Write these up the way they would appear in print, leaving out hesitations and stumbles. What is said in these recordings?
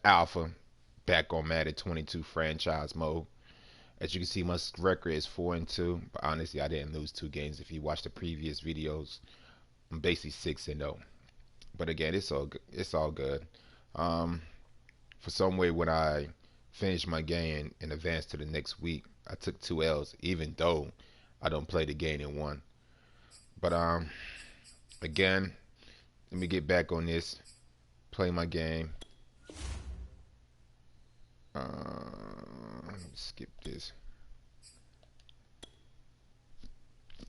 Alpha back on Madden 22 franchise mode. As you can see, my record is 4-2. But honestly, I didn't lose 2 games. If you watch the previous videos, I'm basically 6-0. But again, it's all good. It's all good. Um, for some way, when I finished my game and advanced to the next week, I took 2 L's, even though I don't play the game and won. But again, let me get back on this. Play my game. Let me skip this.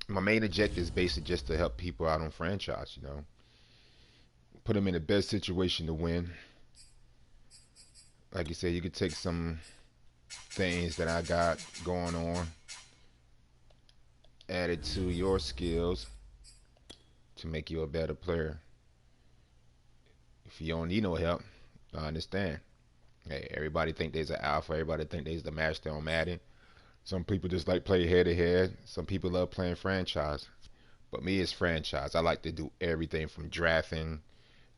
My main objective is basically just to help people out on franchise, put them in the best situation to win. Like you said, you could take some things that I got going on, add it to your skills to make you a better player. If you don't need no help, I understand. Hey, everybody think there's an alpha. Everybody think there's the master on Madden. Some people just like play head to head. Some people love playing franchise. But me, it's franchise. I like to do everything from drafting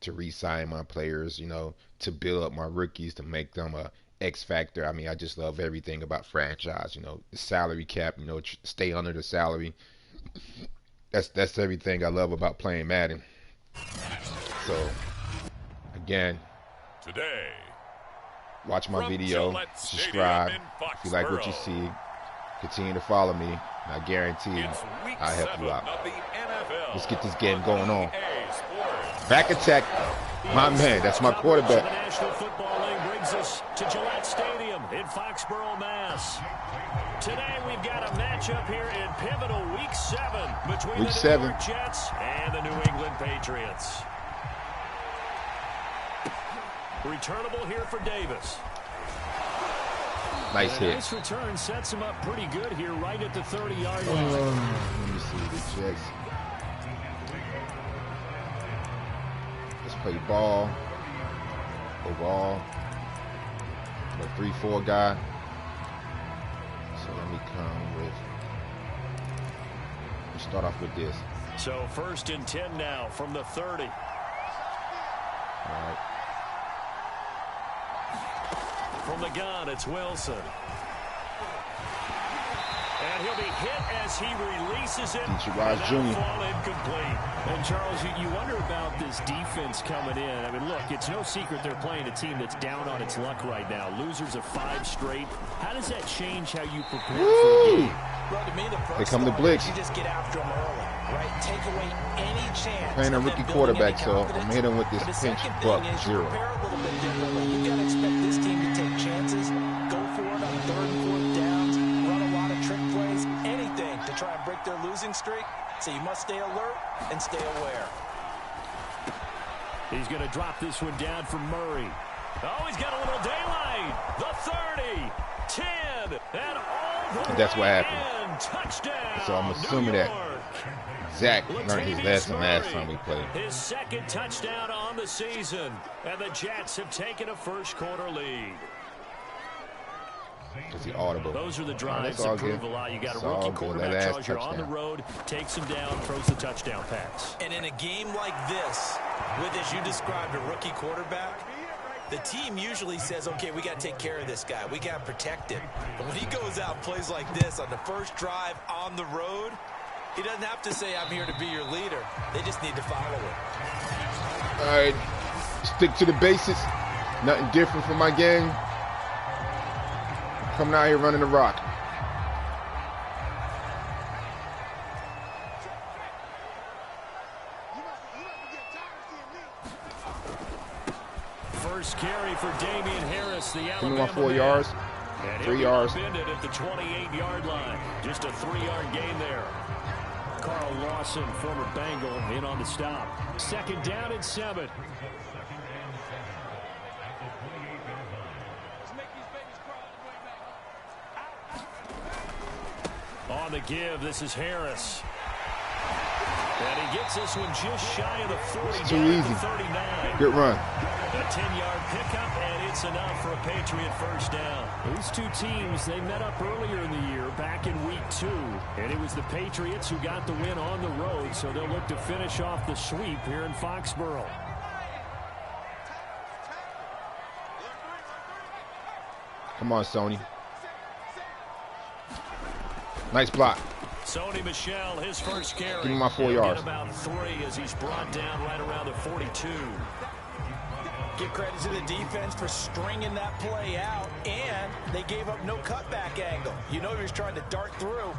to re-sign my players, to build up my rookies to make them a X factor. I mean, I just love everything about franchise. The salary cap. Stay under the salary. That's everything I love about playing Madden. So again, today, watch my video, subscribe if you like what you see. Continue to follow me, and I guarantee I'll help you out. Let's get this game going on. Back attack, my man. That's my quarterback. The National Football League brings us to Gillette Stadium in Foxborough, Mass. Today we've got a matchup here in pivotal Week 7 between the New York Jets and the New England Patriots. Returnable here for Davis. Nice hit. Nice return sets him up pretty good here right at the 30-yard line. Let me see the Jets. Let's play ball. Overall. The 3-4 guy. So let me come with. Let's start off with this. So 1st and 10 now from the 30. All right. From the gun, it's Wilson. And he'll be hit as he releases it. Fall incomplete. And Charles, you wonder about this defense coming in. I mean, look, it's no secret they're playing a team that's down on its luck right now. Losers of 5 straight. How does that change how you prepare for the game? Well, to me, the first They come to blitz. You just get after them early, right? Take away any chance. Playing a rookie quarterback, so I'm hitting with this pinch buck zero. Prepare a little bit differently. You got to expect this team to take chances, go for it on 3rd and 4th downs, run a lot of trick plays, anything to try and break their losing streak. So you must stay alert and stay aware. He's going to drop this one down for Murray. Oh, he's got a little daylight. The 30, 10, and all the That's what happened. Touchdown. So I'm assuming that Zach learned his lesson last time we played. His 2nd touchdown on the season, and the Jets have taken a first-quarter lead. Is he audible? Those are the drives that prove a lot. You got a rookie quarterback, Charles, you're on the road, takes him down, throws the touchdown pass. And in a game like this, with, as you described, a rookie quarterback, the team usually says, okay, we got to take care of this guy. We got to protect him. But when he goes out and plays like this on the first drive on the road, he doesn't have to say, I'm here to be your leader. They just need to follow him. All right. Stick to the basics. Nothing different from my game. Coming out here running the rock. First carry for Damian Harris, the Alabama my 4 yards. 3 yards. Ended at the 28-yard line. Just a 3-yard gain there. Carl Lawson, former Bengal, in on the stop. 2nd down and 7. On the give, this is Harris. And he gets this one just shy of the 40. It's too easy. 39. Good run. A 10-yard pickup, and it's enough for a Patriot first down. These two teams, they met up earlier in the year, back in Week 2. And it was the Patriots who got the win on the road, so they'll look to finish off the sweep here in Foxborough. Come on, Sony. Nice block. Sony Michel, his first carry. Give me my 4 yards. About 3 as he's brought down right around the 42. Give credit to the defense for stringing that play out, and they gave up no cutback angle. You know he was trying to dart through.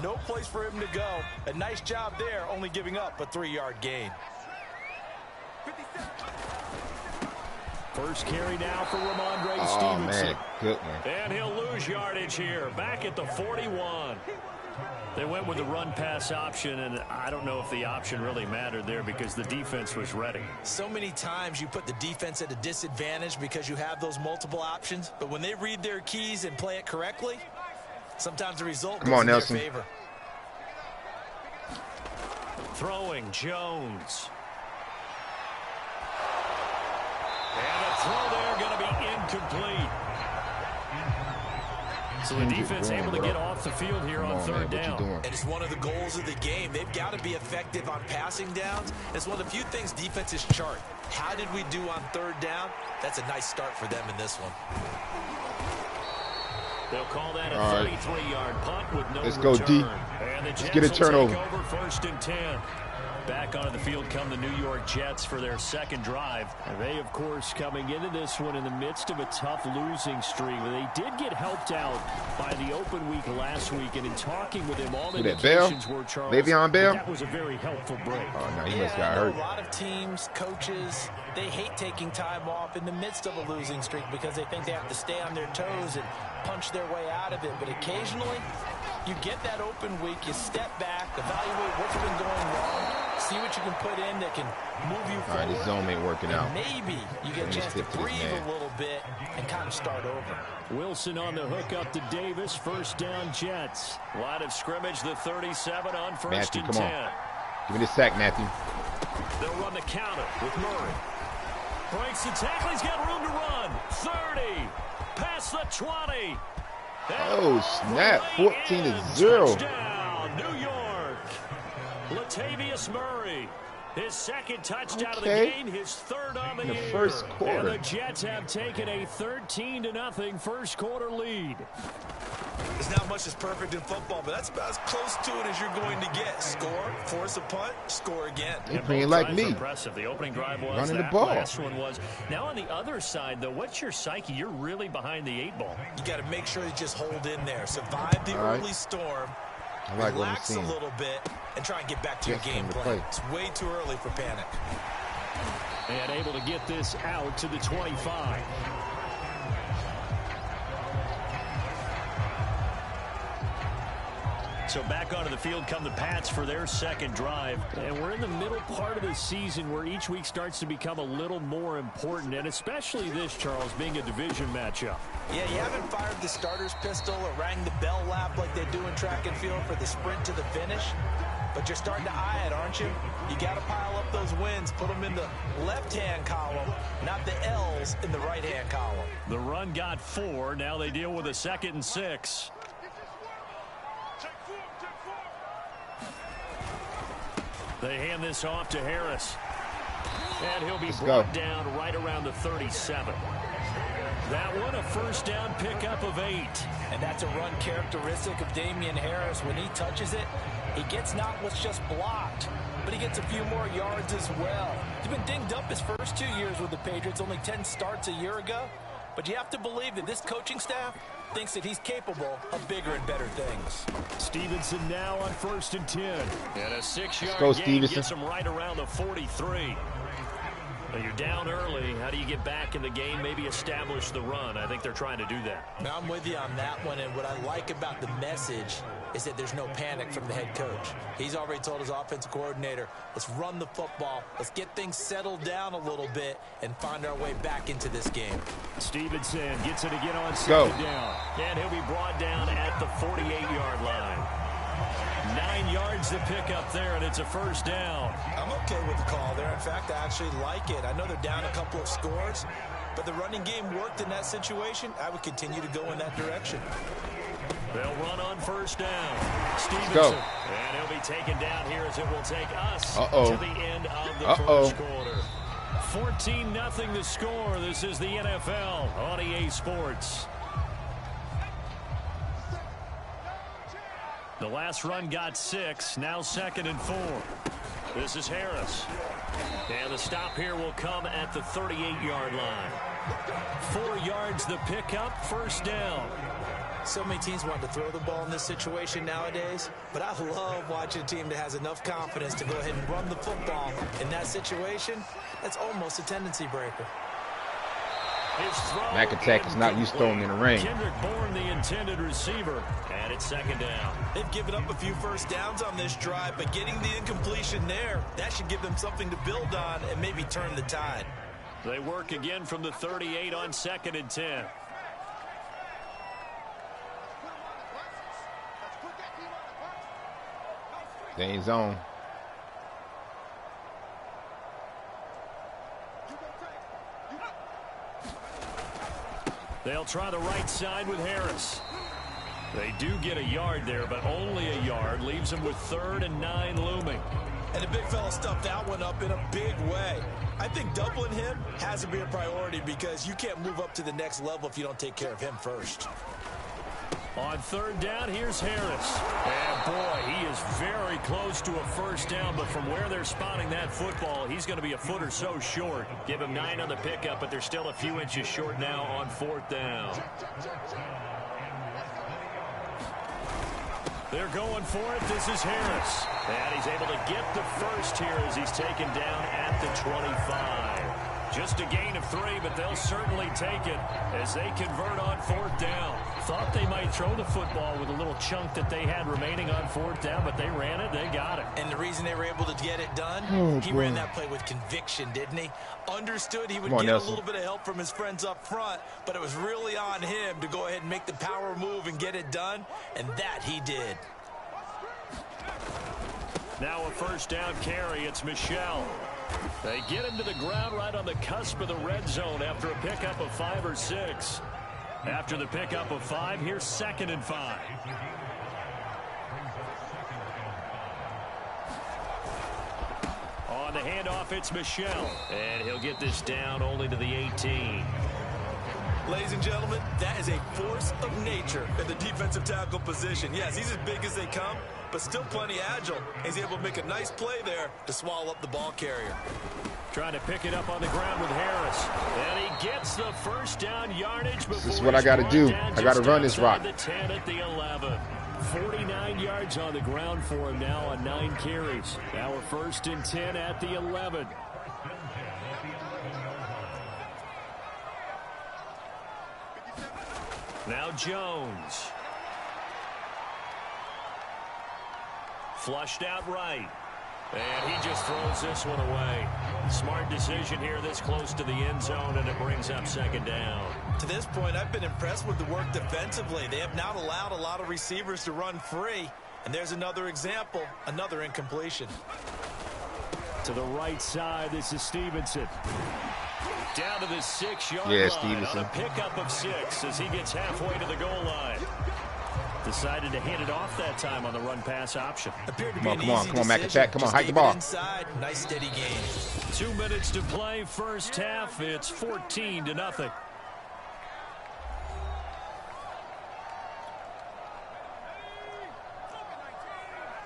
No place for him to go. A nice job there, only giving up a 3-yard gain. First carry now for Ramondre Oh, Stevenson. man. Good one. And he'll lose yardage here. Back at the 41. They went with the run-pass option, and I don't know if the option really mattered there because the defense was ready. So many times you put the defense at a disadvantage because you have those multiple options, but when they read their keys and play it correctly, sometimes the result goes in their favor. Throwing Jones. And a throw there going to be incomplete. So the defense able to get off the field here on third down. And it's one of the goals of the game. They've got to be effective on passing downs. It's one of the few things defenses chart. How did we do on third down? That's a nice start for them in this one. They'll call that a 33-yard punt with no return. Let's go, D. Let's get a turnover. Over first and 10. Back onto the field come the New York Jets for their second drive. And they, of course, coming into this one in the midst of a tough losing streak. They did get helped out by the open week last week. And in talking with him, all the indications were, Charles, Le'Veon Bell? That was a very helpful break. Oh, no, he must got hurt. A lot of teams, coaches, they hate taking time off in the midst of a losing streak because they think they have to stay on their toes and punch their way out of it. But occasionally, you get that open week, you step back, evaluate what's been going wrong, see what you can put in that can move you forward. All right, this zone ain't working out. Maybe you get a chance to breathe a little bit and kind of start over. Wilson on the hook up to Davis. First down, Jets. Line of scrimmage, the 37 on first Matthew, and come 10. on. Give me the sack, Matthew. They'll run the counter with Murray. Breaks the tackle. He's got room to run. 30. Past the 20. Oh, snap. 14-0. Touchdown, New York. Latavius Murray. His second touchdown of the game, his third on the year. First quarter. And the Jets have taken a 13-0 first quarter lead. There's not much that's perfect in football, but that's about as close to it as you're going to get. Score, force a punt, score again. They're playing like me. Impressive. The opening drive was running that. The ball. Last one was. Now on the other side, though, what's your psyche? You're really behind the 8 ball. You got to make sure you just hold in there. Survive the early storm. I like relax a little bit and try and get back to your game plan. It's way too early for panic. And able to get this out to the 25. So back onto the field come the Pats for their second drive. And we're in the middle part of the season where each week starts to become a little more important. And especially this, Charles, being a division matchup. Yeah, you haven't fired the starter's pistol or rang the bell lap like they do in track and field for the sprint to the finish. But you're starting to eye it, aren't you? You got to pile up those wins, put them in the left-hand column, not the L's in the right-hand column. The run got 4. Now they deal with a 2nd and 6. They hand this off to Harris. And he'll be brought down right around the 37. That one, a first down pickup of 8. And that's a run characteristic of Damian Harris. When he touches it, he gets not what's just blocked, but he gets a few more yards as well. He's been dinged up his first 2 years with the Patriots, only 10 starts a year ago. But you have to believe that this coaching staff thinks that he's capable of bigger and better things. Stevenson now on first and 10. And a 6-yard gain gets him right around the 43. Well, you're down early. How do you get back in the game, maybe establish the run? I think they're trying to do that. Now, I'm with you on that one, and what I like about the message is that there's no panic from the head coach. He's already told his offensive coordinator, let's run the football, let's get things settled down a little bit and find our way back into this game. Stevenson gets it again on second down. And he'll be brought down at the 48-yard line. 9 yards to pick up there, and it's a first down. I'm okay with the call there. In fact, I actually like it. I know they're down a couple of scores, but the running game worked in that situation. I would continue to go in that direction. They'll run on first down. Stevenson. And he'll be taken down here as it will take us to the end of the first quarter. 14-0 the score. This is the NFL on EA Sports. The last run got 6. Now 2nd and 4. This is Harris. And the stop here will come at the 38-yard line. 4 yards the pickup, 1st down. So many teams want to throw the ball in this situation nowadays, but I love watching a team that has enough confidence to go ahead and run the football. In that situation, that's almost a tendency breaker. McAttack is not used to throwing in the ring. Kendrick Bourne, the intended receiver, and it's 2nd down. They've given up a few first downs on this drive, but getting the incompletion there, that should give them something to build on and maybe turn the tide. They work again from the 38 on 2nd and 10. They ain't zone. They'll try the right side with Harris. They do get a yard there, but only a yard. Leaves them with 3rd and 9 looming. And the big fella stuffed that one up in a big way. I think doubling him has to be a priority because you can't move up to the next level if you don't take care of him first. On 3rd down, here's Harris. And boy, he is very close to a 1st down, but from where they're spotting that football, he's going to be a foot or so short. Give him 9 on the pickup, but they're still a few inches short now on 4th down. They're going for it. This is Harris. And he's able to get the first here as he's taken down at the 25. Just a gain of 3, but they'll certainly take it as they convert on 4th down. Thought they might throw the football with a little chunk that they had remaining on 4th down, but they ran it, they got it. And the reason they were able to get it done, he ran that play with conviction, didn't he? Understood he would get a little bit of help from his friends up front, but it was really on him to go ahead and make the power move and get it done, and that he did. Now a 1st down carry, it's Michel. They get him to the ground right on the cusp of the red zone after a pickup of 5 or 6. After the pickup of 5, here's 2nd and 5. On the handoff, it's Michel. And he'll get this down only to the 18. Ladies and gentlemen, that is a force of nature in the defensive tackle position. Yes, he's as big as they come, but still plenty agile. He's able to make a nice play there to swallow up the ball carrier. Trying to pick it up on the ground with Harris. And he gets the 1st down yardage before this is what I got to do. I got to run this rock. The 10 at the 11. 49 yards on the ground for him now on 9 carries. Now a 1st and 10 at the 11. Now Jones. Flushed out right. And he just throws this one away. Smart decision here this close to the end zone, and it brings up 2nd down. To this point, I've been impressed with the work defensively. They have not allowed a lot of receivers to run free. And there's another example, another incompletion. To the right side, this is Stevenson. Down to the 6-yard line Stevenson. On a pickup of 6 as he gets halfway to the goal line. Decided to hand it off that time on the run-pass option. Come on, McAttack. Come on, hike the ball. Inside. Nice, steady game. 2 minutes to play, 1st half. It's 14-0.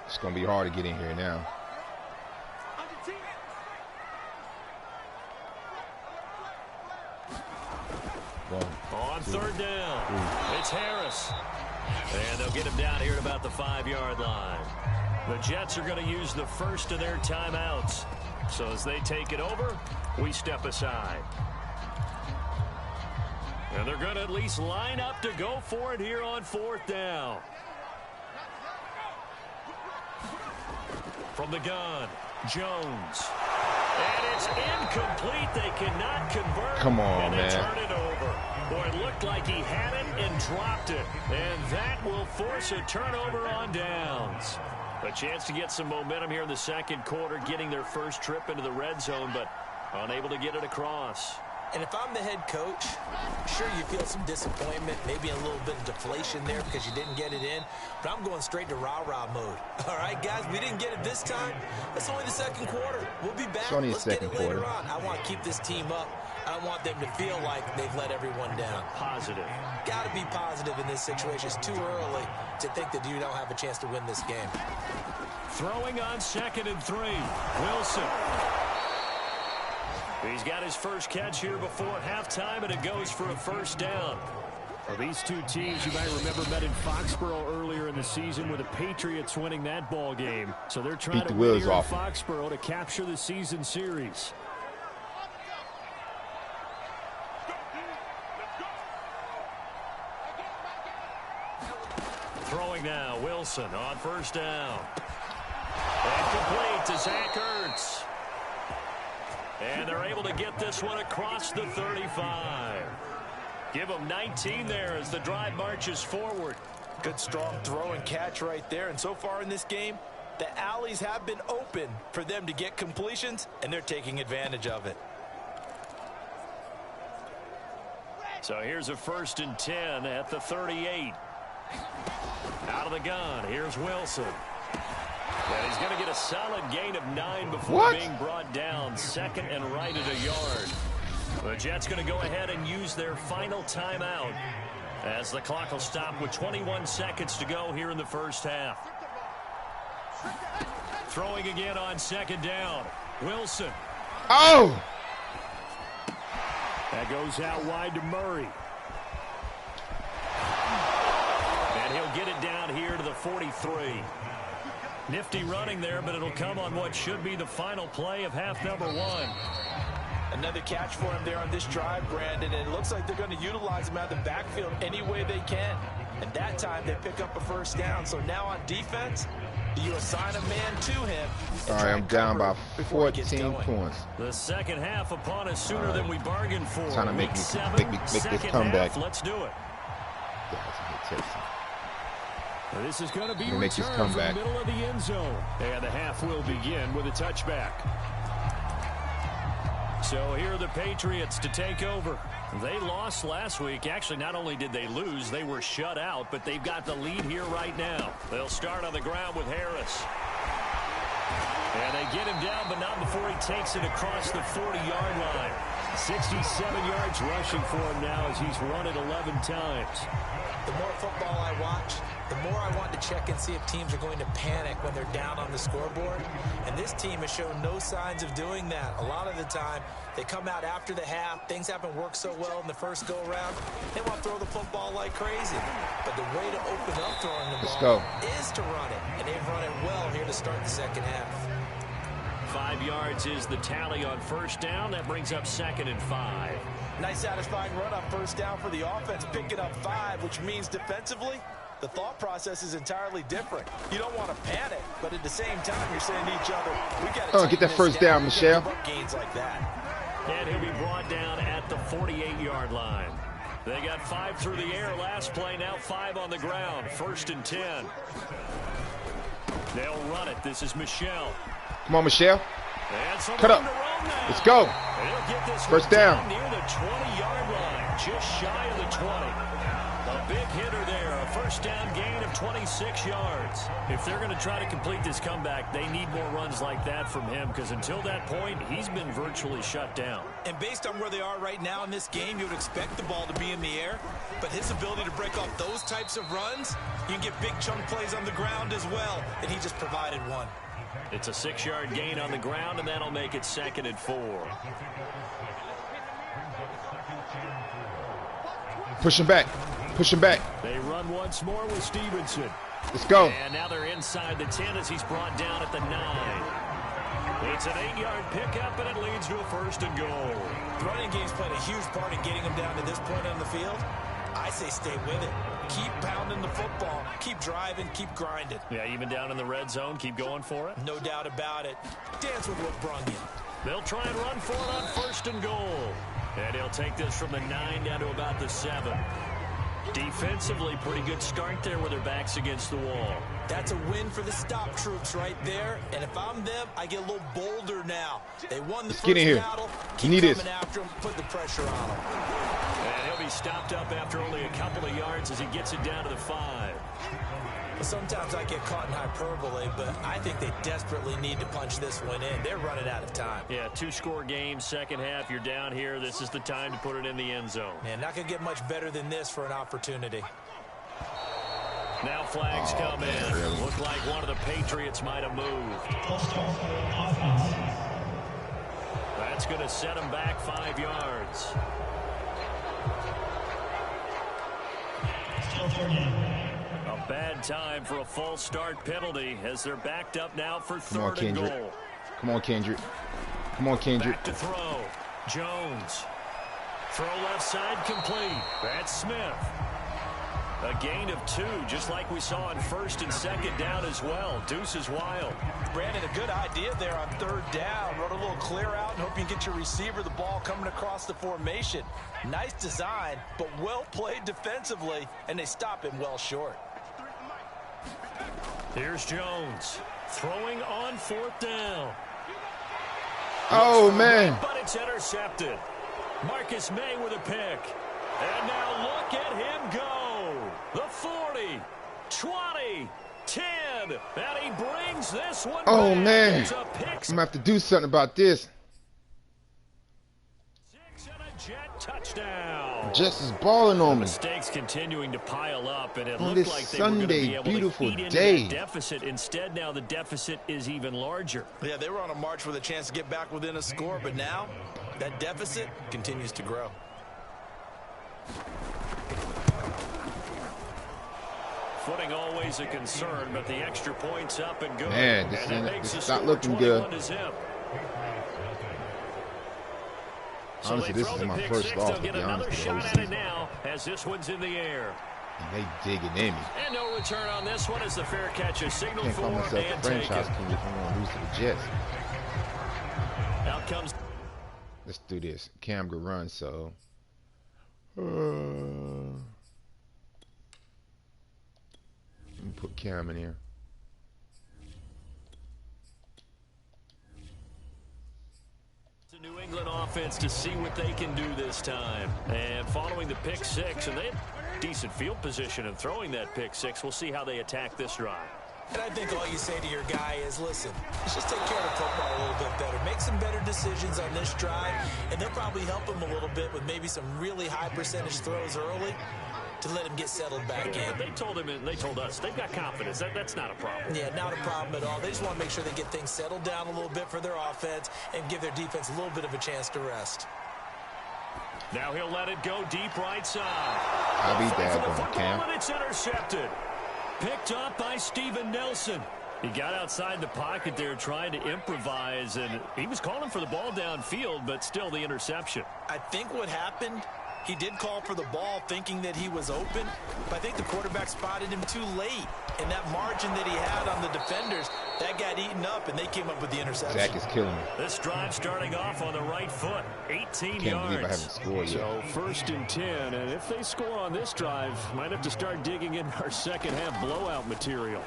It's going to be hard to get in here now. On 3rd down, it's Harris. And they'll get him down here at about the 5-yard line. The Jets are going to use the first of their timeouts. So as they take it over, we step aside. And they're going to at least line up to go for it here on 4th down. From the gun, Jones. And it's incomplete. They cannot convert. Come on, and they man. turn it over. Boy, it looked like he had it and dropped it. And that will force a turnover on downs. A chance to get some momentum here in the 2nd quarter, getting their first trip into the red zone, but unable to get it across. And if I'm the head coach, sure you feel some disappointment, maybe a little bit of deflation there because you didn't get it in, but I'm going straight to rah-rah mode. All right, guys, we didn't get it this time. That's only the 2nd quarter. We'll be back. Let's get it later on. I want to keep this team up. I don't want them to feel like they've let everyone down. Positive. Got to be positive in this situation. It's too early to think that you don't have a chance to win this game. Throwing on 2nd and 3. Wilson. He's got his first catch here before halftime, and it goes for a first down. Well, these two teams, you might remember, met in Foxborough earlier in the season with the Patriots winning that ball game. So they're trying to win here in Foxborough to capture the season series. Throwing now, Wilson on first down. And complete to Zach Ertz. And they're able to get this one across the 35. Give them 19 there as the drive marches forward. Good strong throw and catch right there. And so far in this game, the alleys have been open for them to get completions, and they're taking advantage of it. So here's a 1st and 10 at the 38. Out of the gun, here's Wilson. And he's going to get a solid gain of 9 before being brought down. 2nd and right at a yard. The Jets going to go ahead and use their final timeout as the clock will stop with 21 seconds to go here in the first half. Throwing again on 2nd down. Wilson. Oh! That goes out wide to Murray. And he'll get it down here to the 43. Nifty running there, but it'll come on what should be the final play of half number 1. Another catch for him there on this drive, Brandon, and it looks like they're going to utilize him out of the backfield any way they can. And that time they pick up a first down. So now on defense, you assign a man to him. All right, I'm down by 14 points. The second half upon us sooner than we bargained for. Trying to make this comeback. Let's do it. This is going to be make this comeback. From the middle of the end zone. And the half will begin with a touchback. So here are the Patriots to take over. They lost last week. Actually, not only did they lose, they were shut out, but they've got the lead here right now. They'll start on the ground with Harris. And they get him down, but not before he takes it across the 40-yard line. 67 yards rushing for him now as he's run it 11 times. The more football I watch, the more I want to check and see if teams are going to panic when they're down on the scoreboard. And this team has shown no signs of doing that. A lot of the time, they come out after the half. Things haven't worked so well in the first go-around. They want to throw the football like crazy. But the way to open up throwing the ball is to run it. And they've run it well here to start the second half. 5 yards is the tally on first down. That brings up 2nd and 5. Nice satisfying run on first down for the offense, picking up 5, which means defensively, the thought process is entirely different. You don't want to panic, but at the same time, you're saying to each other, we got to get that first down, Michelle. Gains like that. And he'll be brought down at the 48-yard line. They got 5 through the air last play, now 5 on the ground. 1st and 10. They'll run it. This is Michelle. Come on, Michelle. Cut up. Let's go. First down. Near the 20-yard line, just shy of the 20. A big hitter there, a first down gain of 26 yards. If they're going to try to complete this comeback, they need more runs like that from him, because until that point, he's been virtually shut down. And based on where they are right now in this game, you would expect the ball to be in the air, but his ability to break off those types of runs, you can get big chunk plays on the ground as well, and he just provided one. It's a 6-yard gain on the ground, and that'll make it 2nd and 4. Push him back. Push him back. They run once more with Stevenson. Let's go. And now they're inside the 10 as he's brought down at the 9. It's an 8-yard pickup, and it leads to a 1st and goal. The running game's played a huge part in getting him down to this point on the field. I say stay with it. Keep pounding the football. Keep driving. Keep grinding. Yeah, even down in the red zone, keep going for it. No doubt about it. Dance with what brung you. They'll try and run for it on 1st and goal. And he'll take this from the 9 down to about the 7. Defensively, pretty good start there with their backs against the wall. That's a win for the stop troops right there. And if I'm them, I get a little bolder now. They won the first battle. Keep coming after them. Put the pressure on them. And he'll be He stopped up after only a couple of yards as he gets it down to the 5. Sometimes I get caught in hyperbole, but I think they desperately need to punch this one in. They're running out of time. Yeah, 2-score game, second half. You're down here. This is the time to put it in the end zone. Man, not going to get much better than this for an opportunity. Now flags come in. Really? Looked like one of the Patriots might have moved. That's going to set him back 5 yards. A bad time for a false start penalty as they're backed up now for third and goal. Come on, Kendrick. Come on, Kendrick. Back to throw. Jones. Throw left side complete. That's Smith. A gain of 2, just like we saw on first and second down as well. Deuce is wild. Brandon, a good idea there on third down. Run a little clear out and hope you get your receiver the ball coming across the formation. Nice design, but well played defensively, and they stop him well short. Here's Jones. Throwing on fourth down. Oh, man. But it's intercepted. Marcus May with a pick. And now look at him go. The 40, 20, 10. And he brings this one Oh, back. man. It's a pick. I'm going to have to do something about this. 6 and a Jet touchdown. Jets is balling on me. Mistakes continuing to pile up, and it On looked this like they were going to be Sunday, able beautiful to eat day. into that deficit. Instead, now the deficit is even larger. Yeah, they were on a march with a chance to get back within a score, but now that deficit continues to grow. Footing always a concern, but the extra point's up and good. Man, this is not looking good. Honestly, this is my first loss, to be honest with you. Shot at it now as this one's in the air. And they digging in me. And no return on this one as the fair catch is signaled Can't for call myself and the franchise taken. king if I'm going to lose to the Jets. Out comes. Let's do this. Cam could run, so. Let me put Cam in here. The New England offense to see what they can do this time. And following the pick 6, and they had decent field position in throwing that pick 6. We'll see how they attack this drive. And I think all you say to your guy is, listen, let's just take care of the football a little bit better. Make some better decisions on this drive, and they'll probably help him a little bit with maybe some really high percentage throws early to let him get settled back in. They told him and they told us they've got confidence. That's not a problem. Yeah, not a problem at all. They just want to make sure they get things settled down a little bit for their offense and give their defense a little bit of a chance to rest. Now he'll let it go deep right side. I'll be daggone, Cam. And it's intercepted. Picked up by Steven Nelson. He got outside the pocket there trying to improvise, and he was calling for the ball downfield, but still the interception. I think what happened, he did call for the ball thinking that he was open, but I think the quarterback spotted him too late. And that margin that he had on the defenders, that got eaten up, and they came up with the interception. Zach is killing me. This drive starting off on the right foot. 18 Can't yards. believe I haven't scored yet. So 1st and 10, and if they score on this drive, might have to start digging in our second half blowout material.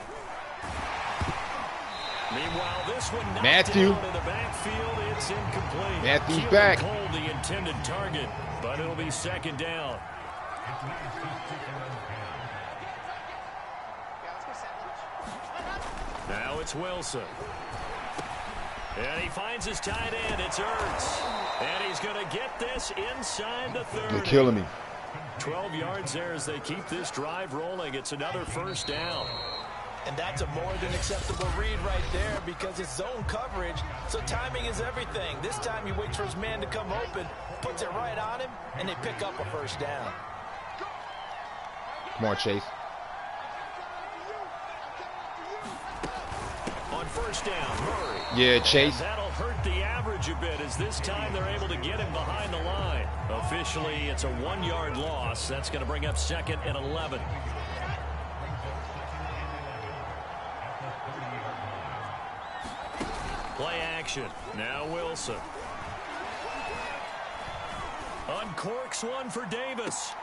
Meanwhile, this one knocked Matthew. down in the backfield. It's incomplete. Matthew's Keelan back. Cole, the intended target, but it'll be second down. Now it's Wilson. And he finds his tight end. It's Ertz. And he's going to get this inside the 30. They're killing me. 12 yards there as they keep this drive rolling. It's another first down. And that's a more than acceptable read right there because it's zone coverage, so timing is everything. This time he waits for his man to come open, puts it right on him, and they pick up a first down. Come on, Chase. On first down, Murray. Yeah, Chase. And that'll hurt the average a bit as this time they're able to get him behind the line. Officially, it's a 1-yard loss. That's going to bring up 2nd and 11. Play action. Now Wilson. Uncorks one for Davis.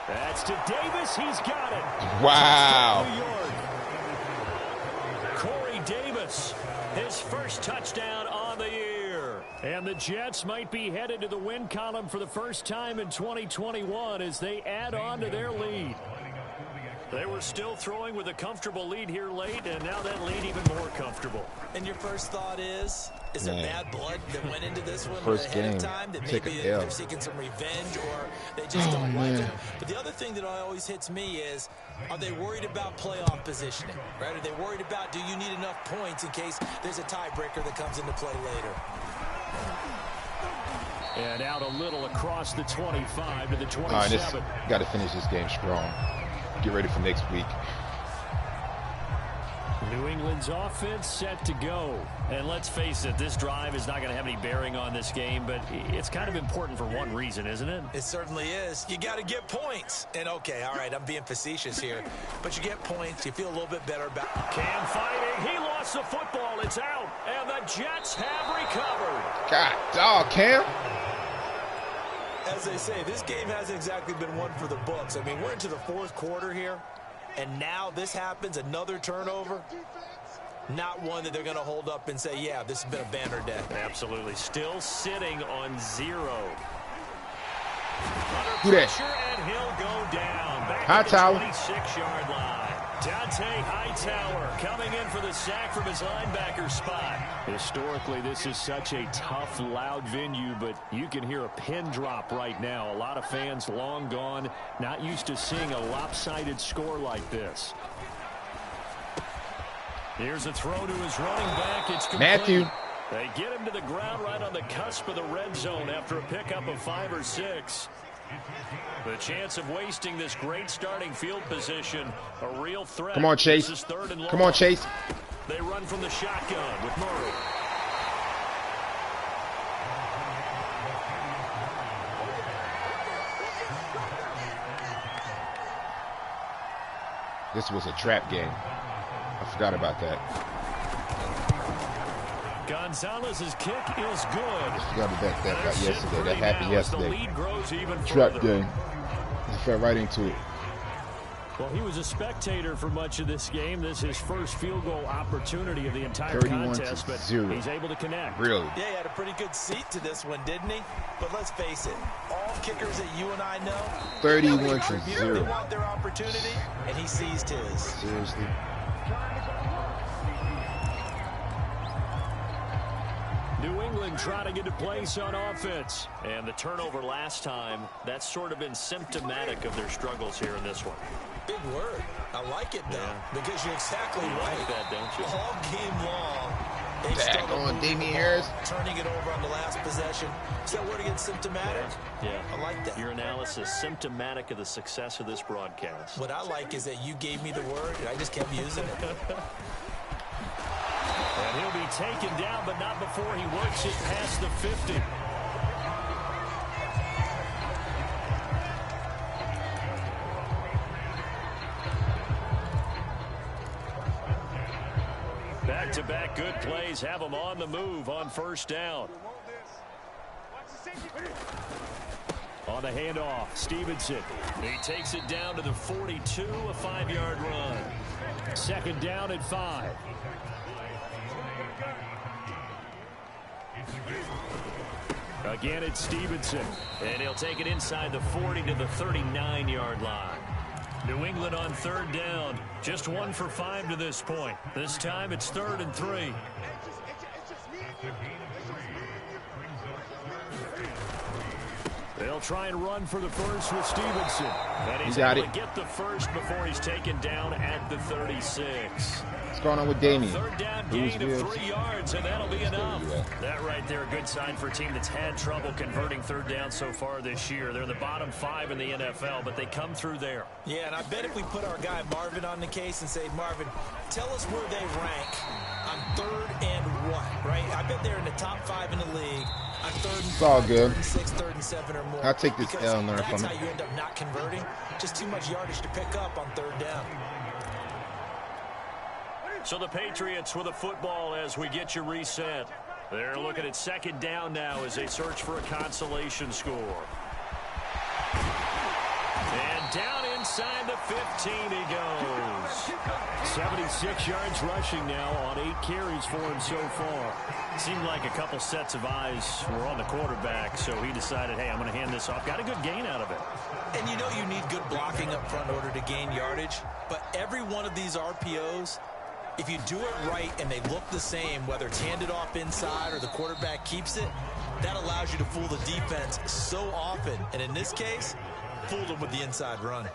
That's to Davis. He's got it. Wow. New York. Corey Davis, his first touchdown on the year. And the Jets might be headed to the win column for the first time in 2021 as they add on to their lead. They were still throwing with a comfortable lead here late, and now that lead even more comfortable. And your first thought is there bad blood that went into this one first ahead game, of time? That take maybe a L. they're seeking some revenge or they just don't like it. But the other thing that always hits me is, are they worried about playoff positioning? Right? Are they worried about, do you need enough points in case there's a tiebreaker that comes into play later? And out a little across the 25 to the 27. All right, got to finish this game strong. Get ready for next week. New England's offense set to go. And let's face it, this drive is not going to have any bearing on this game, but it's kind of important for one reason, isn't it? It certainly is. You got to get points. And okay, all right, I'm being facetious here, but you get points, you feel a little bit better about it. Cam fighting. He lost the football. It's out. And the Jets have recovered. God dog, Cam. As they say, this game hasn't exactly been one for the books. I mean, we're into the fourth quarter here, and now this happens, another turnover. Not one that they're going to hold up and say, yeah, this has been a banner day. Absolutely. Still sitting on 0. Under Who that? pressure, and he'll go down. Back Hightower. at the 26-yard line. Dante Hightower coming in for the sack from his linebacker spot. Historically, this is such a tough, loud venue, but you can hear a pin drop right now. A lot of fans long gone, not used to seeing a lopsided score like this. Here's a throw to his running back. It's complete. Matthew. They get him to the ground right on the cusp of the red zone after a pickup of 5 or 6. The chance of wasting this great starting field position, a real threat. Come on, Chase. This is 3rd and long. Come on, Chase. They run from the shotgun with Murray. This was a trap game. I forgot about that. Gonzalez's kick is good. I forgot about that yesterday. That happened The yesterday. lead grows even Trap further. game. I fell right into it. Well, he was a spectator for much of this game. This is his first field goal opportunity of the entire 31 contest, to but 0. he's able to connect. Really? Yeah, he had a pretty good seat to this one, didn't he? But let's face it, all kickers that you and I know, 31 to they 0. want their opportunity, and he seized his. Seriously. New England trying to get a place on offense. And the turnover last time, that's sort of been symptomatic of their struggles here in this one. Big word. I like it, though, because you're exactly right. Like that, don't you? All game long, they've Back struggled on moving Damien the ball, Harris. turning it over on the last possession. Is that word against symptomatic? Yeah. I like that. Your analysis symptomatic of the success of this broadcast. What I like is that you gave me the word, and I just kept using it. And he'll be taken down, but not before he works it past the 50. Back-to-back good plays have him on the move on first down. On the handoff, Stevenson. He takes it down to the 42, a 5-yard run. 2nd down at 5. Again, it's Stevenson. And he'll take it inside the 40 to the 39-yard line. New England on 3rd down. Just 1 for 5 to this point. This time it's 3rd and 3. They'll try and run for the first with Stevenson. And he's able to get the first before he's taken down at the 36. What's going on with Damien? 3rd down gain of 3 yards, and that'll be enough. That right there, a good sign for a team that's had trouble converting 3rd down so far this year. They're in the bottom 5 in the NFL, but they come through there. Yeah, and I bet if we put our guy Marvin on the case and say, Marvin, tell us where they rank on 3rd and what, right? I bet they're in the top 5 in the league on 3rd and 5, all good. 3rd and 6, 3rd and 7 or more. I'll take this because L and learn that's from how it. you end up not converting. Just too much yardage to pick up on 3rd down. So the Patriots with a football as we get you reset. They're looking at 2nd down now as they search for a consolation score. And down inside the 15 he goes. 76 yards rushing now on 8 carries for him so far. Seemed like a couple sets of eyes were on the quarterback, so he decided, hey, I'm going to hand this off. Got a good gain out of it. And you know you need good blocking up front in order to gain yardage, but every one of these RPOs, if you do it right and they look the same, whether it's handed off inside or the quarterback keeps it, that allows you to fool the defense so often. And in this case, fooled them with the inside run.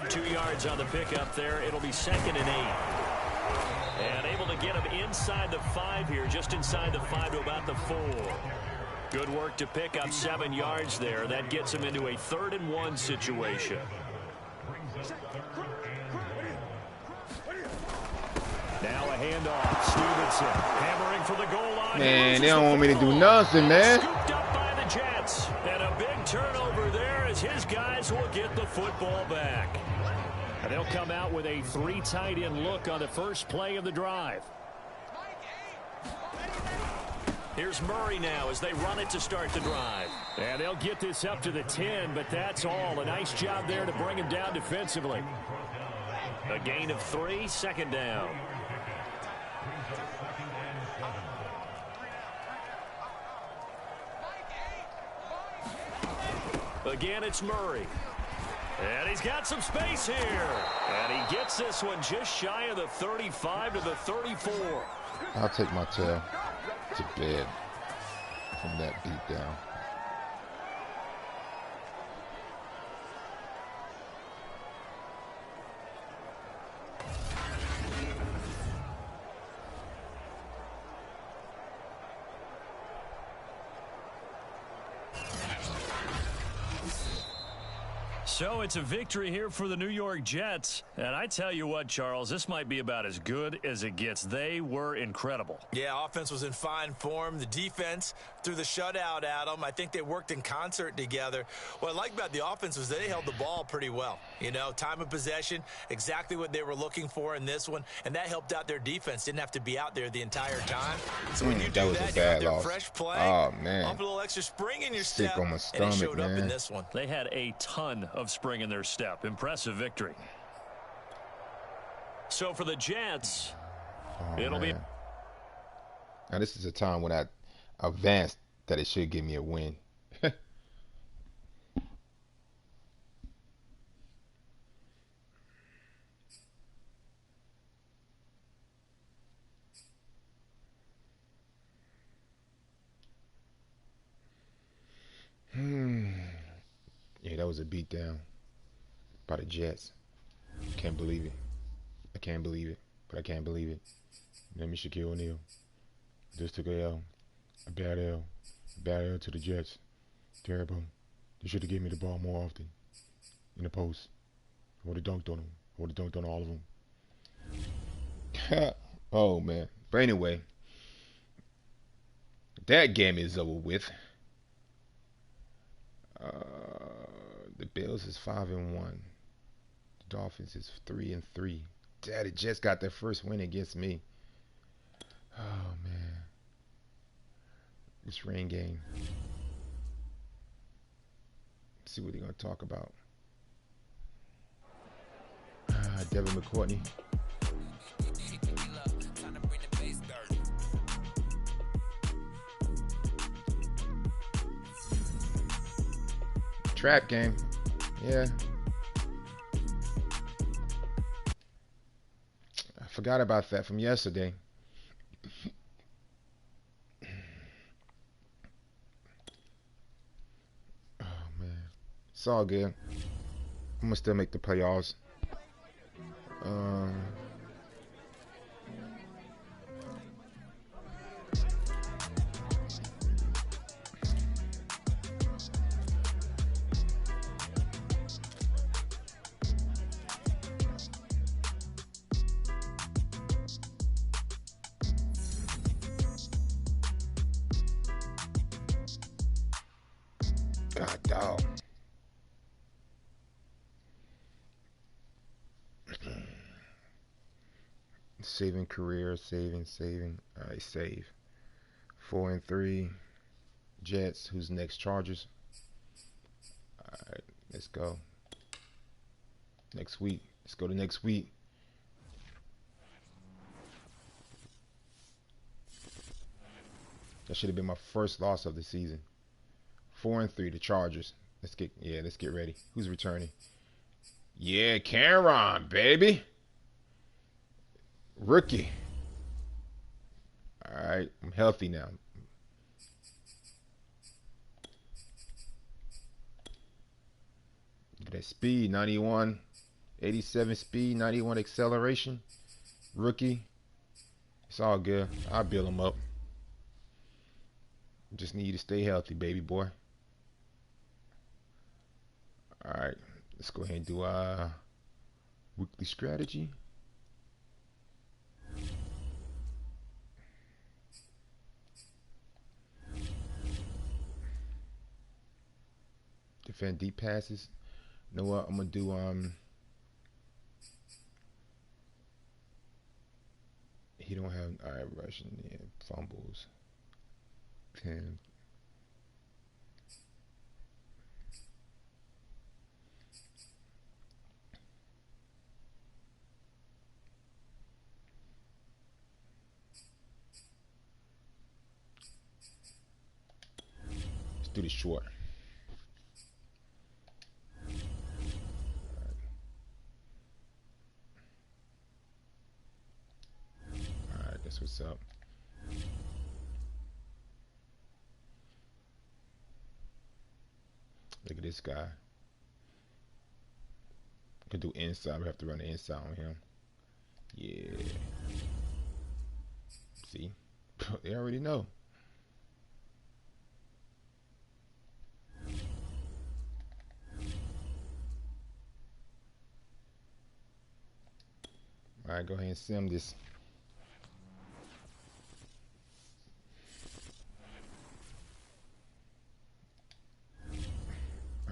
2 yards on the pickup there. It'll be 2nd and 8. And able to get him inside the 5 here, just inside the 5 to about the 4. Good work to pick up 7 yards there. That gets him into a 3rd and 1 situation. Now a handoff. Stevenson hammering for the goal line. Man, they don't want me to do nothing, man. Scooped up by the Jets. And a big turnover there as his guys will get the football back. And they'll come out with a 3 tight end look on the first play of the drive. Here's Murray now as they run it to start the drive. And they'll get this up to the 10, but that's all. A nice job there to bring him down defensively. A gain of 3, 2nd down. Again, it's Murray. And he's got some space here. And he gets this one just shy of the 35 to the 34. I'll take my tail to bed from that beat down. So it's a victory here for the New York Jets. And I tell you what, Charles, this might be about as good as it gets. They were incredible. Yeah, offense was in fine form. The defense threw the shutout at them. I think they worked in concert together. What I like about the offense was they held the ball pretty well. You know, time of possession, exactly what they were looking for in this one. And that helped out their defense. Didn't have to be out there the entire time. So when you do that, you're out there fresh playing. Oh, man. Off a little extra spring in your Sick step. on my stomach, and it showed man. up in this one. They had a ton of spring in their step. Impressive victory. So for the Jets, it'll be. Now this is a time when I advanced that it should give me a win. Yeah, that was a beatdown by the Jets. Can't believe it. I can't believe it, but I can't believe it. Name is Shaquille O'Neal. Just took a L. A bad L. Bad L to the Jets. Terrible. They should have given me the ball more often. In the post. I would have dunked on them. I would have dunked on all of them. Oh, man. But anyway. That game is over with. The Bills is 5-1. The Dolphins is 3-3. Daddy just got their first win against me. Oh man, this rain game. Let's see what they're gonna talk about. Devin McCourtney. Trap game. Yeah. I forgot about that from yesterday. Oh man. It's all good. I'm gonna still make the playoffs. God dog. Saving career, saving. Alright, save. 4-3. Jets. Who's next? Chargers. Alright, let's go. Next week. Let's go to next week. That should have been my first loss of the season. 4-3, the Chargers. Let's get ready. Who's returning? Yeah, Cameron, baby. Rookie. All right, I'm healthy now. Look at that speed, 91, 87 speed, 91 acceleration. Rookie. It's all good. I'll build him up. Just need you to stay healthy, baby boy. All right, let's go ahead and do our weekly strategy. Defend deep passes. You know what? I'm gonna do he don't have rushing, fumbles. 10. Let's do the short. All right, that's what's up. Look at this guy. Could do inside. We have to run the inside on him. Yeah. See? They already know. All right, go ahead and sim this.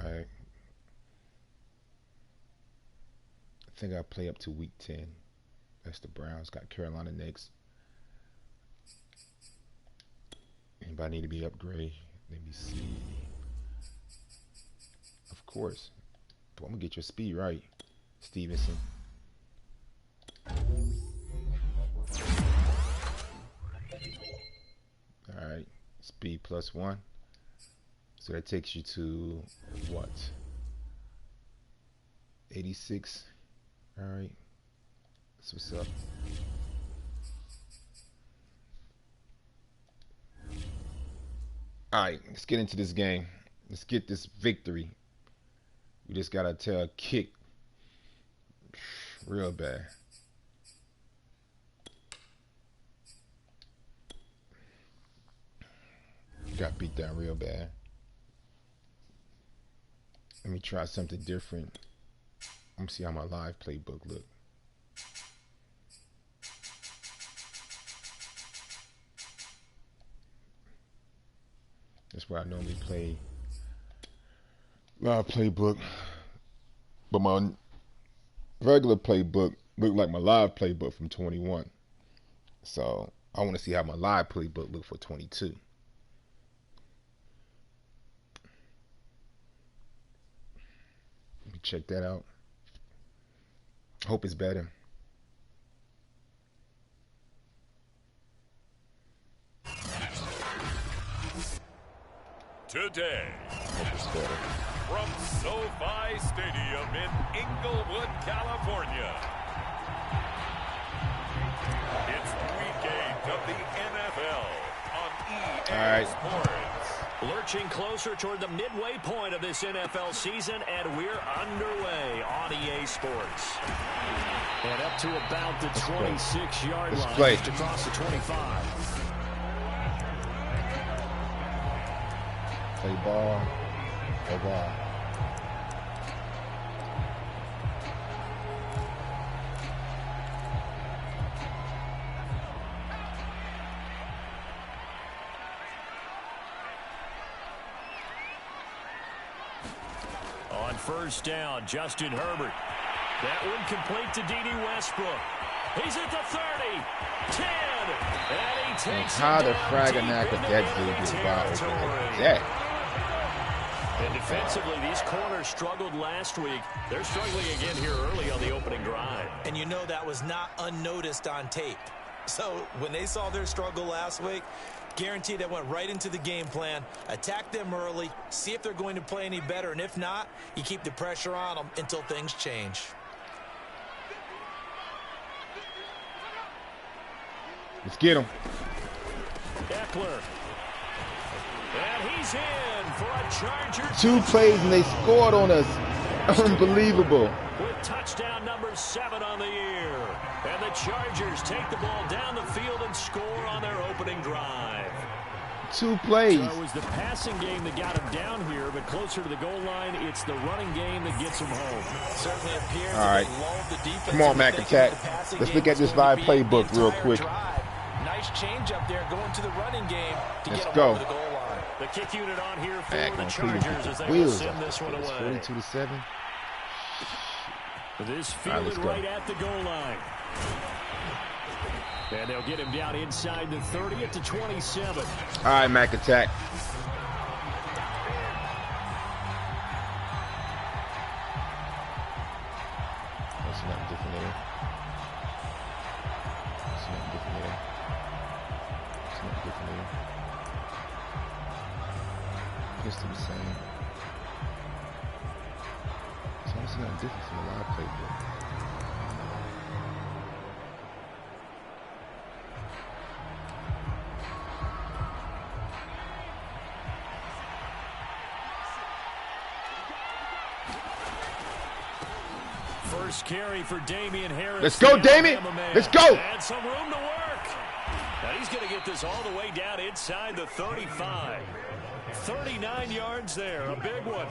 All right. I think I'll play up to week 10. That's the Browns. Got Carolina next. Anybody need to be upgraded? Let me see. Of course. But I'm going to get your speed right, Stevenson. All right. Speed +1. So that takes you to what? 86. All right. That's what's up. All right, let's get into this game. Let's get this victory. We just got to tell a kick real bad. Got beat down real bad. Let me try something different. Let me see how my live playbook look. That's where I normally play live playbook. But my regular playbook looked like my live playbook from 21. So I want to see how my live playbook look for 22. Let me check that out. Hope it's better. Today, Hope it's better. from SoFi Stadium in Inglewood, California, it's Week 8 of the NFL on EA Sports. Lurching closer toward the midway point of this NFL season, and we're underway on EA Sports. And up to about the 26-yard line, play. just across the 25. Play ball. Play ball. On first down, Justin Herbert. That one complete to D.D. Westbrook. He's at the 30, 10, and he takes How it the down frag deep and that into that dude enemy get by territory. that? And Defensively, these corners struggled last week. They're struggling again here early on the opening drive. And you know that was not unnoticed on tape. So when they saw their struggle last week, guaranteed that went right into the game plan. Attack them early, see if they're going to play any better, and if not, you keep the pressure on them until things change. Let's get him. Eckler. And he's in for a Charger. 2 plays and they scored on us. Unbelievable. With touchdown number 7 on the year. And the Chargers take the ball down the field and score on their opening drive. 2 plays. So it was the passing game that got him down here, but closer to the goal line, it's the running game that gets him home. Certainly appears all right. the defense. Come on, Mac Attack. Let's look at this live playbook real quick. Nice change up there going to the running game to Let's get go. over the goal line. The kick unit on here for Back the on Chargers as they will wheels. send this one away. 42-7. This All right, fielded right at the goal line. And they'll get him down inside the 30 at the 27. All right, Mac Attack. That's not different there. That's not different there. That's not different there. Just the same. So it's not different from the live playbook. First carry for Damian Harris. Let's go, Damian. Let's go. And some room to work. Now he's going to get this all the way down inside the 35. 39 yards there, a big one.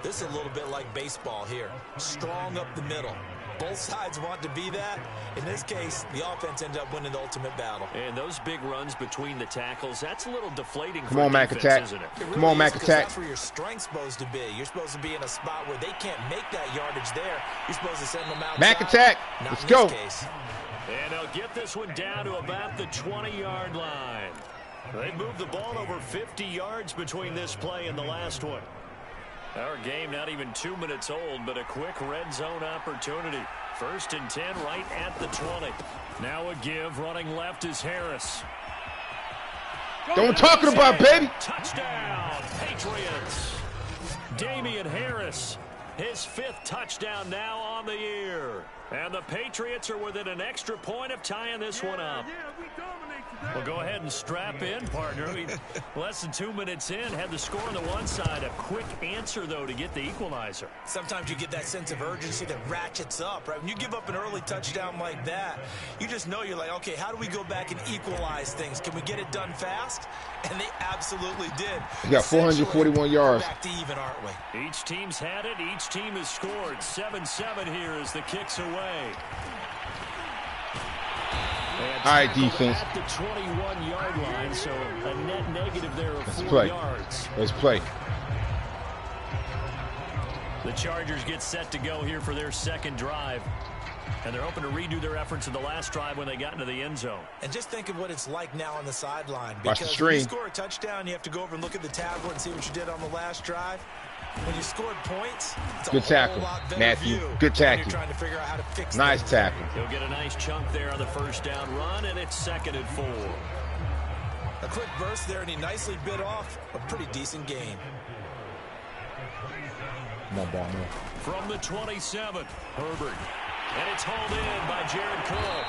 This is a little bit like baseball here. Strong up the middle. Both sides want to be that. In this case, the offense ends up winning the ultimate battle. And those big runs between the tackles, that's a little deflating. Come on, Mac Attack. It really Come on, Mac is, Attack. That's where your strength's supposed to be. You're supposed to be in a spot where they can't make that yardage there. You're supposed to send them outside. Mac Attack. Not Let's in go. this case. And they'll get this one down to about the 20-yard line. They moved the ball over 50 yards between this play and the last one. Our game not even 2 minutes old, but a quick red zone opportunity. 1st and 10 right at the 20. Now a give. Running left is Harris. Don't talking about, baby. Touchdown, Patriots. Damian Harris, his 5th touchdown now on the year. And the Patriots are within an extra point of tying this one up. Well, go ahead and strap in, partner. Less than 2 minutes in, had the score on the one side. A quick answer, though, to get the equalizer. Sometimes you get that sense of urgency that ratchets up, right? When you give up an early touchdown like that, you just know you're like, okay, how do we go back and equalize things? Can we get it done fast? And they absolutely did. We got 441 yards. Back to even, aren't we? Each team's had it. Each team has scored. 7-7 here as the kick's away. All right, defense. At the 21-yard line, so a net negative there of 4 play. yards. Let's play. The Chargers get set to go here for their 2nd drive. And they're hoping to redo their efforts in the last drive when they got into the end zone. And just think of what it's like now on the sideline. Watch the Because string. when you score a touchdown, you have to go over and look at the tablet and see what you did on the last drive. When you scored points, it's Good a tackle, whole lot better Matthew. view Good when tackle. You're trying to figure out how to fix Nice things. tackle. He'll get a nice chunk there on the 1st down run, and it's 2nd and 4. A quick burst there, and he nicely bit off a pretty decent gain. Come on, ball, man. From the 27, Herbert. And it's hauled in by Jared Cook.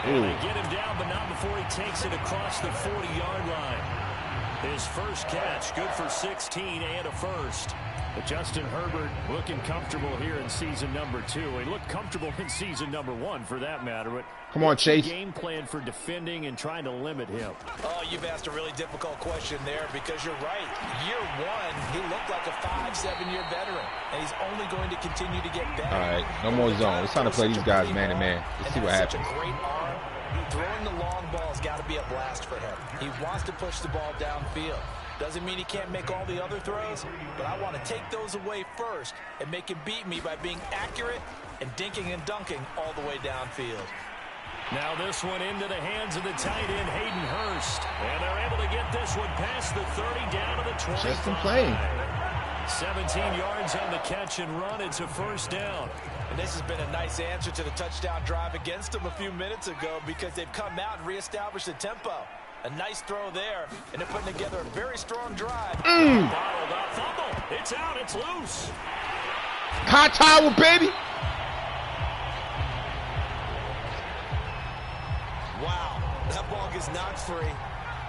Ooh. And they get him down, but not before he takes it across the 40-yard line. His first catch, good for 16 and a first. But Justin Herbert looking comfortable here in season number 2. He looked comfortable in season number 1, for that matter. But Come on, Chase. game plan for defending and trying to limit him. Oh, you've asked a really difficult question there because you're right. Year 1, he looked like a 5-7-year veteran, and he's only going to continue to get better. All right, no more zone. It's time to play these guys man-to-man. Let's see what happens. Such a great arm. Throwing the long ball has got to be a blast for him. He wants to push the ball downfield. Doesn't mean he can't make all the other throws, but I want to take those away first and make him beat me by being accurate and dinking and dunking all the way downfield. Now this one into the hands of the tight end, Hayden Hurst. And they're able to get this one past the 30 down to the 25. Just in playing. 17 yards on the catch and run. It's a first down. And this has been a nice answer to the touchdown drive against them a few minutes ago because they've come out and reestablished the tempo. A nice throw there, and they're putting together a very strong drive. Bottled up fumble. It's out. It's loose. Hot towel, baby. Wow, that ball gets knocked free,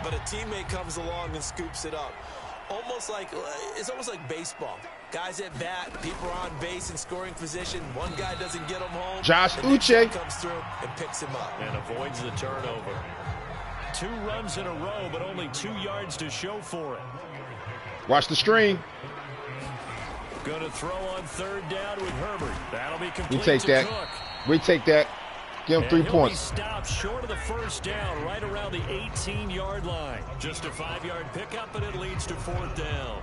but a teammate comes along and scoops it up. It's almost like baseball. Guys at bat, people are on base in scoring position. One guy doesn't get him home. Josh Uche Uche comes through and picks him up. And avoids the turnover. 2 runs in a row, but only 2 yards to show for it. Watch the string. Going to throw on third down with Herbert. That'll be complete. We take that. Cook. We take that. Give him 3 points. Stopped short of the first down, right around the 18-yard line. Just a 5-yard pickup, and it leads to fourth down.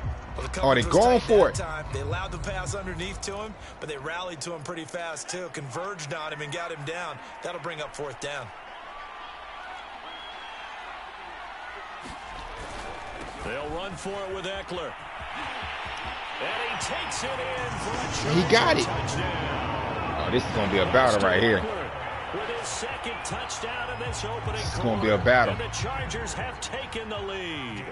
Oh, they going for it. They allowed the pass underneath to him, but they rallied to him pretty fast, too. Converged on him and got him down. That'll bring up fourth down. They'll run for it with Eckler. And he takes it in for a He got it. touchdown. Oh, this is going to be a battle right here. With his second touchdown in this opening This is going to be a battle. and the Chargers have taken the lead.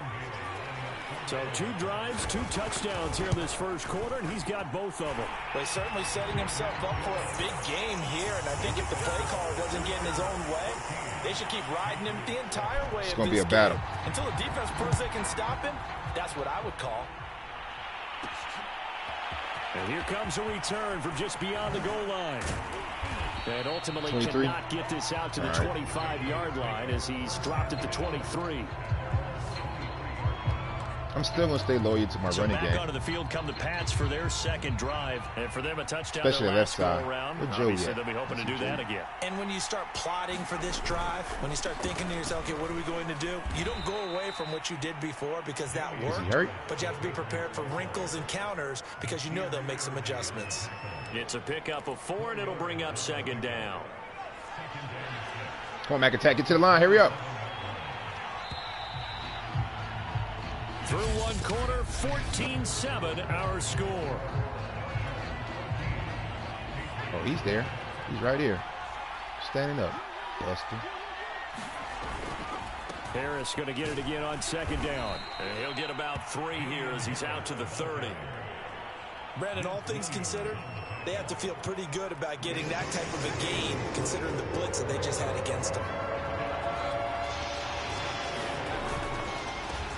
So 2 drives, 2 touchdowns here in this first quarter, and he's got both of them. Well, he's certainly setting himself up for a big game here, and I think if the play caller doesn't get in his own way, they should keep riding him the entire way. It's going to be a battle. Until the defense proves they can stop him, that's what I would call. And here comes a return from just beyond the goal line. And ultimately 23. cannot get this out to the 25-yard line as he's dropped at the 23. I'm still going to stay loyal to my running back game. onto the field come the Pats for their second drive. And for them, a touchdown Especially their left last side. go-around. Where Joey Obviously, at? they'll be hoping to do that again. And when you start plotting for this drive, when you start thinking to yourself, okay, what are we going to do? You don't go away from what you did before because that worked. Is he hurt? But you have to be prepared for wrinkles and counters because you know they'll make some adjustments. It's a pickup of 4, and it'll bring up second down. Come on, McIntyre. Get to the line. Hurry up. Through one quarter, 14-7 our score. Oh, he's there. He's right here. Standing up. Buster. Harris going to get it again on second down. And he'll get about 3 here as he's out to the 30. Brandon, all things considered, they have to feel pretty good about getting that type of a gain considering the blitz that they just had against them.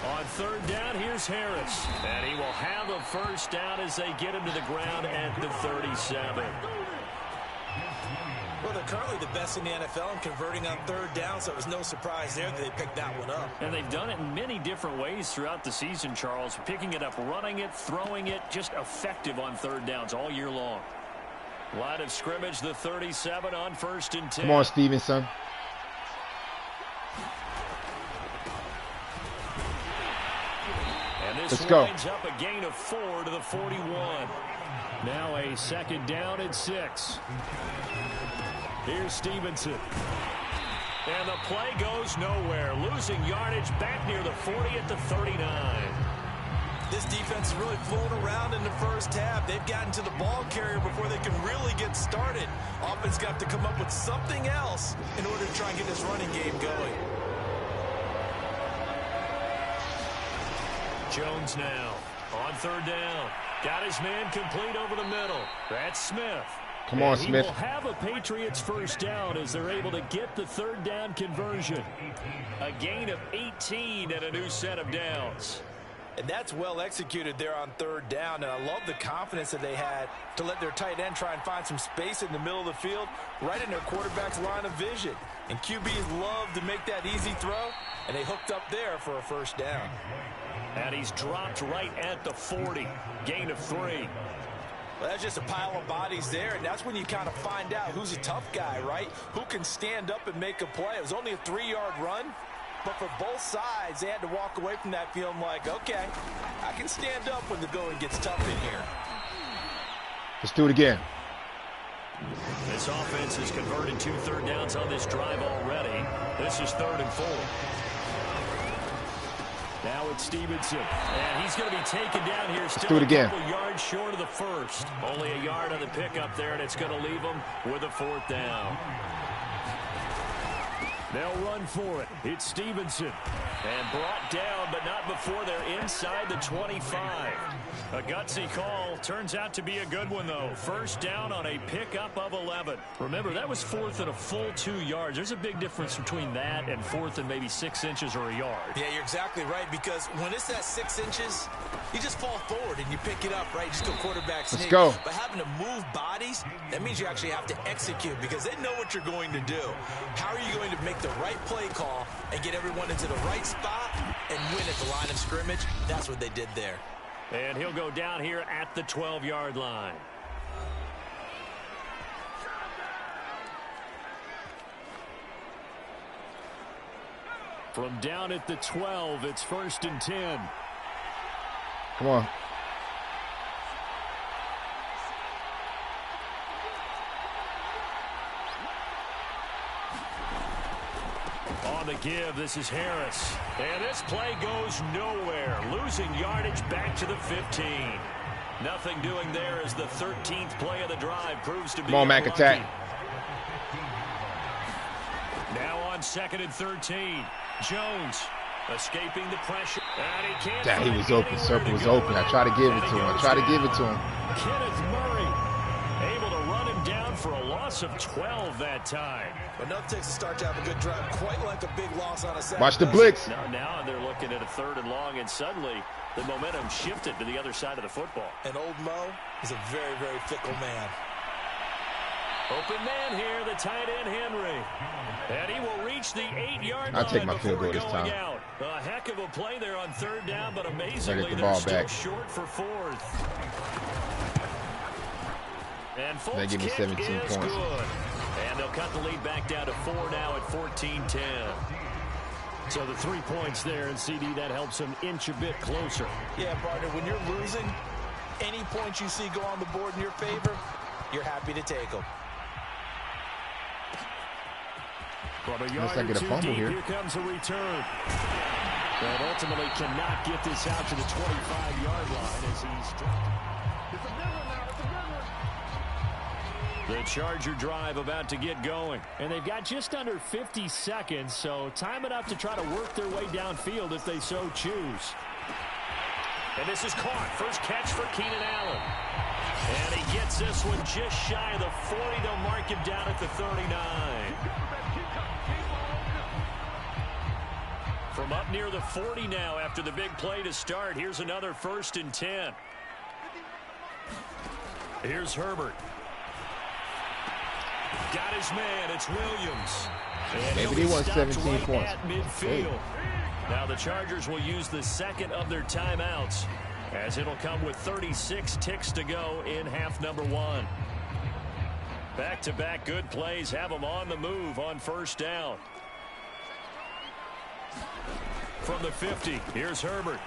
On third down, here's Harris. And he will have a first down as they get him to the ground at the 37. Well, they're currently the best in the NFL in converting on third down, so it was no surprise there that they picked that one up. And they've done it in many different ways throughout the season, Charles. Picking it up, running it, throwing it, just effective on third downs all year long. Line of scrimmage, the 37 on 1st and 10. Come on, Stevenson. And this Let's go. winds up a gain of 4 to the 41. Now a second down and 6. Here's Stevenson. And the play goes nowhere. Losing yardage back near the 40 at the 39. This defense is really flown around in the first half. They've gotten to the ball carrier before they can really get started. Offense got to come up with something else in order to try and get this running game going. Jones now on third down. Got his man complete over the middle. That's Smith. Come on, He Smith. will have a Patriots first down as they're able to get the third down conversion. A gain of 18 and a new set of downs. And that's well executed there on third down. And I love the confidence that they had to let their tight end try and find some space in the middle of the field, right in their quarterback's line of vision. And QBs love to make that easy throw, and they hooked up there for a first down. And he's dropped right at the 40. Gain of 3. Well, that's just a pile of bodies there, and that's when you kind of find out who's a tough guy, right? Who can stand up and make a play. It was only a 3-yard run, but for both sides, they had to walk away from that feeling like, okay, I can stand up when the going gets tough in here. Let's do it again. This offense has converted 2 third downs on this drive already. This is 3rd and 4. Now it's Stevenson, and he's going to be taken down here. Let's do it again. A couple yards short of the first. Only a yard on the pickup there, and it's going to leave him with a 4th down. They'll run for it. It's Stevenson. And brought down, but not before they're inside the 25. A gutsy call. Turns out to be a good one, though. 1st down on a pickup of 11. Remember, that was 4th and a full 2 yards. There's a big difference between that and 4th and maybe 6 inches or a yard. Yeah, you're exactly right, because when it's that 6 inches, you just fall forward and you pick it up, right? You just go quarterback sneak. Let's go. But having to move bodies, that means you actually have to execute because they know what you're going to do. How are you going to make the right play call and get everyone into the right spot and win at the line of scrimmage? That's what they did there. And he'll go down here at the 12-yard line. From down at the 12, it's 1st and 10. Come on. On the give, this is Harris. And this play goes nowhere. Losing yardage back to the 15. Nothing doing there as the 13th play of the drive proves to be. Come on, Mac, attack. Now on 2nd and 13. Jones escaping the pressure. And he can't. Yeah, he was open. Circle was open. I tried to give it to him. Kenneth Murray able to run him down for a loss of 12 that time. Enough takes to start to have a good drive, quite like a big loss on a Saturday. Watch the blitz. Now they're looking at a 3rd and long, and suddenly the momentum shifted to the other side of the football. And old Mo is a very, very fickle man. Open man here, the tight end Henry. And he will reach the 8-yard line. I'll take my field goal this time. Out. A heck of a play there on 3rd down, but amazingly the ball they're back. still short for 4th. And they give me 17 points. Good. And they'll cut the lead back down to 4 now at 14-10. So the 3 points there, and CD, that helps them inch a bit closer. Yeah, partner, when you're losing, any points you see go on the board in your favor, you're happy to take them. From a yard or 2 deep, here comes a return. And ultimately cannot get this out to the 25-yard line as he's... The Charger drive about to get going. And they've got just under 50 seconds, so time enough to try to work their way downfield if they so choose. And this is caught. First catch for Keenan Allen. And he gets this one just shy of the 40. They'll mark him down at the 39. From up near the 40 now after the big play to start. Here's another 1st and 10. Here's Herbert. Got his man. It's Williams. And maybe they won 17 points. At midfield. Now the Chargers will use the 2nd of their timeouts as it'll come with 36 ticks to go in half number 1. Back-to-back good plays have them on the move on 1st down. From the 50, here's Herbert.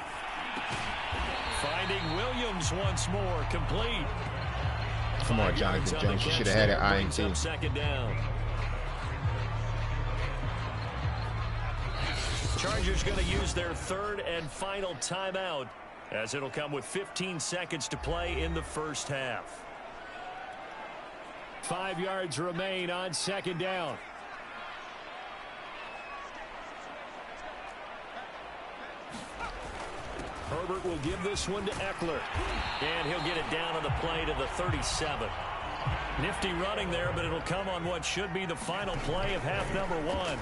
Finding Williams once more, complete. Come on, Jonathan Jones. You should have had an INT. 2nd down. Chargers going to use their 3rd and final timeout as it'll come with 15 seconds to play in the 1st half. 5 yards remain on 2nd down. Herbert will give this one to Eckler. And he'll get it down on the play to the 37. Nifty running there, but it'll come on what should be the final play of half number 1.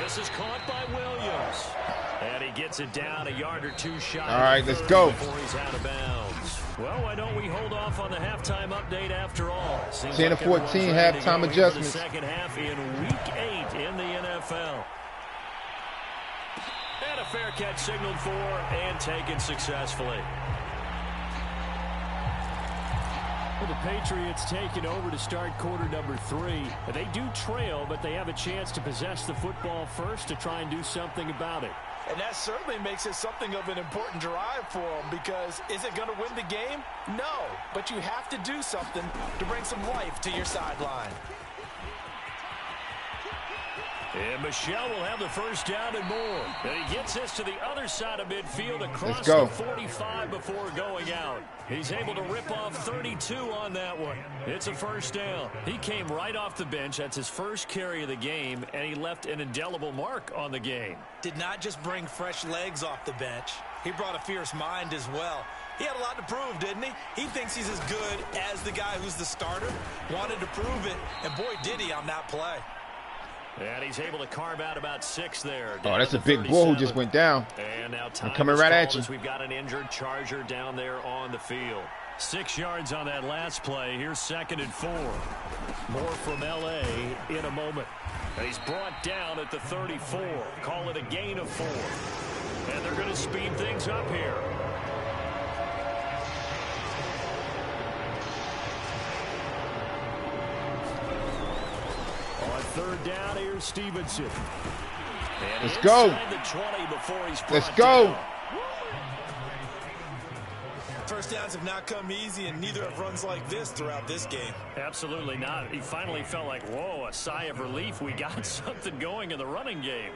This is caught by Williams. And he gets it down a yard or 2 shy. All right, let's go. Before he's out of bounds. Well, why don't we hold off on the halftime update after all? 10-14 halftime adjustments. The 2nd half in Week 8 in the NFL. And a fair catch signaled for and taken successfully. Well, the Patriots taking over to start quarter number 3. They do trail, but they have a chance to possess the football first to try and do something about it. And that certainly makes it something of an important drive for them, because is it going to win the game? No, but you have to do something to bring some life to your sideline. And Michelle will have the first down and more. And he gets this to the other side of midfield across the 45 before going out. He's able to rip off 32 on that one. It's a first down. He came right off the bench. That's his first carry of the game, and he left an indelible mark on the game. Did not just bring fresh legs off the bench. He brought a fierce mind as well. He had a lot to prove, didn't he? He thinks he's as good as the guy who's the starter. Wanted to prove it, and boy, did he on that play. And he's able to carve out about 6 there. Oh, that's a big bull who just went down. And now time coming right at you. We've got an injured Charger down there on the field. 6 yards on that last play. Here's 2nd and 4. More from L.A. in a moment. And he's brought down at the 34. Call it a gain of 4. And they're going to speed things up here. On 3rd down, here's Stevenson. And let's go. The 20 before he's let's go. Down. First downs have not come easy, and neither have runs like this throughout this game. Absolutely not. He finally felt like, whoa, a sigh of relief. We got something going in the running game.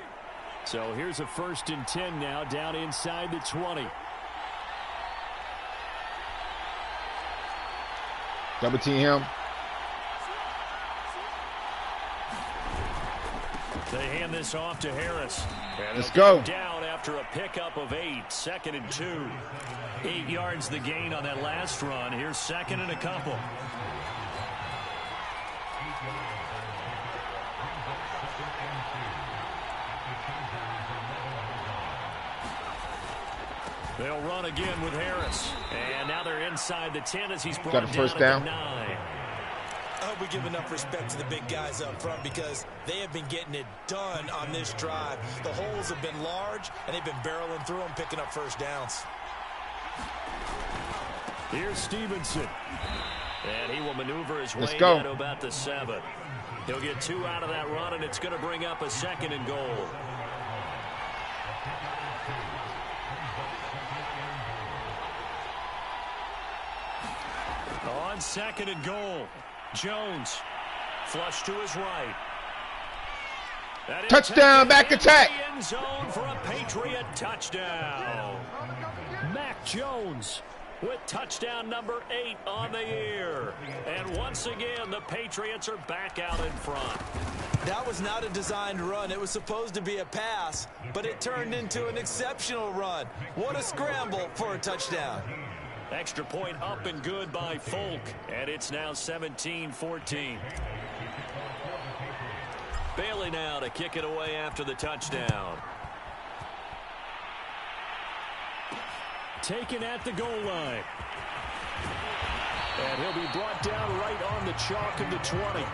So here's a 1st and 10 now, down inside the 20. Double team him. They hand this off to Harris. And let's go. Down after a pickup of 8. 2nd and 2. 8 yards the gain on that last run. Here's 2nd and a couple. They'll run again with Harris. And now they're inside the 10 as he's brought got a first down. 9. I hope we give enough respect to the big guys up front because they have been getting it done on this drive. The holes have been large, and they've been barreling through them, picking up first downs. Here's Stevenson. And he will maneuver his way let's go. down to about the 7. He'll get 2 out of that run, and it's going to bring up a 2nd and goal. On 2nd and goal, Jones flush to his right. Touchdown, back attack. End zone for a Patriot touchdown. Mac Jones with touchdown number 8 on the year. And once again, the Patriots are back out in front. That was not a designed run. It was supposed to be a pass, but it turned into an exceptional run. What a scramble for a touchdown. Extra point up and good by Folk. And it's now 17-14. Bailey now to kick it away after the touchdown. Taken at the goal line. And he'll be brought down right on the chalk of the 20.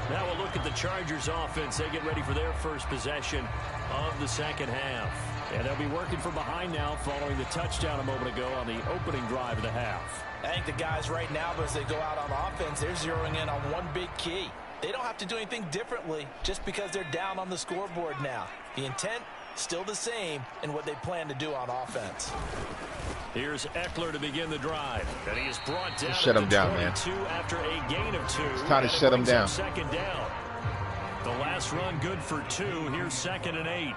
Now we'll look at the Chargers offense. They get ready for their first possession of the second half. And they'll be working from behind now following the touchdown a moment ago on the opening drive of the half. I think the guys right now, as they go out on offense, they're zeroing in on one big key. They don't have to do anything differently just because they're down on the scoreboard now. The intent, still the same in what they plan to do on offense. Here's Eckler to begin the drive. And he is brought down. Shut him down, man. After a gain of 2. It's time to shut him down. Second down. The last run good for 2. Here's 2nd and 8.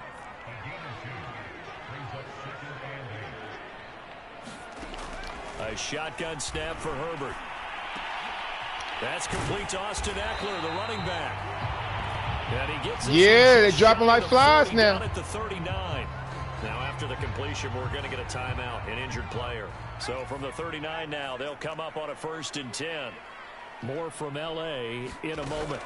A shotgun snap for Herbert. That's complete to Austin Eckler, the running back. And he gets they're dropping like flies now. At the 39. Now after the completion, we're going to get a timeout, an injured player. So from the 39 now, they'll come up on a 1st and 10. More from L.A. in a moment.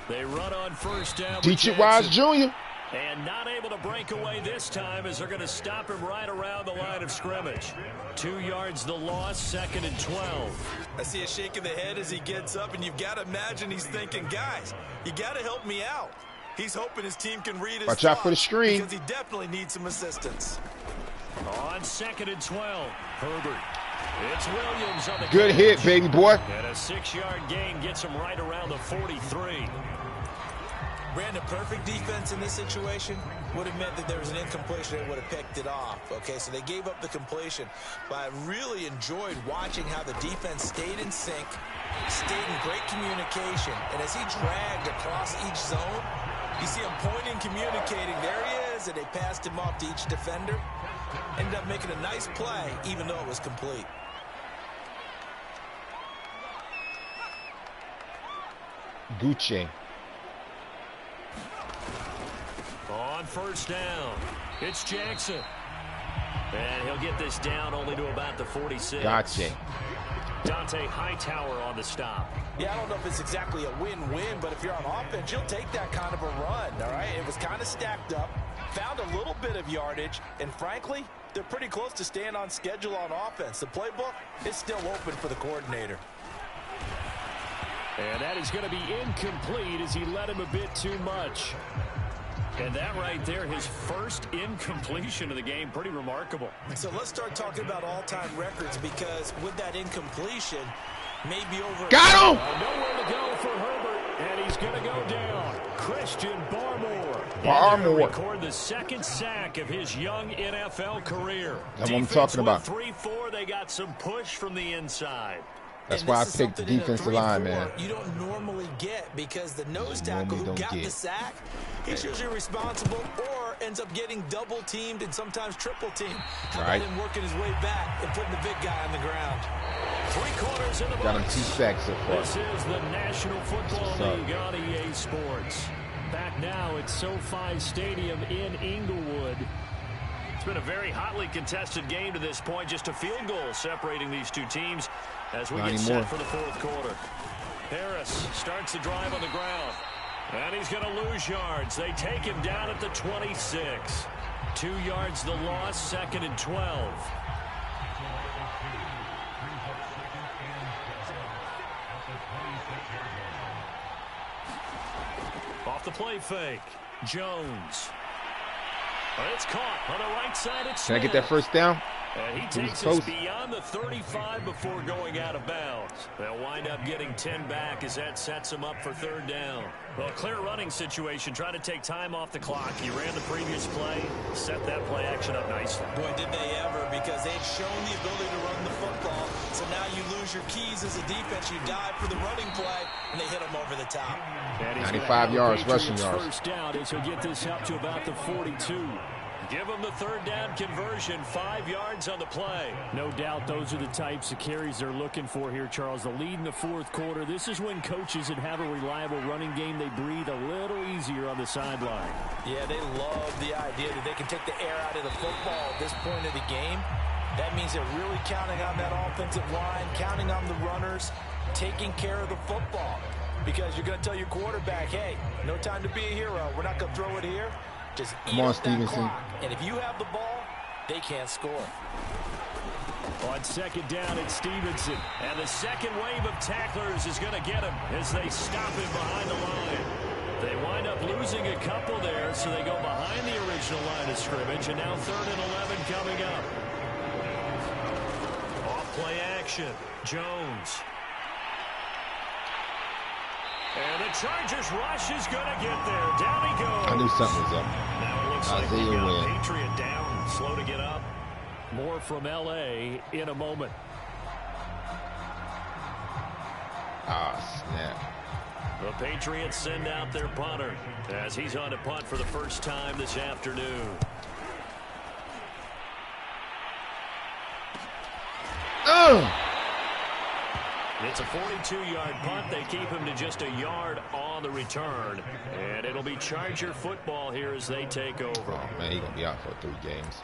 They run on first down. Dietrich Wise Jr. And not able to break away this time as they're going to stop him right around the line of scrimmage. 2 yards the loss, 2nd and 12. I see a shake of the head as he gets up, and you've got to imagine he's thinking, guys, you got to help me out. He's hoping his team can read his Watch out for the screen. because he definitely needs some assistance. On 2nd and 12, Herbert. It's Williams on the good catch. hit, baby boy. And a 6-yard gain gets him right around the 43. Brandon, perfect defense in this situation would have meant that there was an incompletion that would have picked it off. Okay, so they gave up the completion. But I really enjoyed watching how the defense stayed in sync, stayed in great communication. And as he dragged across each zone, you see him pointing, communicating. There he is, and they passed him off to each defender. Ended up making a nice play, even though it was complete. Gucci. On first down, it's Jackson. And he'll get this down only to about the 46. Gotcha. Dante Hightower on the stop. Yeah, I don't know if it's exactly a win-win, but if you're on offense, you'll take that kind of a run, all right? It was kind of stacked up, found a little bit of yardage, and frankly, they're pretty close to staying on schedule on offense. The playbook is still open for the coordinator. And that is going to be incomplete as he led him a bit too much. And that right there, his first incompletion of the game, pretty remarkable. So let's start talking about all-time records, because with that incompletion, maybe over... Got him! Nowhere to go for Herbert, and he's going to go down. Christian Barmore. Barmore. Record the second sack of his young NFL career. That's what I'm talking about. 3-4, they got some push from the inside. That's why I picked the defensive line, man. You don't normally get, because the nose tackle who got the sack, he's usually responsible or ends up getting double teamed and sometimes triple teamed. How about him working his way back and putting the big guy on the ground? 3/4 in the Got him books. 2 sacks so far. This is the National Football League on EA Sports. Back now at SoFi Stadium in Inglewood. It's been a very hotly contested game to this point. Just a field goal separating these two teams as we get set for the fourth quarter. Harris starts the drive on the ground. And he's going to lose yards. They take him down at the 26. 2 yards the loss, 2nd and 12. Off the play fake. Jones. But it's caught on the right side. It's Can I get that first down? And he takes us beyond the 35 before going out of bounds. They'll wind up getting 10 back as that sets them up for 3rd down. Well, clear running situation, trying to take time off the clock. He ran the previous play, set that play action up nicely. Boy, did they ever, because they'd shown the ability to run the football. So now you lose your keys as a defense. You dive for the running play, and they hit them over the top. 95 yards, rushing yards. First down as he'll get this up to about the 42. Give them the 3rd down conversion, 5 yards on the play. No doubt those are the types of carries they're looking for here, Charles. The lead in the fourth quarter. This is when coaches that have a reliable running game, they breathe a little easier on the sideline. Yeah, they love the idea that they can take the air out of the football at this point of the game. That means they're really counting on that offensive line, counting on the runners, taking care of the football. Because you're going to tell your quarterback, hey, no time to be a hero. We're not going to throw it here. Just eat up that clock. And if you have the ball, they can't score. On 2nd down, it's Stevenson. And the second wave of tacklers is going to get him as they stop him behind the line. They wind up losing a couple there, so they go behind the original line of scrimmage, and now 3rd and 11 coming up. Off play action. Jones. And the Chargers rush is going to get there. Down he goes. I knew something was up. Now it looks like we got a Patriot down, slow to get up. More from L.A. in a moment. Ah, snap. The Patriots send out their punter as he's on to punt for the first time this afternoon. It's a 42-yard punt. They keep him to just a yard on the return. And it'll be Charger football here as they take over. Oh, man, he's going to be out for 3 games.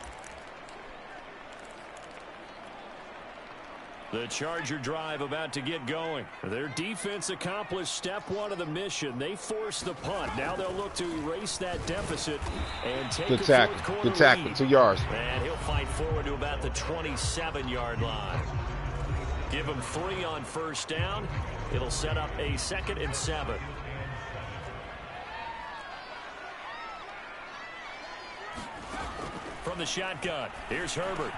The Charger drive about to get going. Their defense accomplished step 1 of the mission. They forced the punt. Now they'll look to erase that deficit and take Good tackle. Good tackle. 2 yards. And he'll fight forward to about the 27-yard line. Give him 3 on first down. It'll set up a 2nd and 7. From the shotgun, here's Herbert.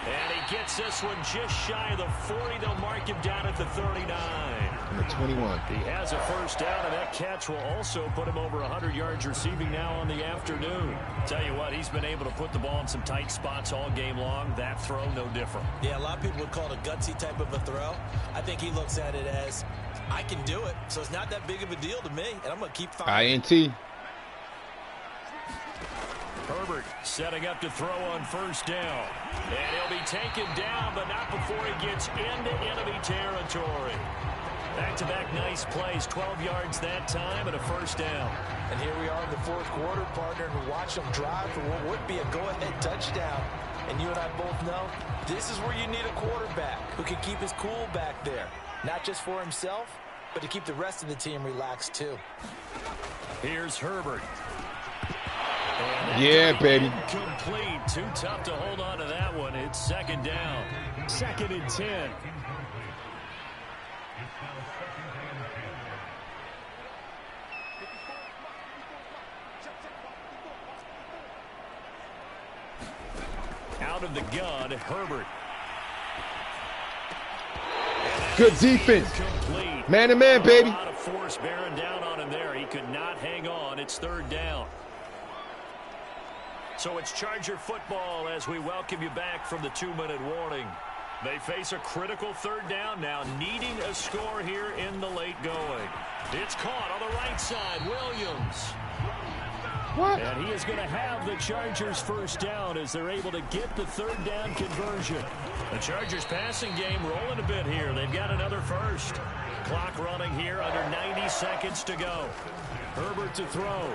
And he gets this one just shy of the 40. They'll mark him down at the 39. Number 21. He has a first down, and that catch will also put him over 100 yards receiving now on the afternoon. Tell you what, he's been able to put the ball in some tight spots all game long. That throw, no different. Yeah, a lot of people would call it a gutsy type of a throw. I think he looks at it as, I can do it, so it's not that big of a deal to me, and I'm going to keep firing. INT. Herbert setting up to throw on first down. And he'll be taken down, but not before he gets into enemy territory. Back-to-back nice plays, 12 yards that time and a first down. And here we are in the fourth quarter, partner, and watch them drive for what would be a go-ahead touchdown. And you and I both know this is where you need a quarterback who can keep his cool back there. Not just for himself, but to keep the rest of the team relaxed too. Here's Herbert. Yeah, baby. Complete. Too tough to hold on to that one. It's second down. 2nd and 10. Out of the gun, Herbert. Good defense. Man-to-man, baby. A lot of force bearing down on him there. He could not hang on. It's 3rd down. So it's Charger football as we welcome you back from the 2-minute warning. They face a critical 3rd down now, needing a score here in the late going. It's caught on the right side, Williams. What? And he is going to have the Chargers first down as they're able to get the 3rd down conversion. The Chargers passing game rolling a bit here. They've got another first. Clock running here under 90 seconds to go. Herbert to throw.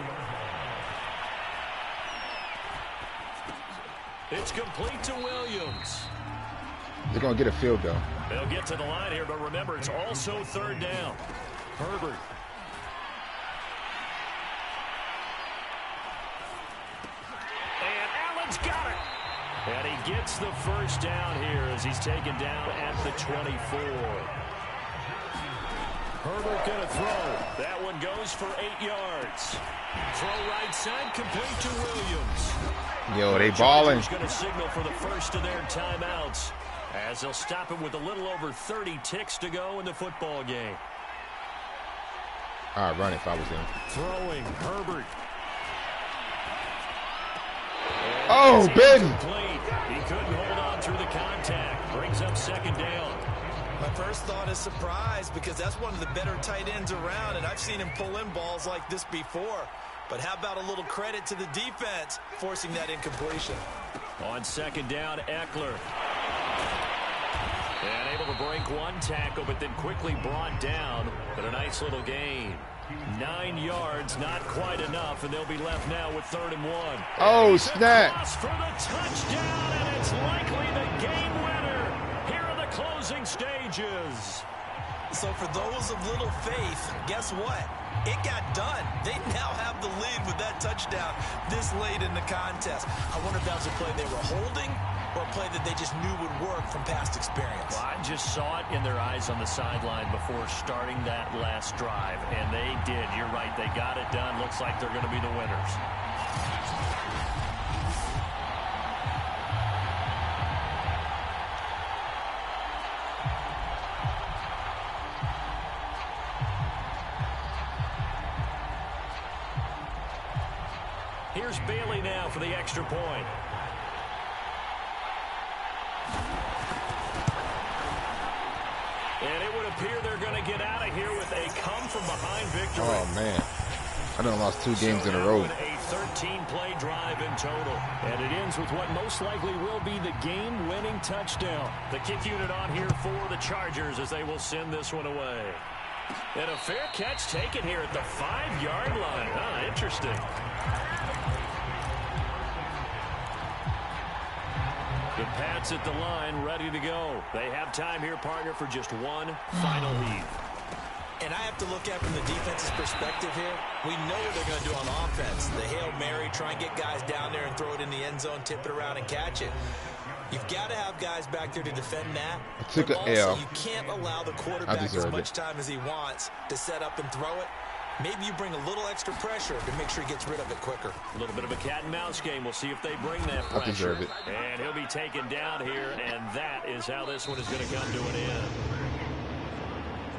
It's complete to Williams. They're going to get a field goal. They'll get to the line here, but remember, it's also 3rd down. Herbert. And Allen's got it. And he gets the first down here as he's taken down at the 24. Herbert going to throw. That one goes for 8 yards. Throw right side, complete to Williams. Yo, they balling. Going to signal for the first of their timeouts as they'll stop him with a little over 30 ticks to go in the football game. All right, run if I was in. Throwing, Herbert. Oh, baby. He couldn't hold on through the contact. Brings up 2nd down. My first thought is surprise because that's one of the better tight ends around, and I've seen him pull in balls like this before. But how about a little credit to the defense forcing that incompletion? On 2nd down, Eckler. And able to break one tackle, but then quickly brought down. But a nice little gain. 9 yards, not quite enough, and they'll be left now with 3rd and 1. Oh, snap. For the touchdown, and it's likely the game winner here in the closing stages. So for those of little faith, guess what? It got done. They now have the lead with that touchdown this late in the contest. I wonder if that was a play they were holding or a play that they just knew would work from past experience. Well, I just saw it in their eyes on the sideline before starting that last drive, and they did. You're right. They got it done. Looks like they're going to be the winners. Here's Bailey now for the extra point. And it would appear they're going to get out of here with a come-from-behind victory. Oh, man. I done lost 2 games in a row. A 13-play drive in total. And it ends with what most likely will be the game-winning touchdown. The kick unit on here for the Chargers as they will send this one away. And a fair catch taken here at the 5-yard line. Ah, interesting. The Pats at the line, ready to go. They have time here, partner, for just one final heave. And I have to look at it from the defense's perspective here. We know what they're going to do on offense. The Hail Mary, try and get guys down there and throw it in the end zone, tip it around and catch it. You've got to have guys back there to defend that. I took an L. You can't allow the quarterback as much time as he wants to set up and throw it. Maybe you bring a little extra pressure to make sure he gets rid of it quicker. A little bit of a cat and mouse game. We'll see if they bring that I pressure. deserve it. And he'll be taken down here, and that is how this one is going to come to an end.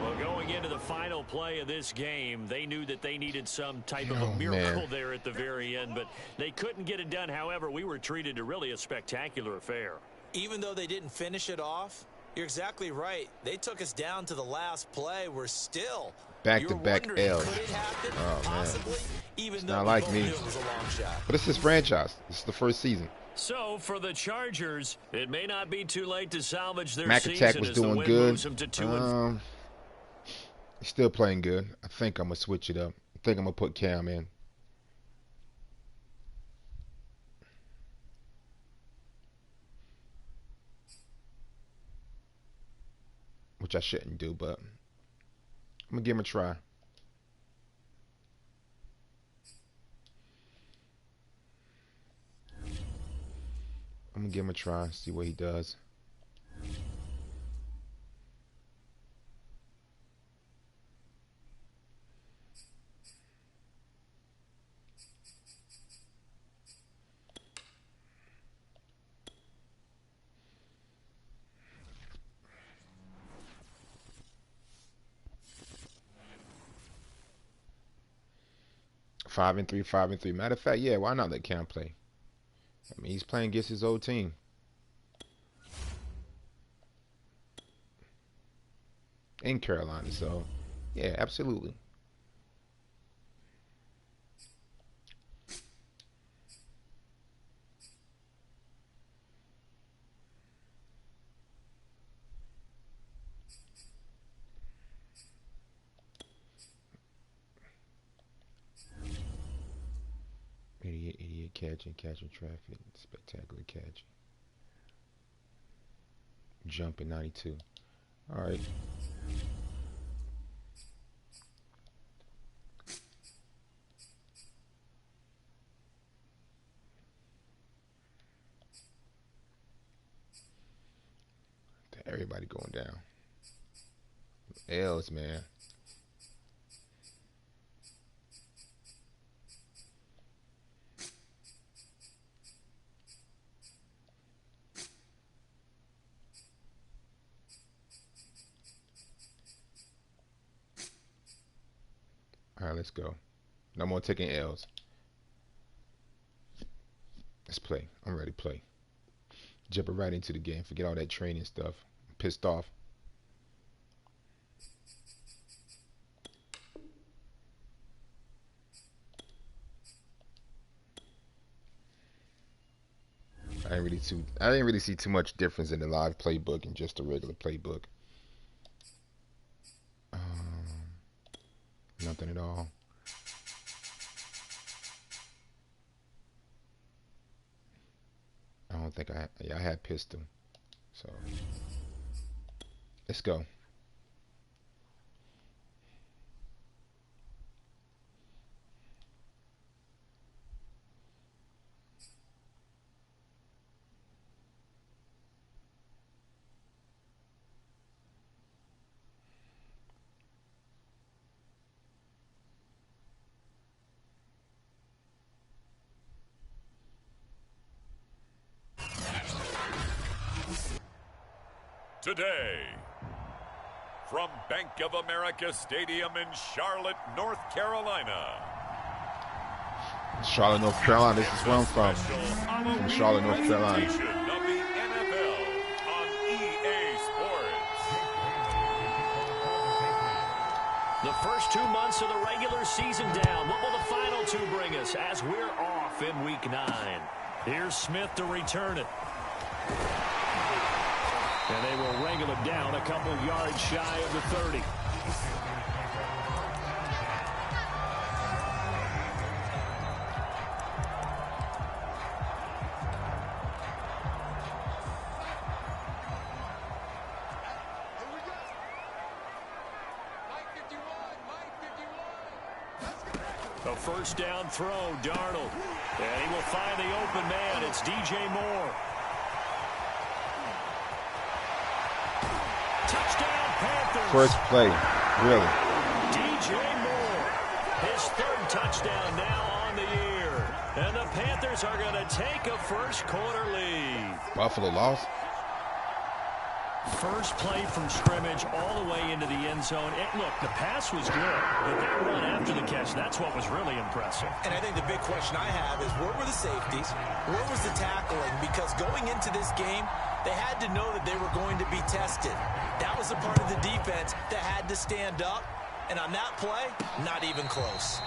Well, going into the final play of this game, they knew that they needed some type of a miracle there at the very end, but they couldn't get it done. However, we were treated to really a spectacular affair. Even though they didn't finish it off, you're exactly right. They took us down to the last play. We're still back-to-back L's. Oh, man. It's not like me. But it's his franchise. This is the first season. So, for the Chargers, it may not be too late to salvage their Mac season. Attack was doing good. He's still playing good. I think I'm going to switch it up. I think I'm going to put Cam in. Which I shouldn't do, but I'm going to give him a try. I'm going to give him a try, see what he does. Five and three. Matter of fact, yeah, why not let Cam play? I mean, he's playing against his old team. In Carolina, so yeah, absolutely. Idiot catching traffic, spectacular catch. Jumping 92. All right. Everybody going down. L's, man. All right, let's go. No more taking L's. Let's play. I'm ready to play. Jumping right into the game. Forget all that training stuff. I'm pissed off. I didn't really see too much difference in the live playbook and just the regular playbook. Nothing at all. I don't think I had pistol. So let's go. Today, from Bank of America Stadium in Charlotte, North Carolina. Charlotte, North Carolina. This is where I'm from. From Charlotte, North Carolina. Of the NFL on EA Sports. The first 2 months of the regular season down. What will the final two bring us as we're off in Week 9? Here's Smith to return it. And they will wrangle him down a couple yards shy of the 30. A first down throw, Darnold. And he will find the open man. It's DJ Moore. Touchdown, Panthers. First play, really. DJ Moore. His third touchdown now on the year. And the Panthers are going to take a first quarter lead. Buffalo lost. First play from scrimmage all the way into the end zone. Look, the pass was good, but that run after the catch, that's what was really impressive. And I think the big question I have is where were the safeties? Where was the tackling? Because going into this game, they had to know that they were going to be tested. That was the part of the defense that had to stand up. And on that play, not even close.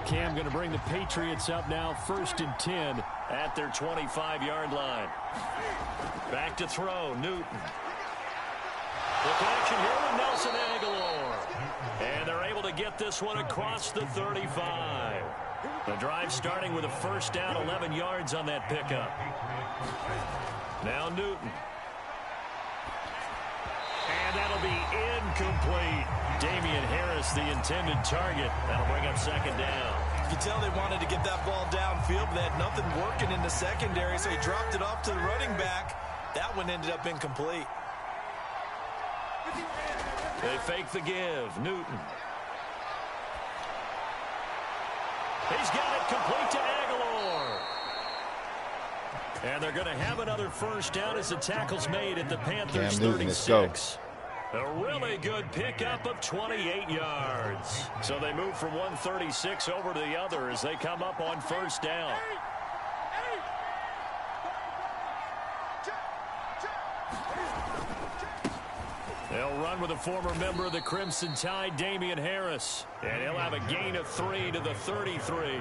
Cam going to bring the Patriots up now, 1st and 10 at their 25-yard line. Back to throw, Newton. The connection here with Nelson Aguilar. And they're able to get this one across the 35. The drive starting with a first down, 11 yards on that pickup. Now Newton. And that'll be incomplete. Damian Harris, the intended target. That'll bring up second down. You can tell they wanted to get that ball downfield, but they had nothing working in the secondary, so he dropped it off to the running back. That one ended up incomplete. They fake the give. Newton. He's got it complete to Aguilar. And they're going to have another first down as the tackle's made at the Panthers' 36. A really good pickup of 28 yards. So they move from 136 over to the other as they come up on first down. They'll run with a former member of the Crimson Tide, Damian Harris. And he'll have a gain of 3 to the 33.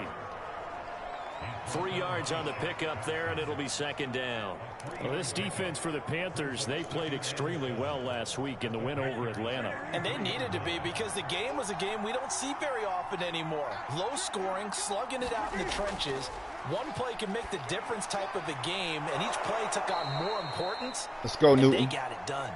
3 yards on the pickup there, and it'll be second down. Well, this defense for the Panthers, they played extremely well last week in the win over Atlanta. And they needed to be because the game was a game we don't see very often anymore. Low scoring, slugging it out in the trenches. One play can make the difference type of a game, and each play took on more importance. Let's go, Newton. They got it done.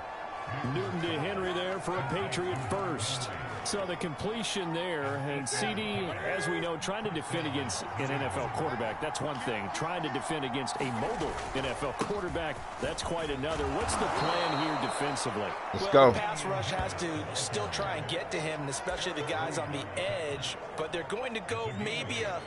Newton to Henry there for a Patriot first. So the completion there, and CD, as we know, trying to defend against an NFL quarterback, that's one thing. Trying to defend against a mobile NFL quarterback, that's quite another. What's the plan here defensively? Let's go. The pass rush has to still try and get to him, and especially the guys on the edge, but they're going to go maybe a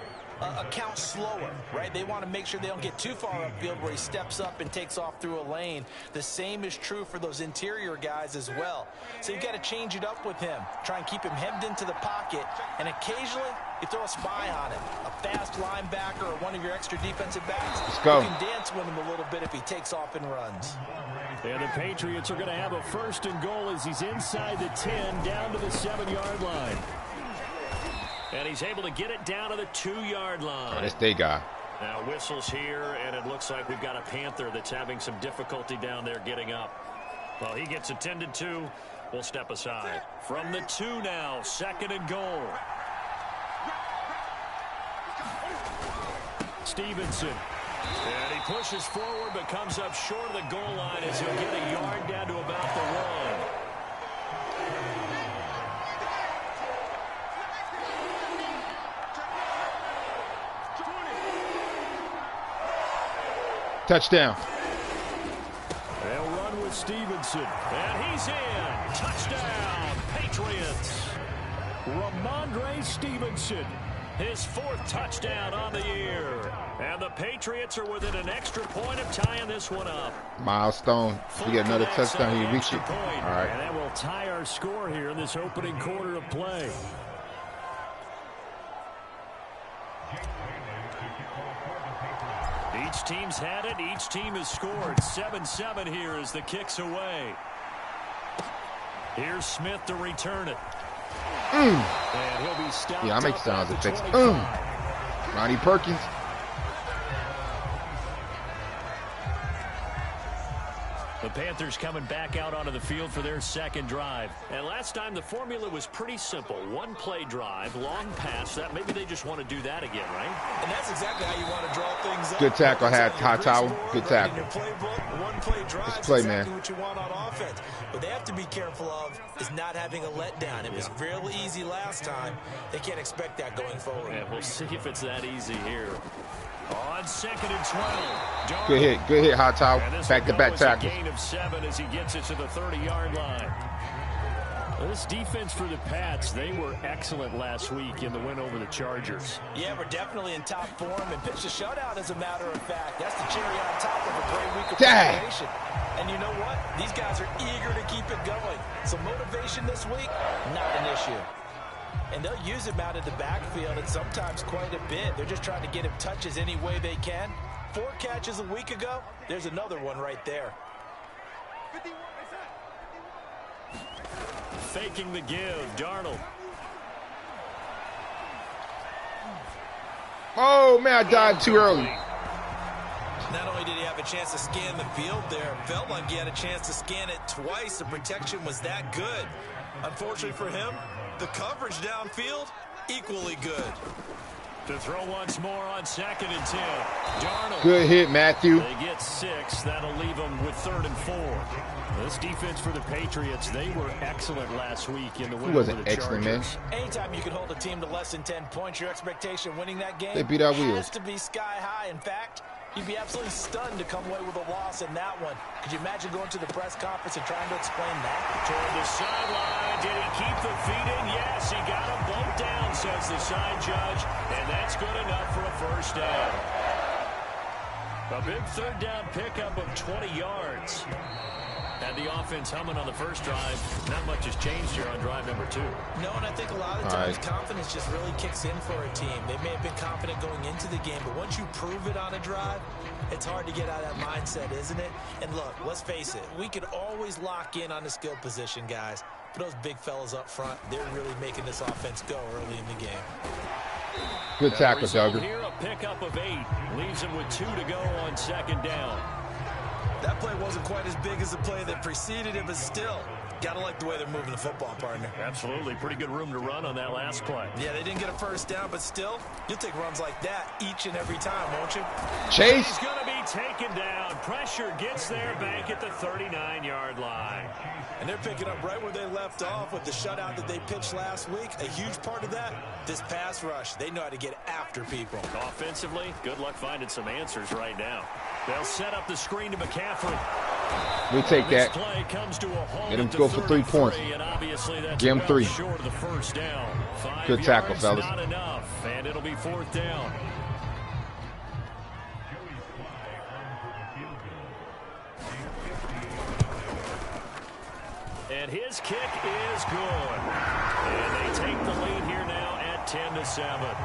count slower, right? They want to make sure they don't get too far upfield where he steps up and takes off through a lane. The same is true for those interior guys as well. So you've got to change it up with him. Try and keep him hemmed into the pocket, and occasionally you throw a spy on him. A fast linebacker or one of your extra defensive backs. Let's go. You can dance with him a little bit if he takes off and runs. And the Patriots are going to have a first and goal as he's inside the 10 down to the 7-yard line. And he's able to get it down to the 2-yard line. Oh, that's their guy. Now whistles here, and it looks like we've got a Panther that's having some difficulty down there getting up. Well, he gets attended to. We'll step aside. From the 2 now, second and goal. Stevenson. And he pushes forward but comes up short of the goal line as he'll get a yard down to about the 1. Touchdown. They'll run with Stevenson. And he's in. Touchdown, Patriots. Ramondre Stevenson. His 4th touchdown on the year. And the Patriots are within an extra point of tying this one up. Milestone. We get another touchdown. He reached it. All right. And that will tie our score here in this opening quarter of play. Each team's had it. Each team has scored. 7-7 here as the kick's away. Here's Smith to return it. And he'll be stopped. Yeah, I make sounds effects. Ronnie Perkins. The Panthers coming back out onto the field for their second drive. And last time the formula was pretty simple. 1-play drive, long pass. That maybe they just want to do that again, right? And that's exactly how you want to draw things up. Good tackle, high tower. Good tackle. One-play drive. Let's play, exactly man. What you want on offense. What they have to be careful of is not having a letdown. It was real easy last time. They can't expect that going forward. And we'll see if it's that easy here. On 2nd and 12. Good hit, hot towel. Back-to-back tackles. Gain of 7 as he gets it to the 30-yard line. This defense for the Pats, they were excellent last week in the win over the Chargers. Yeah, we're definitely in top form and pitched a shutout, as a matter of fact. That's the cherry on top of a great week of preparation. And you know what? These guys are eager to keep it going. So motivation this week, not an issue. And they'll use him out of the backfield, and sometimes quite a bit. They're just trying to get him touches any way they can. 4 catches a week ago. There's another one right there. Faking the give, Darnold. Oh, man, I dived too early. Not only did he have a chance to scan the field there, felt like he had a chance to scan it twice. The protection was that good. Unfortunately for him, the coverage downfield, equally good. To throw once more on 2nd and 10. Darnold. Good hit, Matthew. They get 6. That'll leave them with 3rd and 4. This defense for the Patriots, they were excellent last week in the win over the excellent, Chargers. Man. Anytime you can hold a team to less than 10 points, your expectation winning that game they beat our wheels. has to be sky high. In fact, you'd be absolutely stunned to come away with a loss in that one. Could you imagine going to the press conference and trying to explain that? Toward the sideline. Did he keep the feet in? Yes, he got him both down, says the side judge. And that's good enough for a first down. A big 3rd down pickup of 20 yards. Had the offense humming on the first drive. Not much has changed here on drive number 2. No, and I think a lot of times confidence just really kicks in for a team. They may have been confident going into the game, but once you prove it on a drive, it's hard to get out of that mindset, isn't it? And look, let's face it, we could always lock in on the skill position, guys. But those big fellas up front, they're really making this offense go early in the game. Good tackle, Duggar. Here, a pickup of 8. Leaves him with 2 to go on 2nd down. That play wasn't quite as big as the play that preceded it, but still, gotta like the way they're moving the football, partner. Absolutely. Pretty good room to run on that last play. Yeah, they didn't get a first down, but still, you'll take runs like that each and every time, won't you? Chase. He's going to be taken down. Pressure gets there back at the 39-yard line. And they're picking up right where they left off with the shutout that they pitched last week. A huge part of that, this pass rush. They know how to get after people. Offensively, good luck finding some answers right now. They'll set up the screen to McCaffrey. We take that. Play comes to a halt. Get him to go for 3 points. And obviously that's Give him 3. Short of the first down. 5 Good tackle, yards, fellas. Not enough, and it'll be 4th down. And his kick is good. And they take the lead here now at 10-7.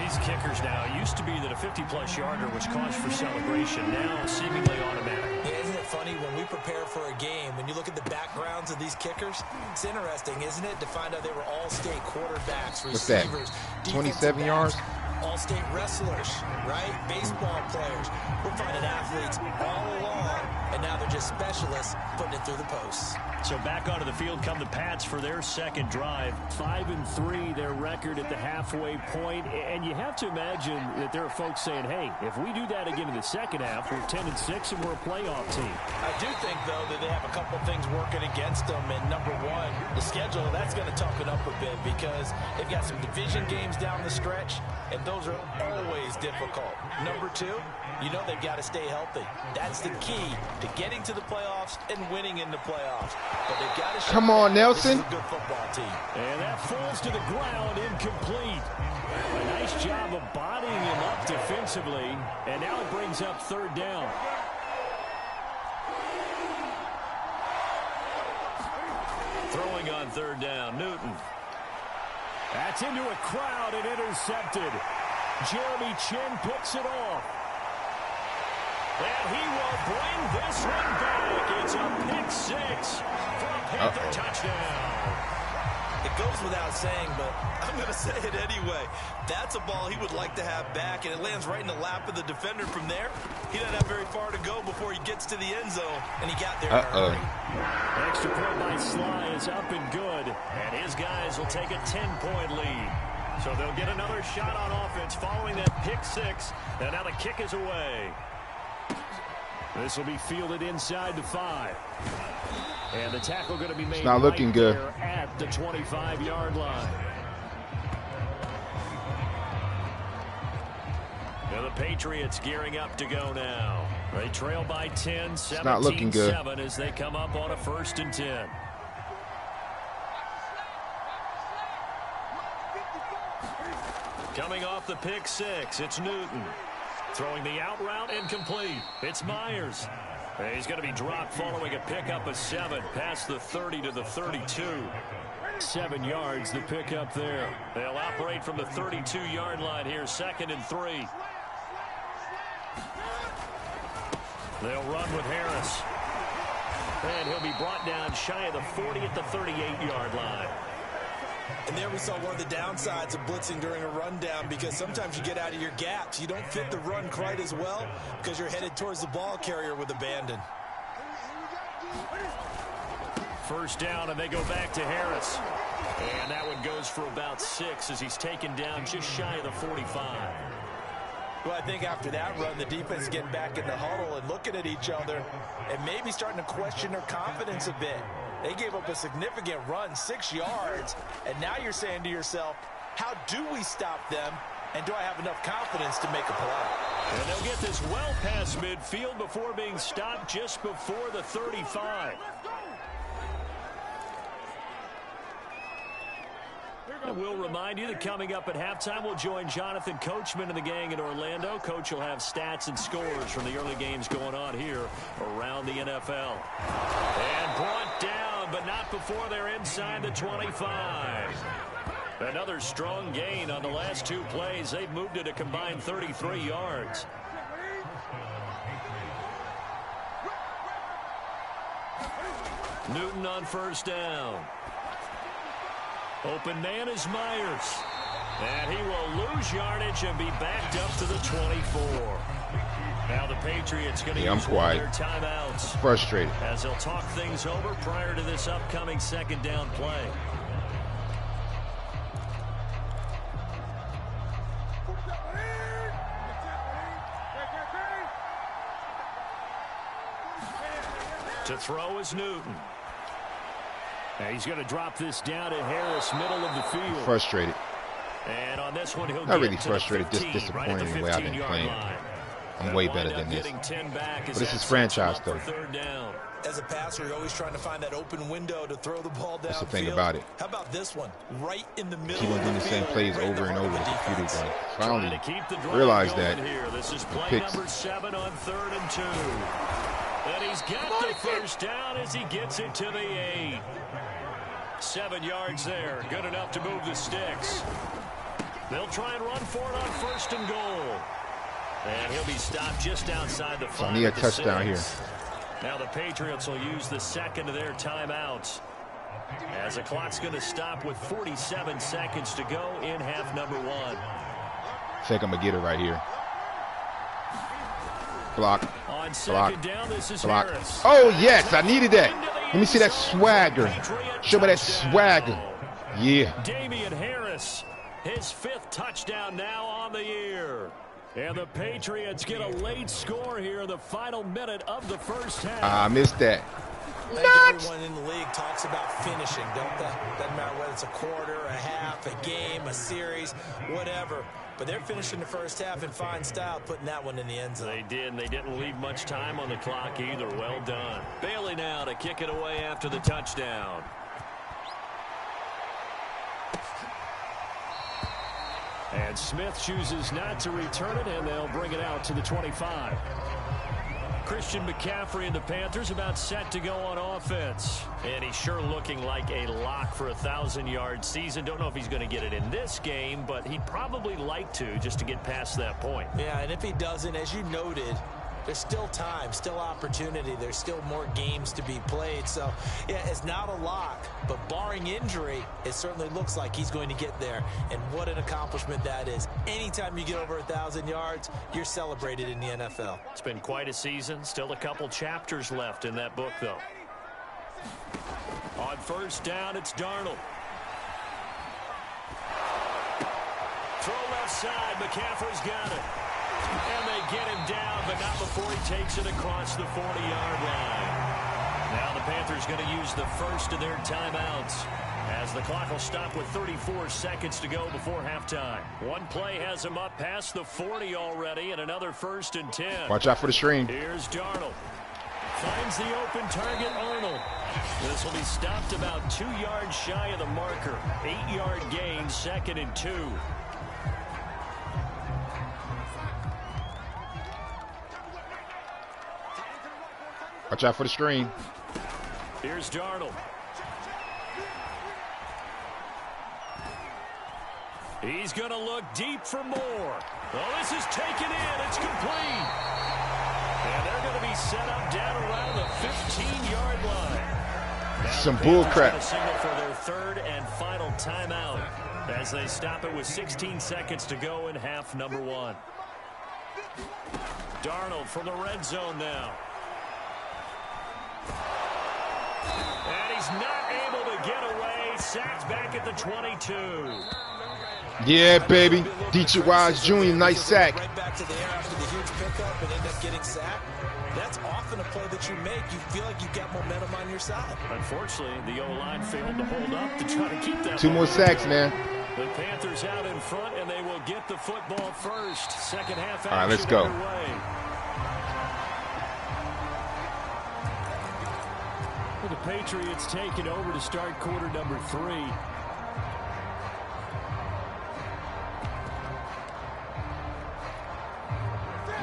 These kickers now used to be that a 50-plus yarder was cause for celebration. Now seemingly automatic. Yeah, isn't it funny when we prepare for a game, when you look at the backgrounds of these kickers, it's interesting, isn't it, to find out they were all-state quarterbacks, receivers, 27 yards? All-state wrestlers, right? Baseball players. We're finding athletes all along, and now they're just specialists putting it through the posts. So back onto the field come the Pats for their second drive. 5-3, their record at the halfway point. And you have to imagine that there are folks saying, hey, if we do that again in the second half, we're 10-6 and we're a playoff team. I do think, though, that they have a couple things working against them. And number one, the schedule, that's going to toughen up a bit because they've got some division games down the stretch, and those are always difficult. Number two, you know they've got to stay healthy. That's the key to getting to the playoffs and winning in the playoffs. But they've got to come on, Nelson. This is a good football team. And that falls to the ground, incomplete. A nice job of bodying him up defensively, and now it brings up 3rd down. Throwing on 3rd down, Newton. That's into a crowd and intercepted. Jeremy Chin picks it off. And he will bring this one back. It's a pick 6 for a Panther touchdown. It goes without saying, but I'm going to say it anyway. That's a ball he would like to have back, and it lands right in the lap of the defender from there. He doesn't have very far to go before he gets to the end zone, and he got there in a hurry. Extra point by Sly is up and good, and his guys will take a 10-point lead. So they'll get another shot on offense following that pick 6, and now the kick is away. This will be fielded inside the 5. And the tackle going to be made it's not looking right good there at the 25-yard line. And the Patriots gearing up to go now. They trail by 10, 17-7 as they come up on a 1st and 10. Coming off the pick six, it's Newton. Throwing the out route incomplete. It's Myers. He's going to be dropped following a pickup of 7 past the 30 to the 32. 7 yards, the pickup there. They'll operate from the 32-yard line here, 2nd and 3. They'll run with Harris. And he'll be brought down shy of the 40 at the 38-yard line. And there we saw one of the downsides of blitzing during a rundown, because sometimes you get out of your gaps. You don't fit the run quite as well because you're headed towards the ball carrier with abandon. 1st down, and they go back to Harris. And that one goes for about 6 as he's taken down just shy of the 45. Well, I think after that run, the defense getting back in the huddle and looking at each other and maybe starting to question their confidence a bit. They gave up a significant run, 6 yards, and now you're saying to yourself, how do we stop them, and do I have enough confidence to make a play? And they'll get this well past midfield before being stopped just before the 35. And we'll remind you that coming up at halftime, we'll join Jonathan Coachman and the gang in Orlando. Coach will have stats and scores from the early games going on here around the NFL. And brought down, but not before they're inside the 25. Another strong gain on the last 2 plays. They've moved it a combined 33 yards. Newton on 1st down. Open man is Myers. And he will lose yardage and be backed up to the 24. Now the Patriots going to use one of their timeouts. Frustrated. As they'll talk things over prior to this upcoming 2nd down play. To throw is Newton. And he's going to drop this down to Harris, middle of the field. Frustrated. And on this one, he'll not get really to frustrated, just 15, disappointed right in the way I've been playing. I'm way better than this. But this is franchise stuff. As a passer, you're always trying to find that open window to throw the ball down. That's the thing about it. How about this one? Right in the middle. Keep on doing the same plays right over and over. It's a few defense. Finally realized that This is the play picks. number 7 on 3rd and 2. And he's got the 1st down as he gets it to the 8. 7 yards there. Good enough to move the sticks. They'll try and run for it on 1st and goal. And he'll be stopped just outside the 5. So I need a touchdown here. Now the Patriots will use the 2nd of their timeouts, as the clock's going to stop with 47 seconds to go in half number 1. I think I'm going to get it right here. Block. On 2nd down, this is Block. Harris. Oh, yes, I needed that. Let me see that swagger. Show me that swagger. Yeah. Damian Harris, his 5th touchdown now on the year. And the Patriots get a late score here in the final minute of the 1st half. I missed that. Everyone in the league talks about finishing, don't they? Doesn't matter whether it's a quarter, a half, a game, a series, whatever. But they're finishing the 1st half in fine style, putting that one in the end zone. They did, and they didn't leave much time on the clock either. Well done. Bailey now to kick it away after the touchdown. And Smith chooses not to return it, and they'll bring it out to the 25. Christian McCaffrey and the Panthers about set to go on offense. And he's sure looking like a lock for a 1,000-yard season. Don't know if he's going to get it in this game, but he'd probably like to, just to get past that point. Yeah, and if he doesn't, as you noted, there's still time, still opportunity. There's still more games to be played. So, yeah, it's not a lock, but barring injury, it certainly looks like he's going to get there. And what an accomplishment that is. Anytime you get over 1,000 yards, you're celebrated in the NFL. It's been quite a season. Still a couple chapters left in that book, though. On 1st down, it's Darnold. Throw left side. McCaffrey's got it. And they get him down, but not before he takes it across the 40-yard line. Now the Panthers going to use the first of their timeouts, as the clock will stop with 34 seconds to go before halftime. One play has him up past the 40 already, and another 1st and 10. Watch out for the screen. Here's Darnold. Finds the open target, Arnold. This will be stopped about 2 yards shy of the marker. 8-yard gain, 2nd and 2. Watch out for the screen. Here's Darnold. He's going to look deep for more. Oh, this is taken in. It's complete. And they're going to be set up down around the 15-yard line. Now Some bull crap. Signal for their 3rd and final timeout as they stop it with 16 seconds to go in half number 1. Darnold from the red zone now. And he's not able to get away. Sacked back at the 22. Yeah, baby. Dietrich Wise Jr., nice sack. Right back to the air after the huge pickup and end up getting sacked. That's often a play that you make. You feel like you've got momentum on your side. Unfortunately, the O-line failed to hold up to try to keep that. 2 more sacks, man. The Panthers out in front, and they will get the football first. Second half action. All right, let's go. Underway. Well, the Patriots taking over to start quarter number 3.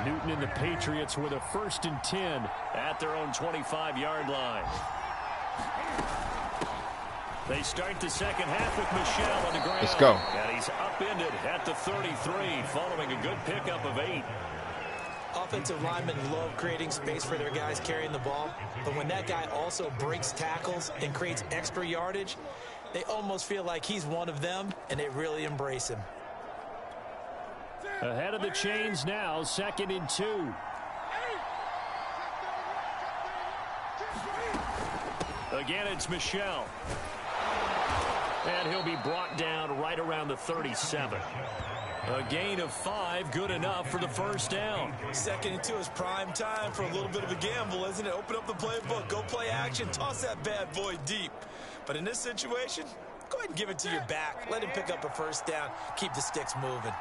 Newton and the Patriots with a 1st and 10 at their own 25-yard line. They start the second half with Michel on the ground. Let's go. And he's upended at the 33 following a good pickup of 8. Offensive linemen love creating space for their guys carrying the ball, but when that guy also breaks tackles and creates extra yardage, they almost feel like he's one of them, and they really embrace him. Ahead of the chains now, 2nd and 2. Again, it's Michel. And he'll be brought down right around the 37. A gain of 5, good enough for the 1st down. 2nd and 2 is prime time for a little bit of a gamble, isn't it? Open up the playbook, go play action, toss that bad boy deep. But in this situation, go ahead and give it to your back. Let him pick up a 1st down, keep the sticks moving.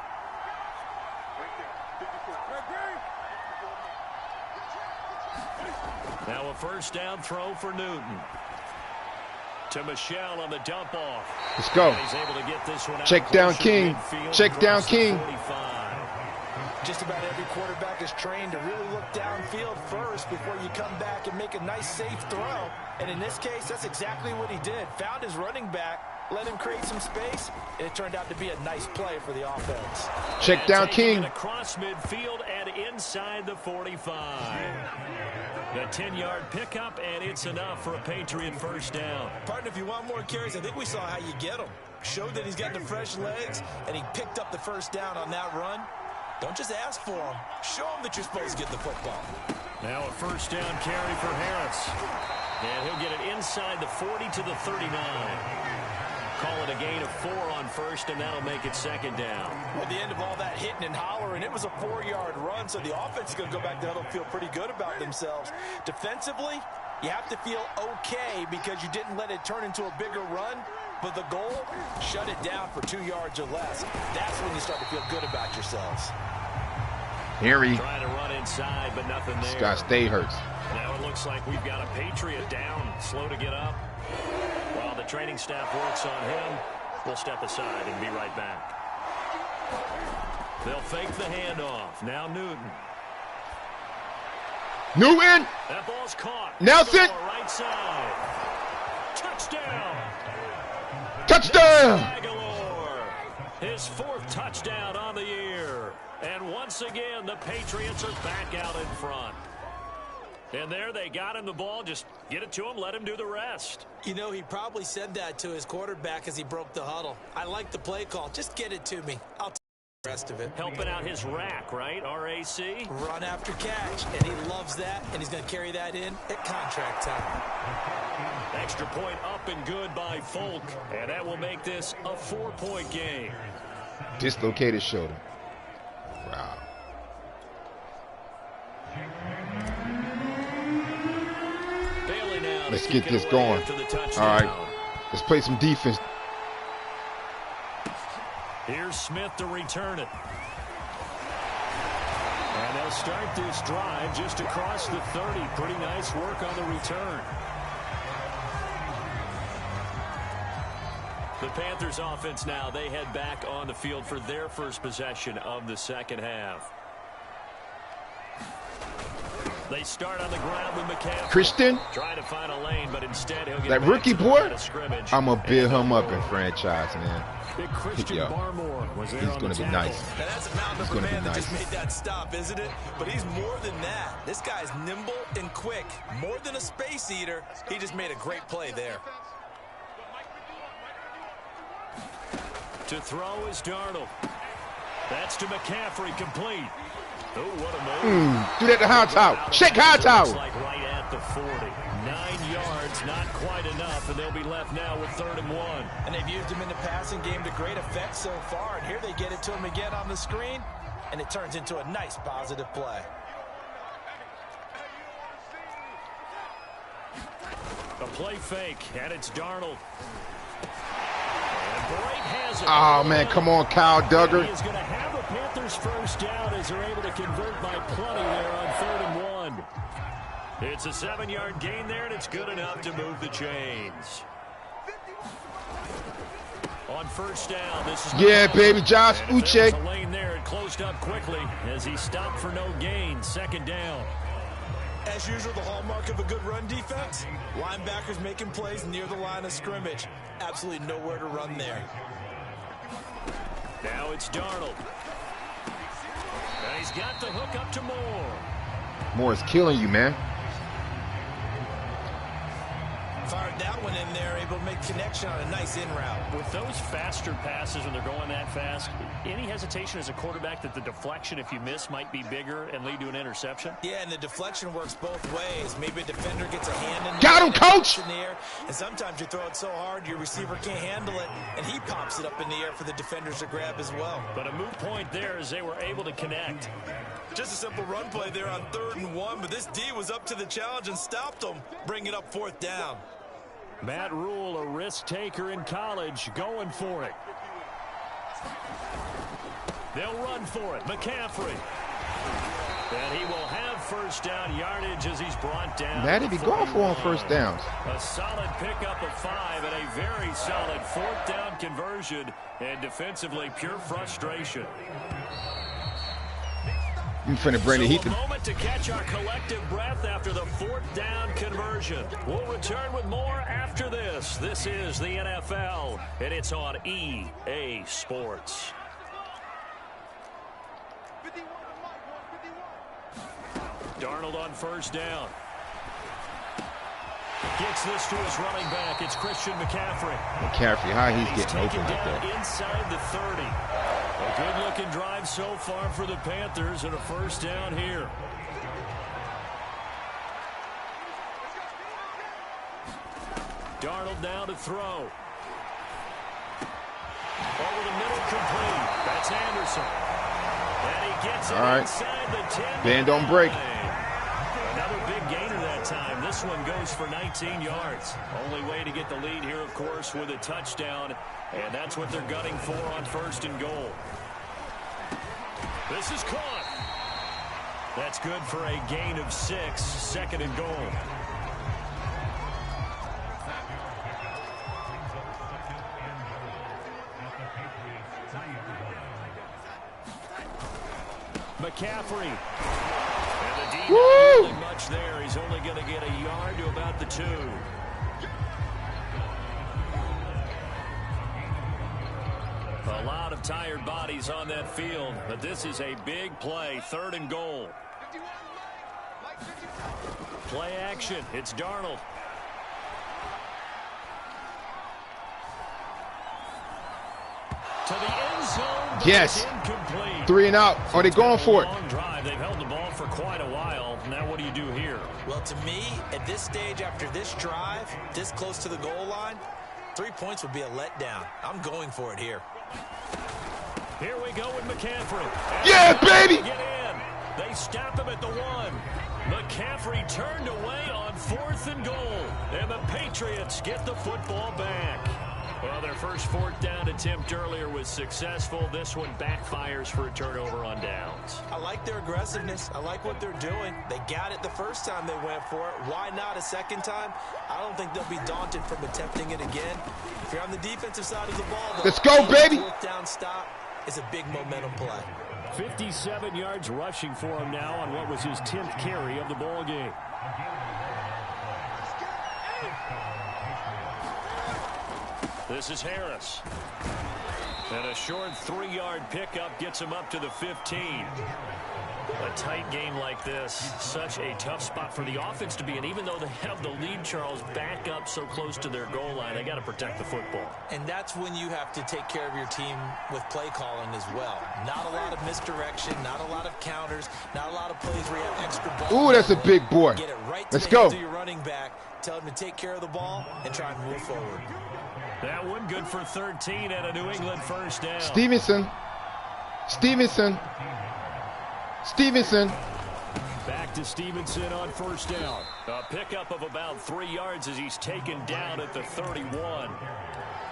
Now a 1st down throw for Newton. To Michel on the dump off. Let's go. He's able to get this one out. Check down King. Check down King. Just about every quarterback is trained to really look downfield first before you come back and make a nice, safe throw. And in this case, that's exactly what he did. Found his running back, let him create some space, and it turned out to be a nice play for the offense. Check down King. Across midfield and inside the 45. The 10-yard pickup, and it's enough for a Patriot 1st down. Partner, if you want more carries, I think we saw how you get him. Showed that he's got the fresh legs, and he picked up the 1st down on that run. Don't just ask for him. Show him that you're supposed to get the football. Now a 1st down carry for Harris. And he'll get it inside the 40 to the 39. Call it a gain of 4 on 1st, and that'll make it 2nd down. At the end of all that hitting and hollering, it was a 4-yard run, so the offense is going to go back to huddle and feel pretty good about themselves. Defensively, you have to feel okay because you didn't let it turn into a bigger run, but the goal, shut it down for 2 yards or less. That's when you start to feel good about yourselves. Henry. Trying to run inside, but nothing there. This guy stay hurts. Now it looks like we've got a Patriot down, slow to get up. While the training staff works on him, we'll step aside and be right back. They'll fake the handoff. Now Newton. Newton. That ball's caught. Nelson. Right side. Touchdown. Touchdown. Aguilar. His 4th touchdown on the year. And once again, the Patriots are back out in front. And there they got him the ball. Just get it to him, let him do the rest. You know, he probably said that to his quarterback as he broke the huddle. I like the play call. Just get it to me. I'll take the rest of it. Helping out his rack, right? RAC? Run after catch. And he loves that, and he's going to carry that in at contract time. Extra point up and good by Folk. And that will make this a 4-point game. Dislocated shoulder. Wow. Bailey now Let's get this going. All right. Let's play some defense. Here's Smith to return it. And they'll start this drive just across the 30. Pretty nice work on the return. The Panthers offense now, they head back on the field for their first possession of the second half. They start on the ground with McCaffrey. Christian. Trying to find a lane, but instead he'll get that rookie boy. I'm going to build him up in goal. franchise, man. Big Christian Barmore was there. He's going to be nice. Now that's a mountain of a man that just made that stop, isn't it? But he's more than that. This guy's nimble and quick. More than a space eater. He just made a great play there. To throw is Darnold. That's to McCaffrey, complete. Oh, what a move. Do that to Hightower. Shake Hightower. Like right at the 40. 9 yards, not quite enough, and they'll be left now with 3rd and 1. And they've used him in the passing game to great effect so far. And here they get it to him again on the screen, and it turns into a nice positive play. A play fake, and it's Darnold. And Bright has it. Oh, man, come on, Kyle Duggar. He is going to have a Panthers first down as they're able to convert by plenty there on 3rd and 1. It's a 7-yard gain there, and it's good enough to move the chains. On first down, this is baby, Josh Uche. A lane there, it closed up quickly as he stopped for no gain. 2nd down. As usual, the hallmark of a good run defense, linebackers making plays near the line of scrimmage. Absolutely nowhere to run there. Now it's Darnold. And he's got the hook up to Moore. Moore is killing you, man. Fired that one in there, able to make connection on a nice in route. With those faster passes when they're going that fast, any hesitation as a quarterback that the deflection, if you miss, might be bigger and lead to an interception? Yeah, and the deflection works both ways. Maybe a defender gets a hand in Got him, coach! in the air, and sometimes you throw it so hard your receiver can't handle it, and he pops it up in the air for the defenders to grab as well. But a moot point there as they were able to connect. Just a simple run play there on 3rd and 1, but this D was up to the challenge and stopped him, bringing up 4th down. Matt Rule, a risk taker in college, going for it. They'll run for it. McCaffrey. And he will have first down yardage as he's brought down. Matt, he be going for on first downs. A solid pickup of 5 and a very solid 4th down conversion. And defensively, pure frustration. I'm finna bring the heat. A moment to catch our collective breath after the 4th down conversion. We'll return with more after this. This is the NFL, and it's on EA Sports. Darnold on first down. Gets this to his running back. It's Christian McCaffrey. McCaffrey, how he's getting open like down that. inside the 30. A good-looking drive so far for the Panthers and a first down here. Darnold now to throw. Over the middle, complete. That's Anderson. And he gets it inside the 10. Bend don't break. Another big gainer that time. This one goes for 19 yards. Only way to get the lead here, of course, with a touchdown. And that's what they're gunning for on 1st and goal. This is caught. That's good for a gain of 6. 2nd and goal. McCaffrey. And the D not really much there. He's only going to get a yard to about the 2. A lot of tired bodies on that field, but this is a big play. 3rd and goal. Play action. It's Darnold. To the end zone. Yes. Incomplete. 3 and out. Are they going for it? Long drive. They've held the ball for quite a while. Now what do you do here? Well, to me, at this stage, after this drive, this close to the goal line, 3 points would be a letdown. I'm going for it here. Here we go with McCaffrey. Yeah, baby! Get in. They stop him at the 1. McCaffrey turned away on 4th and goal. And the Patriots get the football back. Well, their first 4th down attempt earlier was successful. This one backfires for a turnover on downs. I like their aggressiveness. I like what they're doing. They got it the first time they went for it. Why not a second time? I don't think they'll be daunted from attempting it again. If you're on the defensive side of the ball, though, let's go, baby. 4th down stop is a big momentum play. 57 yards rushing for him now on what was his 10th carry of the ball game. This is Harris. And a short 3-yard pickup gets him up to the 15. A tight game like this, such a tough spot for the offense to be in. Even though they have the lead, Charles, back up so close to their goal line, they got to protect the football. And that's when you have to take care of your team with play calling as well. Not a lot of misdirection, not a lot of counters, not a lot of plays where you have extra ball. Ooh, that's a big boy. Get it right Let's to go. your running back. Tell him to take care of the ball and try and move forward. That one good for 13 and a New England first down. Stevenson. Back to Stevenson on first down. A pickup of about 3 yards as he's taken down at the 31.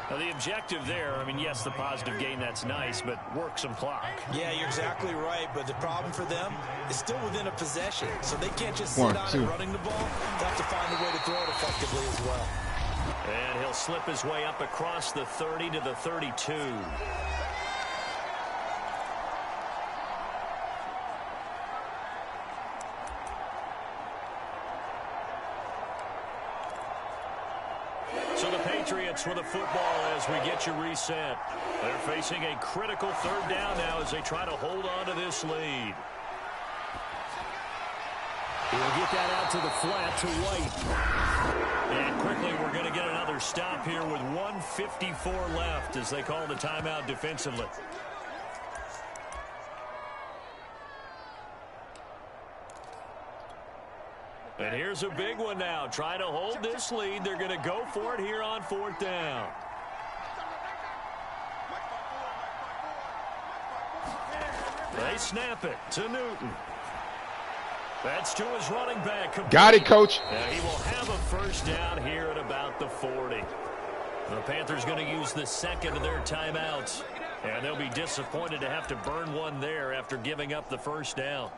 Now, the objective there, I mean, yes, the positive gain, that's nice, but work some clock. Yeah, you're exactly right, but the problem for them is still within a possession, so they can't just sit on it running the ball. They have to find a way to throw it effectively as well. And he'll slip his way up across the 30 to the 32. So the Patriots with the football as we get you reset. They're facing a critical 3rd down now as they try to hold on to this lead. He'll get that out to the flat to White. And quickly we're going to get another stop here with 1:54 left as they call the timeout defensively. And here's a big one now. Trying to hold this lead. They're going to go for it here on 4th down. They snap it to Newton. That's to his running back. Got it, coach. He will have a first down here at about the 40. The Panthers going to use the second of their timeouts. And they'll be disappointed to have to burn one there after giving up the first down.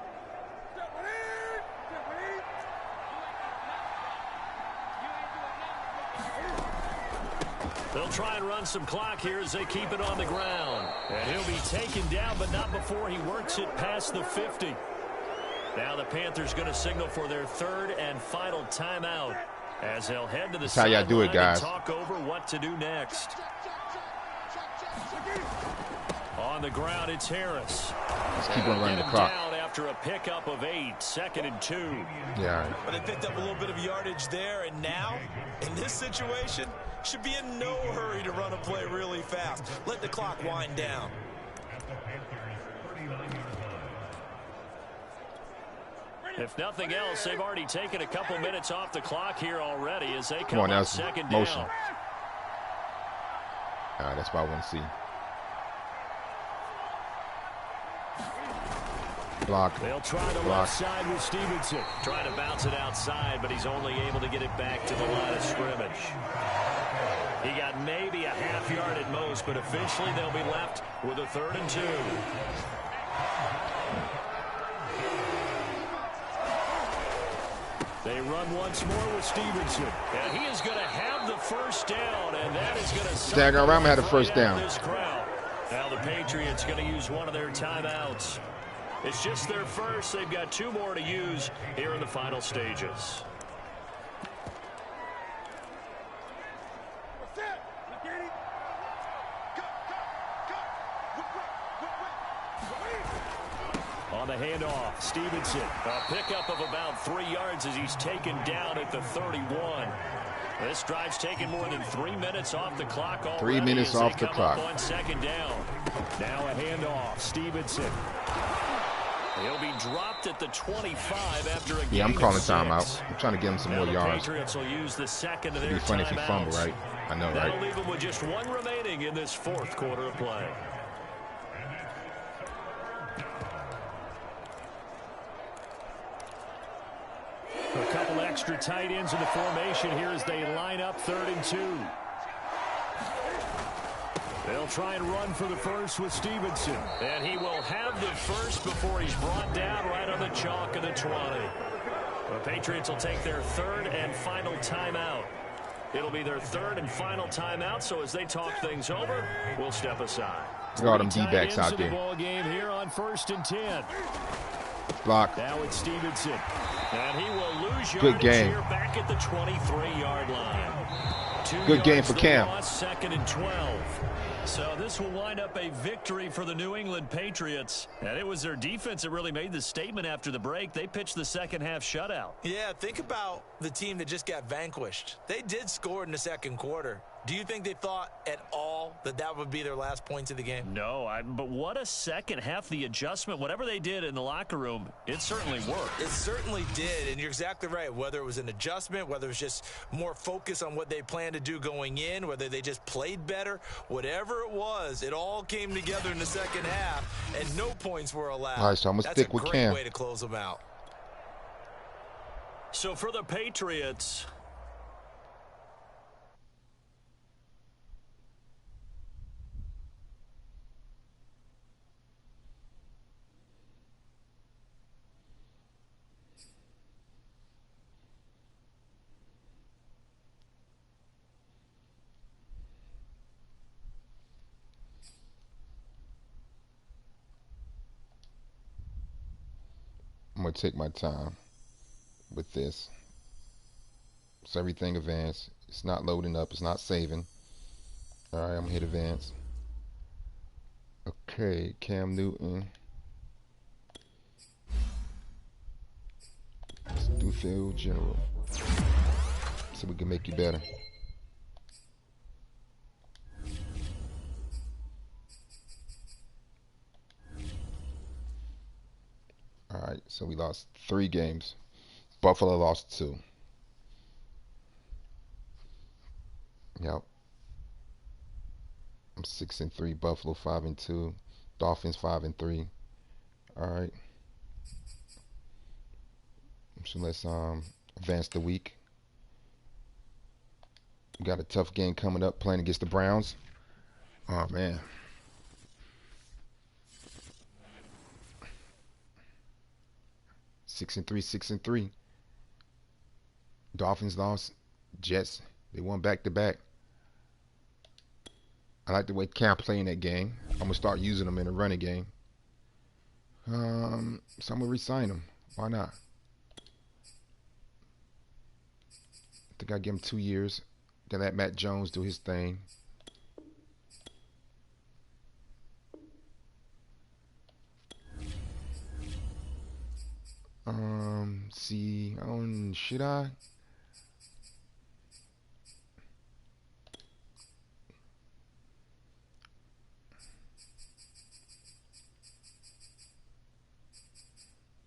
They'll try and run some clock here as they keep it on the ground. And he'll be taken down, but not before he works it past the 50. Now the Panthers going to signal for their 3rd and final timeout as they'll head to the sideline and talk over what to do next. On the ground, it's Harris. Let's keep on running the clock. Down after a pickup of 8, 2nd and 2. Yeah. But they picked up a little bit of yardage there, and now, in this situation, should be in no hurry to run a play really fast. Let the clock wind down. If nothing else, they've already taken a couple minutes off the clock here already as they come on, on 2nd motion. down. That's what I want to see. Block. They'll try the left side with Stevenson. Trying to bounce it outside, but he's only able to get it back to the line of scrimmage. He got maybe a half yard at most, but officially they'll be left with a 3rd and 2. They run once more with Stevenson. And he is going to have the first down, and that is going to Dagger Rama had a first down. This crowd. Now the Patriots going to use one of their timeouts. It's just their first. They've got 2 more to use here in the final stages. On the handoff, Stevenson. A pickup of about 3 yards as he's taken down at the 31. This drive's taken more than 3 minutes off the clock already. 3 minutes off the clock. On 2nd down. Now a handoff, Stevenson. He'll be dropped at the 25 after a Yeah, I'm gain calling of 6. timeout. I'm trying to give him some more yards. Patriots will use the second of their It'd be funny if he timeouts. fumble, right? I know, That'll right? leave him with just 1 remaining in this 4th quarter of play. extra tight ends in the formation here as they line up 3rd and 2. They'll try and run for the first with Stevenson. And he will have the first before he's brought down right on the chalk of the 20. The Patriots will take their 3rd and final timeout. It'll be their 3rd and final timeout, so as they talk things over, we'll step aside. Got them D-backs out there. Ball game here on 1st and 10. Block. Now it's Stevenson. And he will lose Good game. here back at the 23-yard line. Good game for Cam. 2nd and 12. So this will wind up a victory for the New England Patriots. And it was their defense that really made the statement after the break. They pitched the second half shutout. Yeah, think about the team that just got vanquished. They did score in the second quarter. Do you think they thought at all that that would be their last points of the game? No, but what a second half. The adjustment, whatever they did in the locker room, it certainly worked. It certainly did, and you're exactly right. Whether it was an adjustment, whether it was just more focus on what they planned to do going in, whether they just played better, whatever it was, it all came together in the second half, and no points were allowed. All right, so I'm going to stick with Cam. That's a great way to close them out. So for the Patriots, I'm going to take my time with this. So everything advanced. It's not loading up. It's not saving. All right, I'm going to hit advance. Okay, Cam Newton. Let's do field general. So we can make you better. All right, so we lost 3 games. Buffalo lost 2. Yep. I'm 6-3. Buffalo 5-2. Dolphins 5-3. All right. So let's advance the week. We got a tough game coming up, playing against the Browns. Oh man. 6-3. Dolphins lost. Jets, they won back-to-back. I like the way Cam playing that game. I'm going to start using them in the running game. So I'm going to re-sign him. Why not? I think I give him 2 years. Then let Matt Jones do his thing. See, should I?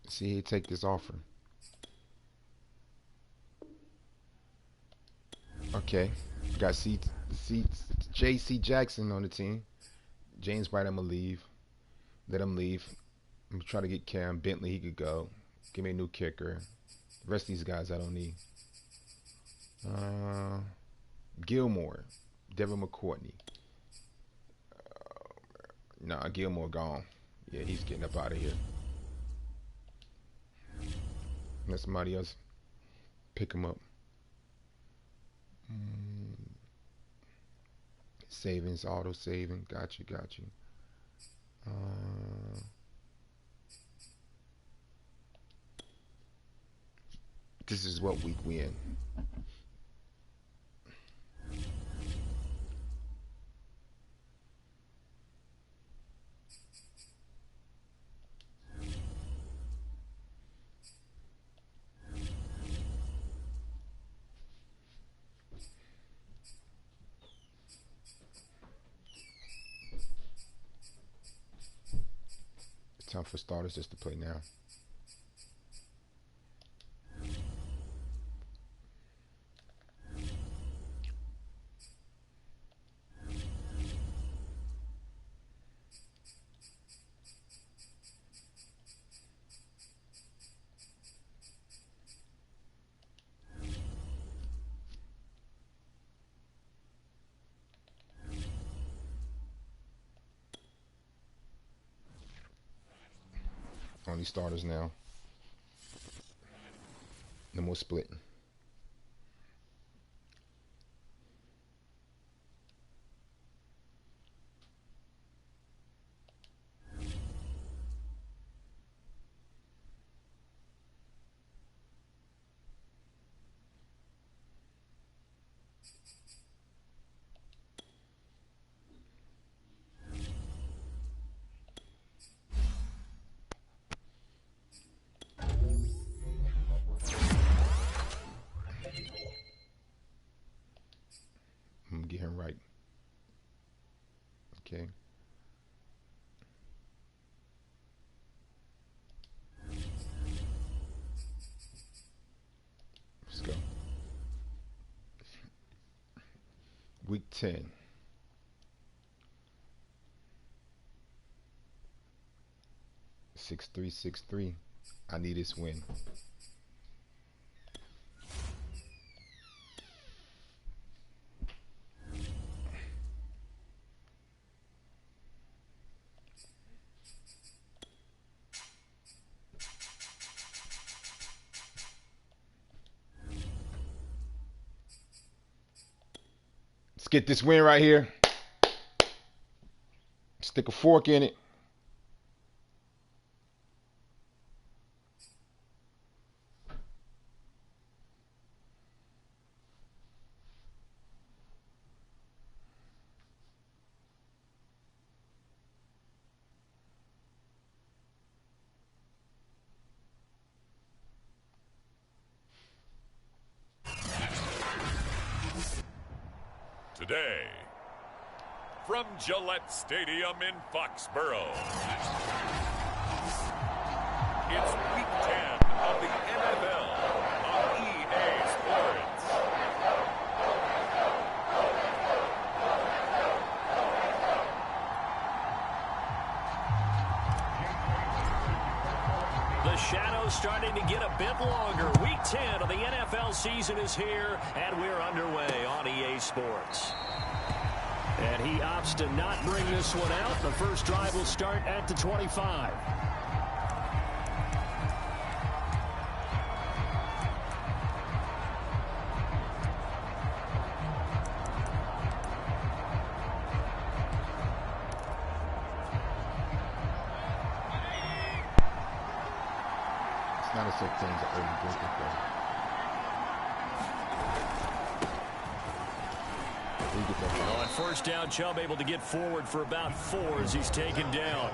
See, he'd take this offer. Okay, got J.C. Jackson on the team. James White, I'm gonna leave. Let him leave. I'm gonna try to get Cam Bentley. He could go. Give me a new kicker. The rest of these guys I don't need. Gilmore, Devin McCourtney. Nah, Gilmore gone. Yeah, he's getting up out of here. Let somebody else pick him up. Savings, auto saving. Got you. This is what week we in. It's time for starters just to play now. Only starters now. No more splitting. I'm gonna get him right. Okay. Let's go. Week 10. Six three. I need this win. Let's get this win right here. Stick a fork in it. Today, from Gillette Stadium in Foxborough, it's Week 10 of the NFL on EA Sports. The shadow's starting to get a bit longer. Week 10 of the NFL season is here, and we're underway on EA Sports. And he opts to not bring this one out. The first drive will start at the 25. It's not a such thing as an early breaking play. Well, on first down, Chubb able to get forward for about 4 as he's taken down.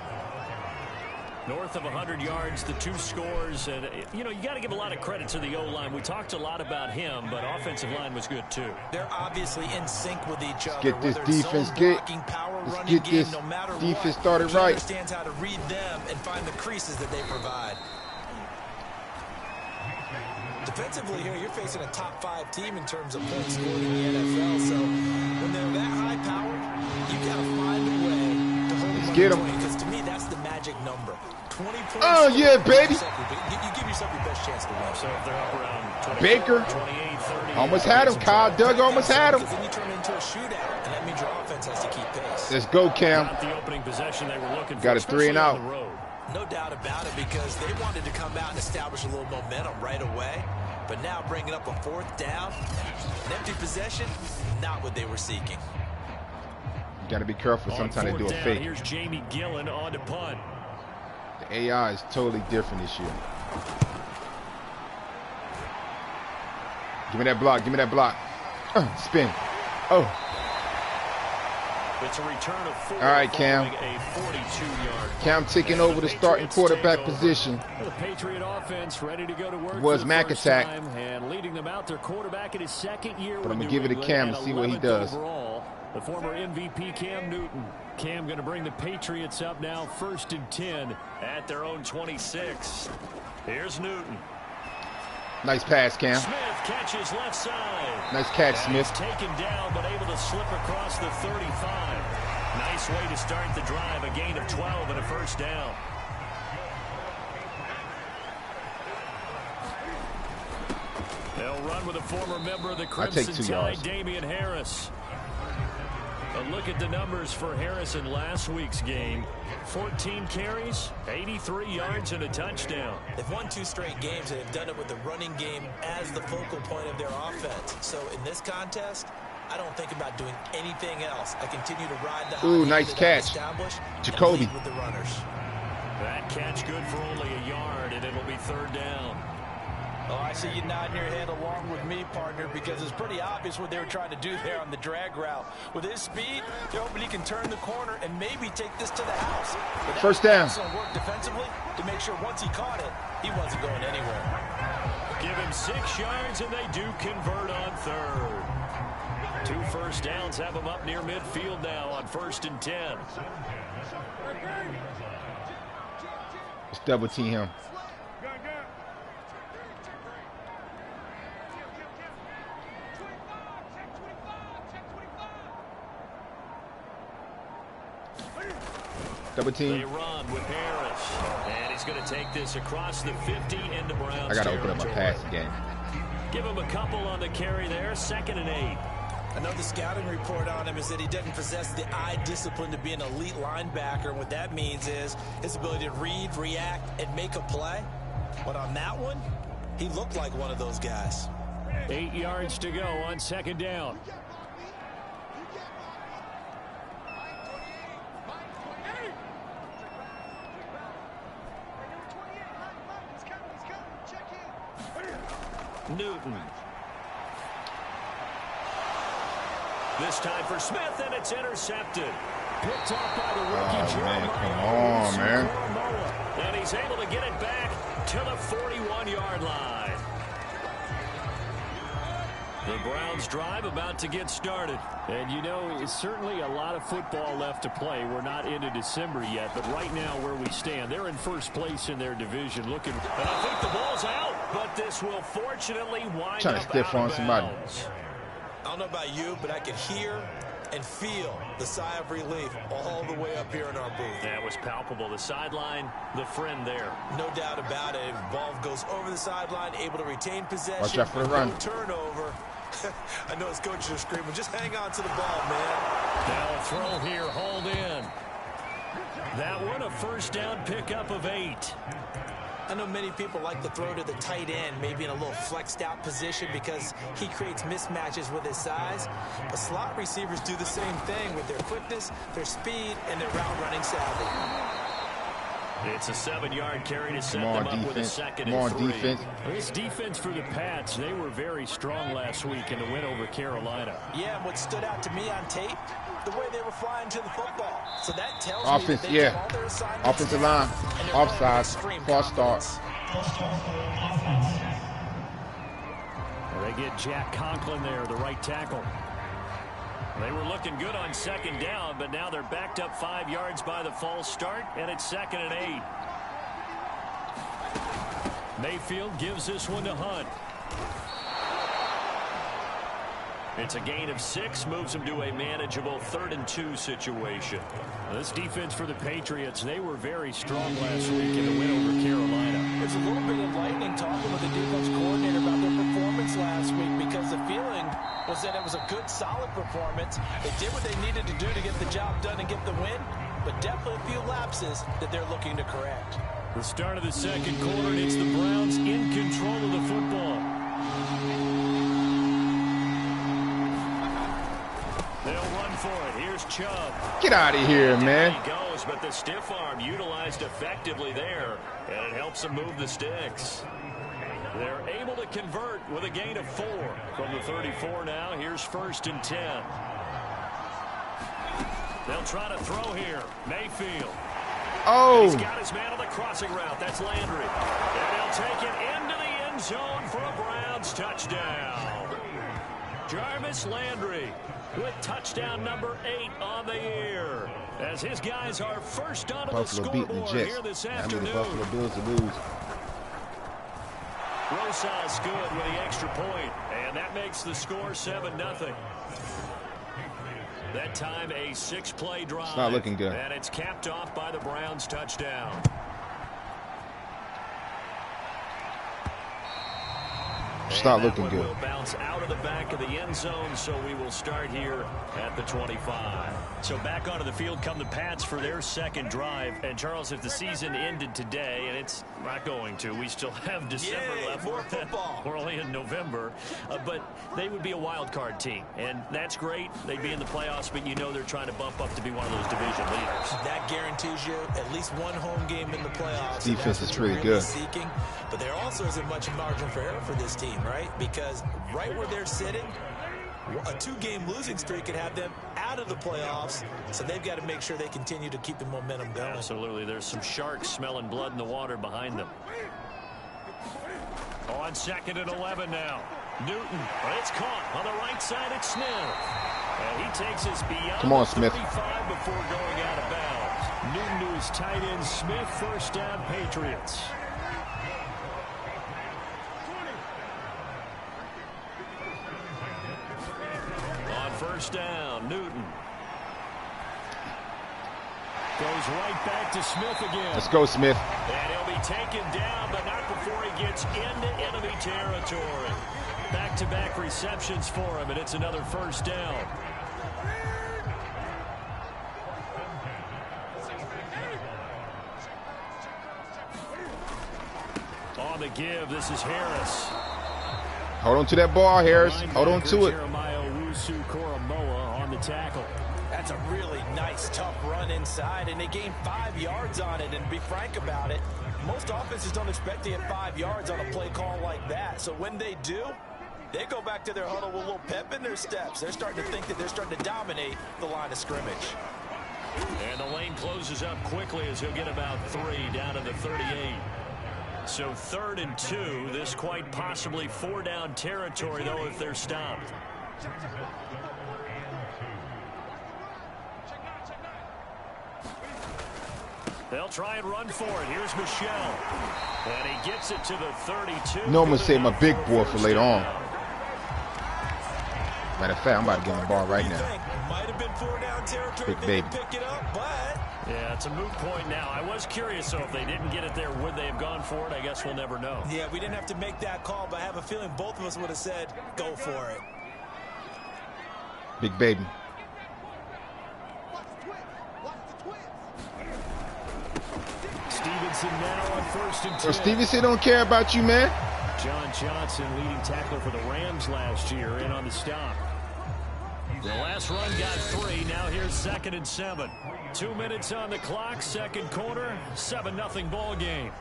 North of 100 yards, the 2 scores. And, you know, you got to give a lot of credit to the O-line. We talked a lot about him, but offensive line was good, too. They're obviously in sync with each other. Get this defense, let's get this defense started right. He understands how to read them and find the creases that they provide. Defensively here, you're facing a top 5 team in terms of points scored in the NFL. So when they're that high powered, you got to find a way to hold them get under 20. them. Because to me, that's the magic number. 20 points. Oh, yeah, baby. You give yourself your best chance to win. So if they're up around 24, Baker 28, 30. almost had him. Kyle Duggar almost had him. Because then you turn it into a shootout, and that means your offense has to keep pace. Let's go, Cam. Not the opening possession they were looking for. Got a 3 and out. especially on the road. No doubt about it, because they wanted to come out and establish a little momentum right away. But now bringing up a 4th down, an empty possession, not what they were seeking. You got to be careful. Sometimes they do a down, fake. Here's Jamie Gillen on to punt. The AI is totally different this year. Give me that block. Give me that block. Spin. Oh. It's a return of 4. All right, Cam. A 42-yard. Cam taking over the starting quarterback position. The Patriot offense ready to go to work. Was Mac attack. And leading them out, their quarterback in his 2nd year. But I'm going to give it to Cam and see what he does. Overall, the former MVP Cam Newton. Cam going to bring the Patriots up now, 1st and 10 at their own 26. Here's Newton. Nice pass, Cam. Smith catches left side. Nice catch, Smith. He's taken down, but able to slip across the 35. Nice way to start the drive. A gain of 12 and a 1st down. They'll run with a former member of the Crimson Tide, Damian Harris. A look at the numbers for Harris in last week's game. 14 carries, 83 yards, and a touchdown. They've won 2 straight games, and they've done it with the running game as the focal point of their offense. So in this contest, I don't think about doing anything else. I continue to ride the high. Ooh, nice catch. Jacoby. With the runners. That catch good for only a yard, and it'll be 3rd down. Oh, I see you nodding your head along with me, partner, because it's pretty obvious what they were trying to do there on the drag route. With his speed, they're hoping he can turn the corner and maybe take this to the house. But first down. Excellent work defensively to make sure once he caught it, he wasn't going anywhere. Give him 6 yards, and they do convert on 3rd. 2 first downs have them up near midfield now on 1st and 10. Let's double team him. Double team. They run with Harris, and he's going to take this across the 50 into Browns. I got to open up my pass again. Give him a couple on the carry there, 2nd and 8. I know the scouting report on him is that he doesn't possess the eye discipline to be an elite linebacker. And what that means is his ability to read, react, and make a play. But on that one, he looked like one of those guys. 8 yards to go on 2nd down. Newton. This time for Smith, and it's intercepted. Picked off by the rookie, man, come on, man. And he's able to get it back to the 41-yard line. The Browns drive about to get started. And, you know, it's certainly a lot of football left to play. We're not into December yet, but right now where we stand, they're in first place in their division. Looking, and I think the ball's out, but this will fortunately wind Trying up to stiff out on of somebody. bounds. I don't know about you, but I could hear and feel the sigh of relief all the way up here in our booth. That was palpable. The sideline, the friend there. No doubt about it. Ball goes over the sideline, able to retain possession. Watch out for the run. No turnover. I know his coaches are screaming, just hang on to the ball, man. Now a throw here, hauled in. That one, a first down pickup of 8. I know many people like to throw to the tight end, maybe in a little flexed out position because he creates mismatches with his size. But slot receivers do the same thing with their quickness, their speed, and their route running savvy. It's a 7-yard carry to set them up with a 2nd and 3. Defense. This defense for the Pats, they were very strong last week in the win over Carolina. Yeah, and what stood out to me on tape, the way they were flying to the football. So that tells Offense, me that they yeah. have all their assignments Offensive down, line, and they're offside, extreme false start. confidence. They get Jack Conklin there, the right tackle. They were looking good on 2nd down, but now they're backed up 5 yards by the false start, and it's 2nd and 8. Mayfield gives this one to Hunt. It's a gain of 6, moves them to a manageable 3rd and 2 situation. This defense for the Patriots, they were very strong last week in the win over Carolina. There's a little bit of lightning talking with the defense coordinator about their performance last week because the feeling was that it was a good, solid performance. They did what they needed to do to get the job done and get the win, but definitely a few lapses that they're looking to correct. The start of the 2nd quarter, and it's the Browns in control of the football. They'll run for it. Here's Chubb. Get out of here, man. He goes, but the stiff arm utilized effectively there, and it helps them move the sticks. They're able to convert with a gain of 4 from the 34 now. Here's 1st and 10. They'll try to throw here. Mayfield. Oh. He's got his man on the crossing route. That's Landry. And he'll take it into the end zone for a Browns touchdown. Jarvis Landry with touchdown number 8 on the year, as his guys are first onto the scoreboard here this afternoon. I need the Buffalo Bills to lose. Rosas good with the extra point, and that makes the score 7-0. That time a 6-play drive. It's not looking good. And it's capped off by the Browns touchdown. Start looking one good. Will bounce out of the back of the end zone, so we will start here at the 25. So back onto the field come the Pats for their second drive. And Charles, if the season ended today, and it's not going to, we still have December left. More football. We're only in November, but they would be a wild card team, and that's great. They'd be in the playoffs, but you know they're trying to bump up to be one of those division leaders. That guarantees you at least one home game in the playoffs. Defense is really good. Seeking, but there also isn't much margin for error for this team, right? Because right where they're sitting, a 2-game losing streak could have them out of the playoffs, so they've got to make sure they continue to keep the momentum going. Absolutely. There's some sharks smelling blood in the water behind them. On 2nd and 11 now. Newton, it's caught on the right side. It's Smith. And he takes us beyond Come on, Smith. 35 before going out of bounds. Newton to his tight end, Smith, first down, Patriots. On first down, Newton. Goes right back to Smith again. Let's go, Smith. And he'll be taken down, but not before he gets into enemy territory. Back-to-back receptions for him, and it's another first down. On the give, this is Harris. Hold on to that ball, Harris. Hold on to it. Jeremiah Owusu-Koramoah on the tackle. That's a really nice, tough run inside, and they gained 5 yards on it. And to be frank about it, most offenses don't expect to get 5 yards on a play call like that. So when they do, they go back to their huddle with a little pep in their steps. They're starting to think that they're starting to dominate the line of scrimmage. And the lane closes up quickly as he'll get about 3 down to the 38. So 3rd and 2. This quite possibly 4-down territory, though, if they're stopped. They'll try and run for it. Here's Michelle. And he gets it to the 32. You know I'm going to save my big boy for later on. Matter of fact, I'm about to get him the ball right now. Might have been 4-down territory. Big baby. Pick it up, but yeah, it's a moot point now. I was curious, so if they didn't get it there, would they have gone for it? I guess we'll never know. yeah, we didn't have to make that call, but I have a feeling both of us would have said, go for it. Big baby. Stevenson now on 1st and 10. So Stevenson don't care about you, man. John Johnson, leading tackler for the Rams last year, in on the stop. The last run got 3. Now here's 2nd and 7. 2 minutes on the clock, second quarter, 7-0 ball game.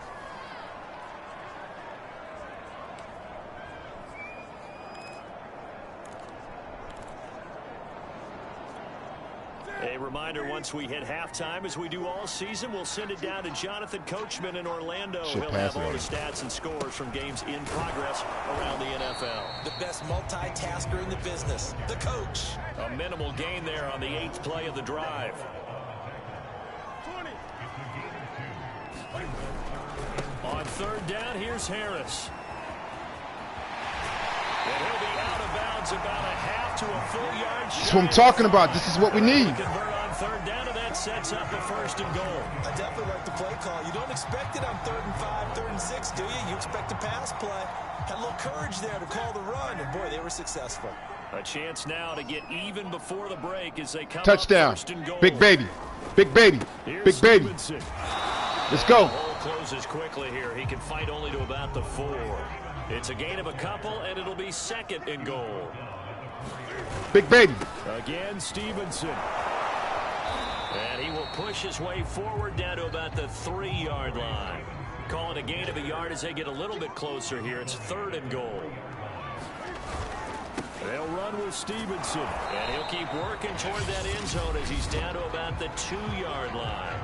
A reminder, once we hit halftime, as we do all season, we'll send it down to Jonathan Coachman in Orlando. He'll have all the stats and scores from games in progress around the NFL. The best multitasker in the business, the coach. A minimal gain there on the 8th play of the drive. On 3rd down, here's Harris. And he'll be out of bounds about a half to a full yard. That's what I'm talking about. This is what we need. Convert on 3rd down, and that sets up a 1st and goal. I definitely like the play call. You don't expect it on 3rd and 5, 3rd and 6, do you? You expect a pass play. Had a little courage there to call the run, and boy, they were successful. A chance now to get even before the break as they come Touchdown. up 1st and goal. Big baby. Big baby. Here's Big baby. Stevenson. Let's go. The hole closes quickly here. He can fight only to about the 4. It's a gain of a couple, and it'll be 2nd and goal. Big baby. Again, Stevenson. And he will push his way forward down to about the 3-yard line. Call it a gain of a yard as they get a little bit closer here. It's 3rd and goal. They'll run with Stevenson. And he'll keep working toward that end zone as he's down to about the 2-yard line.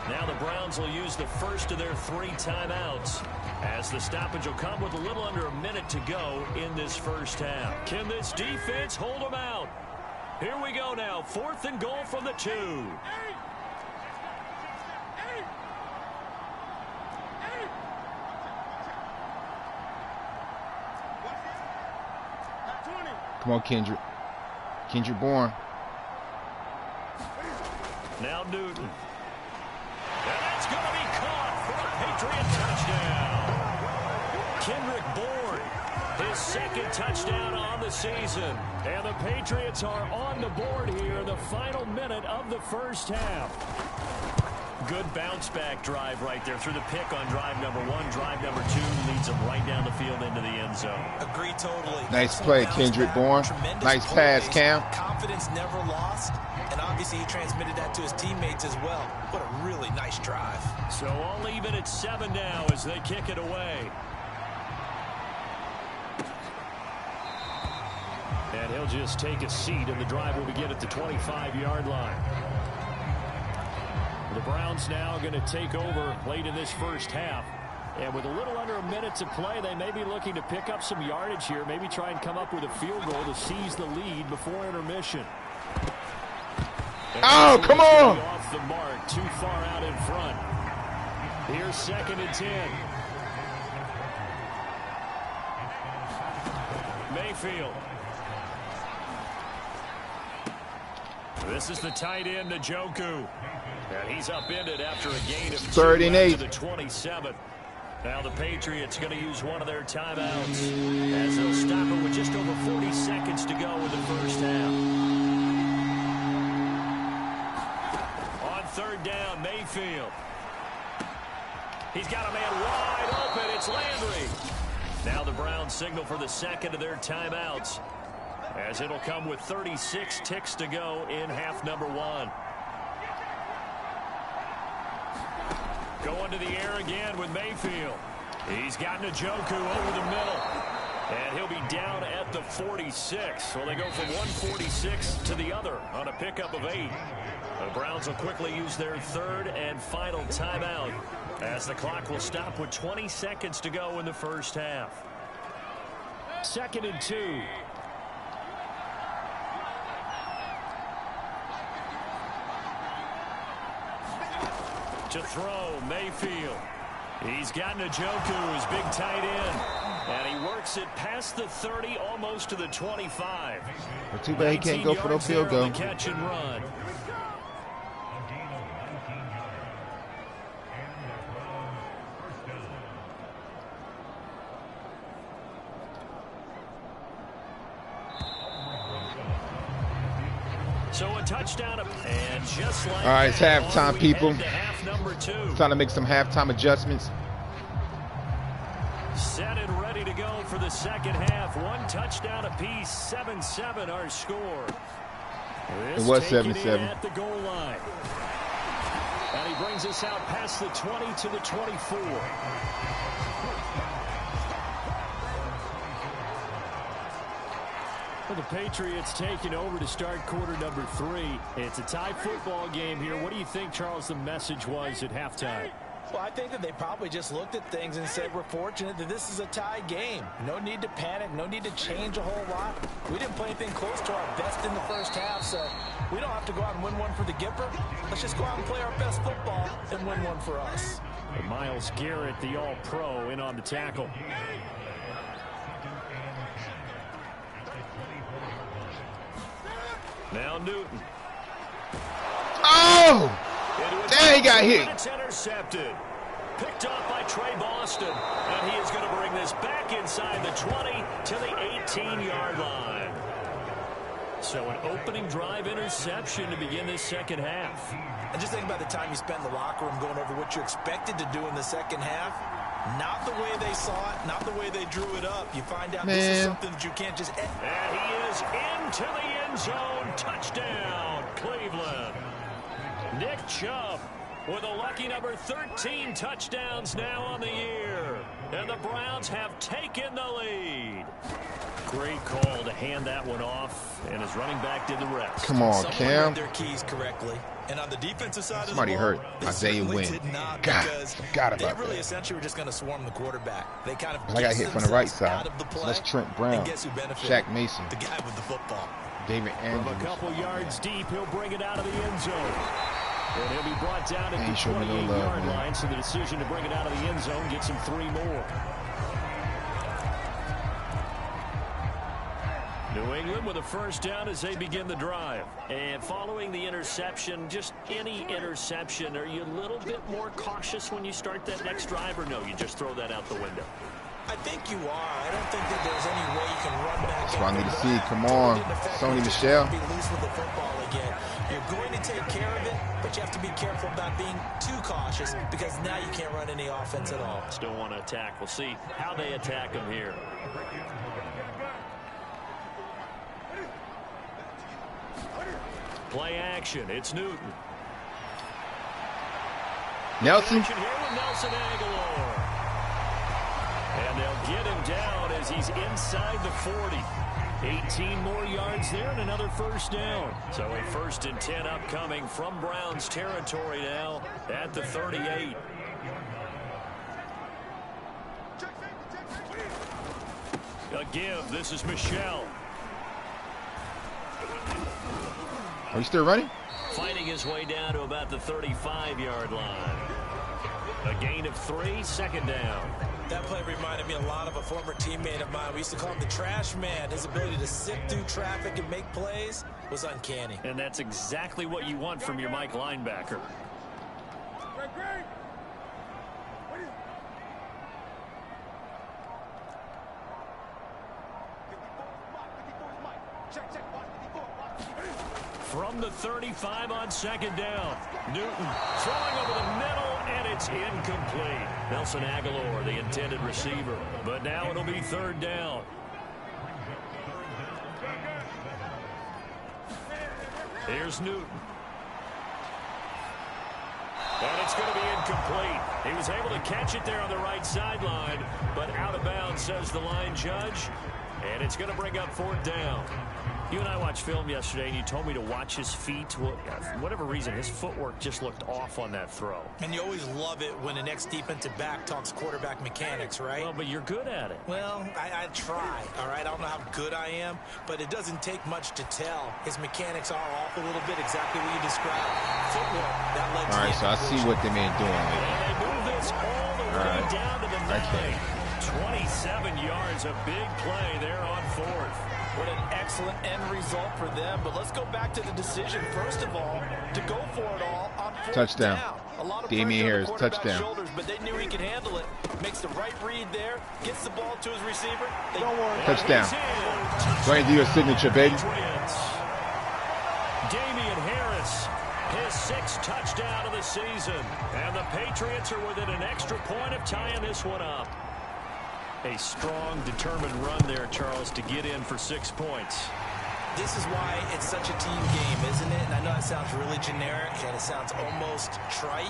Now the Browns will use the first of their 3 timeouts, as the stoppage will come with a little under a minute to go in this first half. Can this defense hold them out? Here we go now. 4th and goal from the 2. Come on, Kendrick. Kendrick Bourne. Now Newton. And that's going to be caught for a Patriot touchdown. Kendrick Bourne, his second touchdown on the season. And the Patriots are on the board here in the final minute of the first half. Good bounce-back drive right there through the pick on drive number 1. Drive number 2 leads them right down the field into the end zone. Agree totally. Nice play, Kendrick Bourne. Nice pass, Cam. Confidence never lost, and obviously he transmitted that to his teammates as well. What a really nice drive. So all even at 7 now as they kick it away. And he'll just take a seat, and the drive will begin at the 25-yard line. The Browns now going to take over late in this first half. And with a little under a minute to play, they may be looking to pick up some yardage here, maybe try and come up with a field goal to seize the lead before intermission. And oh, come on! Off the mark, too far out in front. Here's 2nd and 10. Mayfield. This is the tight end, Njoku. And he's upended after a gain of 3rd and 8 to the 27. Now the Patriots going to use one of their timeouts as they'll stop it with just over 40 seconds to go in the first half. On 3rd down, Mayfield. He's got a man wide open. It's Landry. Now the Browns signal for the second of their timeouts, as it'll come with 36 ticks to go in half number 1. Going to the air again with Mayfield. He's got Njoku over the middle. And he'll be down at the 46. So they go from 146 to the other on a pickup of 8. The Browns will quickly use their 3rd and final timeout, as the clock will stop with 20 seconds to go in the first half. 2nd and 2. To throw, Mayfield. He's got Njoku, his big tight end. And he works it past the 30, almost to the 25. Well, too bad he can't go for no field goal. Catch and run. So a touchdown, and just like all right, it's halftime, people. Half number 2. Trying to make some halftime adjustments. Set and ready to go for the second half. 1 touchdown apiece. 7-7 our score. It was 7-7 at the goal line. And he brings us out past the 20 to the 24. Well, the Patriots taking over to start quarter number 3. It's a tie football game here. What do you think, Charles, the message was at halftime? Well, I think that they probably just looked at things and said, we're fortunate that this is a tie game. No need to panic. No need to change a whole lot. We didn't play anything close to our best in the first half, so we don't have to go out and win one for the Gipper. Let's just go out and play our best football and win one for us. And Myles Garrett, the all-pro, in on the tackle. Now Newton. Oh! There he got hit. It's intercepted. Picked off by Trey Boston. And he is going to bring this back inside the 20 to the 18-yard line. So an opening drive interception to begin this second half. And just think about the time you spent in the locker room going over what you expected to do in the second half. Not the way they saw it, not the way they drew it up. You find out this is something that you can't just... And he is into the end zone. Touchdown, Cleveland. Nick Chubb with a lucky number 13 touchdowns now on the year. And the Browns have taken the lead. Great call to hand that one off, and his running back did the rest. Come on, Someone Cam. read their keys correctly. And on the defensive side Somebody of the ball, hurt they Isaiah certainly Wynn. did not, God, because forgot they about really that. essentially were just going to swarm the quarterback. They kind of I got hit from the right side. out of the play. That's Trent Brown, And guess who benefited? Shaq Mason, The guy with the football. David From Andrews. a couple yards deep, he'll bring it out of the end zone. And he'll be brought down at the 28-yard line, so the decision to bring it out of the end zone gets him 3 more. New England with a first down as they begin the drive. And following the interception, just any interception, are you a little bit more cautious when you start that next drive, or no, you just throw that out the window? I think you are. I don't think that there's any way you can run back. That's what I need to see. Come on, Sony Michel. Be loose with the football again. You're going to take care of it, but you have to be careful about being too cautious because now you can't run any offense at all. Still want to attack. We'll see how they attack him here. Play action. It's Newton. Nelson. Action here with Nelson Aguilar. And they'll get him down as he's inside the 40. 18 more yards there and another first down. So a 1st and 10 upcoming from Browns territory now at the 38. A give. This is Michel. Are you still running? Fighting his way down to about the 35-yard line. A gain of 3, 2nd down. That play reminded me a lot of a former teammate of mine. We used to call him the trash man. His ability to sift through traffic and make plays was uncanny. And that's exactly what you want from your Mike linebacker. From the 35 on 2nd down. Newton throwing over the middle, and it's incomplete. Nelson Aguilar, the intended receiver. But now it'll be 3rd down. Here's Newton. And it's going to be incomplete. He was able to catch it there on the right sideline, but out of bounds, says the line judge. And it's going to bring up 4th down. You and I watched film yesterday, and you told me to watch his feet. Well, for whatever reason, his footwork just looked off on that throw. And you always love it when the next defensive back talks quarterback mechanics, right? Well, but you're good at it. Well, I try, all right? I don't know how good I am, but it doesn't take much to tell. His mechanics are off a little bit, exactly what you described. Footwork, that led to All right, so I see what they been doing. And they move this all the way down to the 9. 27 yards, a big play there on 4th. What an excellent end result for them. But let's go back to the decision, first of all, to go for it all on 4th Touchdown. down. A lot of Damian pressure on Harris, the quarterback's touchdown. shoulders, but they knew he could handle it. Makes the right read there, gets the ball to his receiver. Touchdown. Go ahead and do your signature, baby. Damian Harris, his 6th touchdown of the season. And the Patriots are within an extra point of tying this one up. A strong, determined run there, Charles, to get in for 6 points. This is why it's such a team game, isn't it? And I know it sounds really generic and it sounds almost trite,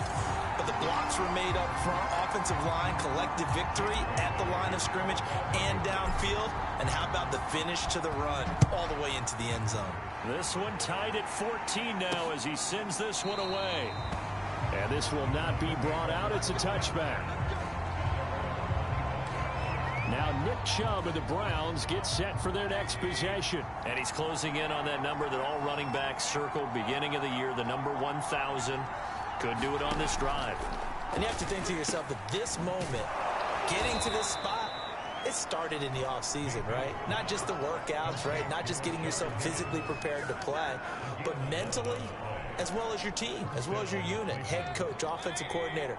but the blocks were made up front, offensive line, collective victory at the line of scrimmage and downfield. And how about the finish to the run all the way into the end zone? This one tied at 14 now as he sends this one away. And this will not be brought out. It's a touchback. Now Nick Chubb of the Browns gets set for their next possession. And he's closing in on that number that all running backs circled beginning of the year, the number 1,000. Could do it on this drive. And you have to think to yourself that this moment, getting to this spot, it started in the offseason, right? Not just the workouts, right? Not just getting yourself physically prepared to play, but mentally, as well as your team, as well as your unit, head coach, offensive coordinator.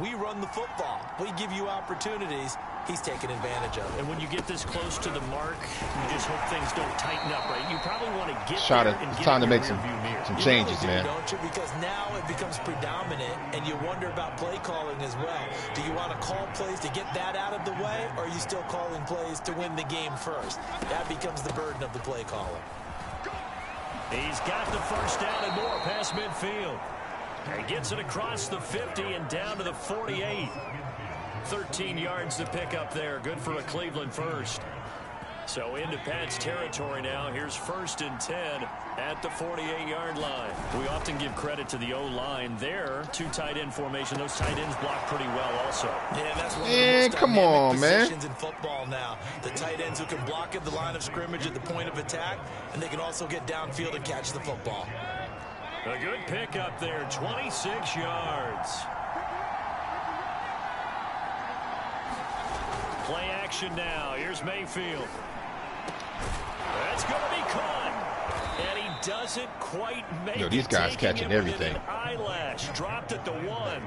We run the football. We give you opportunities. He's taking advantage of it. And when you get this close to the mark, you just hope things don't tighten up, right? You probably want to get Shot there it. and It's get time to in your make some rearview mirror. changes, You really man. do, don't you? Because now it becomes predominant, and you wonder about play calling as well. Do you want to call plays to get that out of the way, or are you still calling plays to win the game first? That becomes the burden of the play caller. He's got the first down and more past midfield. He gets it across the 50 and down to the 48. 13 yards to pick up there. Good for a Cleveland first. So into Pat's territory now. Here's 1st and 10 at the 48-yard line. We often give credit to the O-line there. 2 tight end formation. Those tight ends block pretty well also. Yeah, that's one of the most come dynamic on, man. positions in football now. The tight ends who can block at the line of scrimmage at the point of attack, and they can also get downfield and catch the football. A good pickup there, 26 yards. Play action now. Here's Mayfield. That's going to be caught. And he doesn't quite make it. Yo, these guys catching everything. Eyelash dropped at the 1.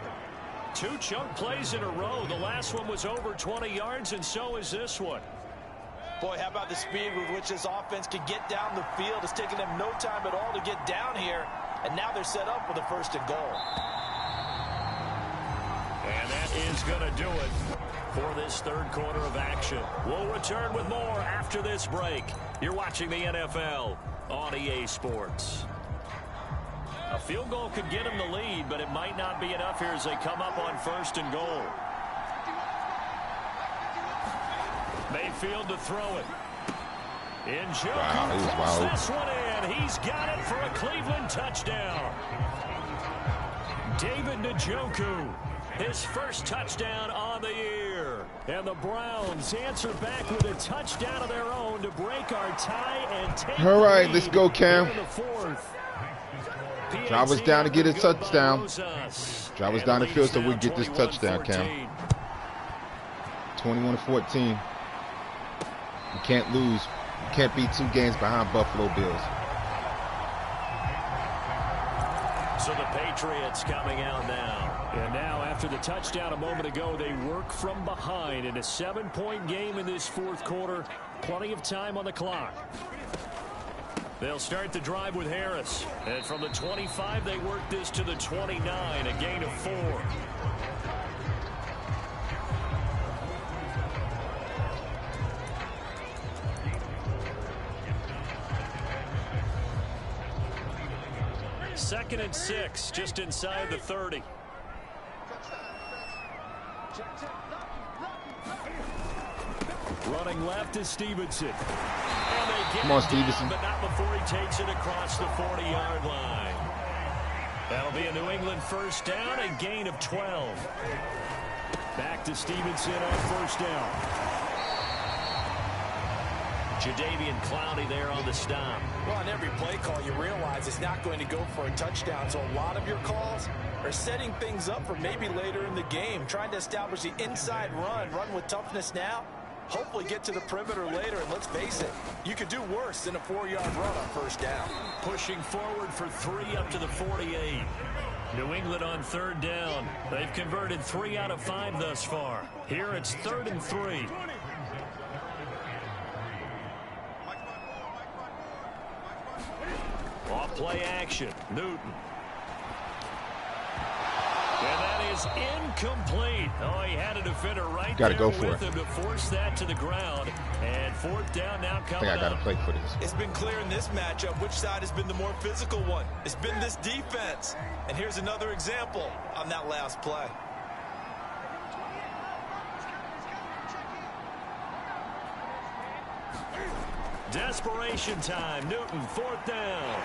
2 chunk plays in a row. The last one was over 20 yards, and so is this one. Boy, how about the speed with which this offense can get down the field? It's taken them no time at all to get down here, and now they're set up with a 1st and goal. And that is going to do it for this 3rd quarter of action. We'll return with more after this break. You're watching the NFL on EA Sports. A field goal could get them the lead, but it might not be enough here as they come up on 1st and goal. Mayfield to throw it. Njoku pulls this one in. He's got it for a Cleveland touchdown. David Njoku, his 1st touchdown on the year. And the Browns answer back with a touchdown of their own to break our tie and take the lead. All right, let's go, Cam. In the 4th. Drive us down to get a touchdown. Drive us down the field so we get this touchdown, Cam. 21-14. You can't lose. You can't be 2 games behind Buffalo Bills. So the Patriots coming out now. And now after the touchdown a moment ago, they work from behind in a 7-point game in this 4th quarter. Plenty of time on the clock. They'll start the drive with Harris. And from the 25, they work this to the 29, a gain of 4. Second and 6, just inside the 30. Running left is Stevenson. And they get Come on, it Stevenson. down, but not before he takes it across the 40-yard line. That'll be a New England 1st down, a gain of 12. Back to Stevenson on 1st down. Jadeveon Clowney there on the stop. Well, on every play call, you realize it's not going to go for a touchdown. So a lot of your calls are setting things up for maybe later in the game, trying to establish the inside run with toughness now, hopefully get to the perimeter later. And let's face it, you could do worse than a 4-yard run on 1st down. Pushing forward for 3 up to the 48. New England on 3rd down. They've converted 3 out of 5 thus far. Here it's 3rd and 3. Off play action. Newton. And that is incomplete. Oh, he had a defender right there with him to force that to the ground. And 4th down now coming up. I think I got to play for this. It's been clear in this matchup which side has been the more physical one. It's been this defense. And here's another example on that last play. Desperation time. Newton, 4th down.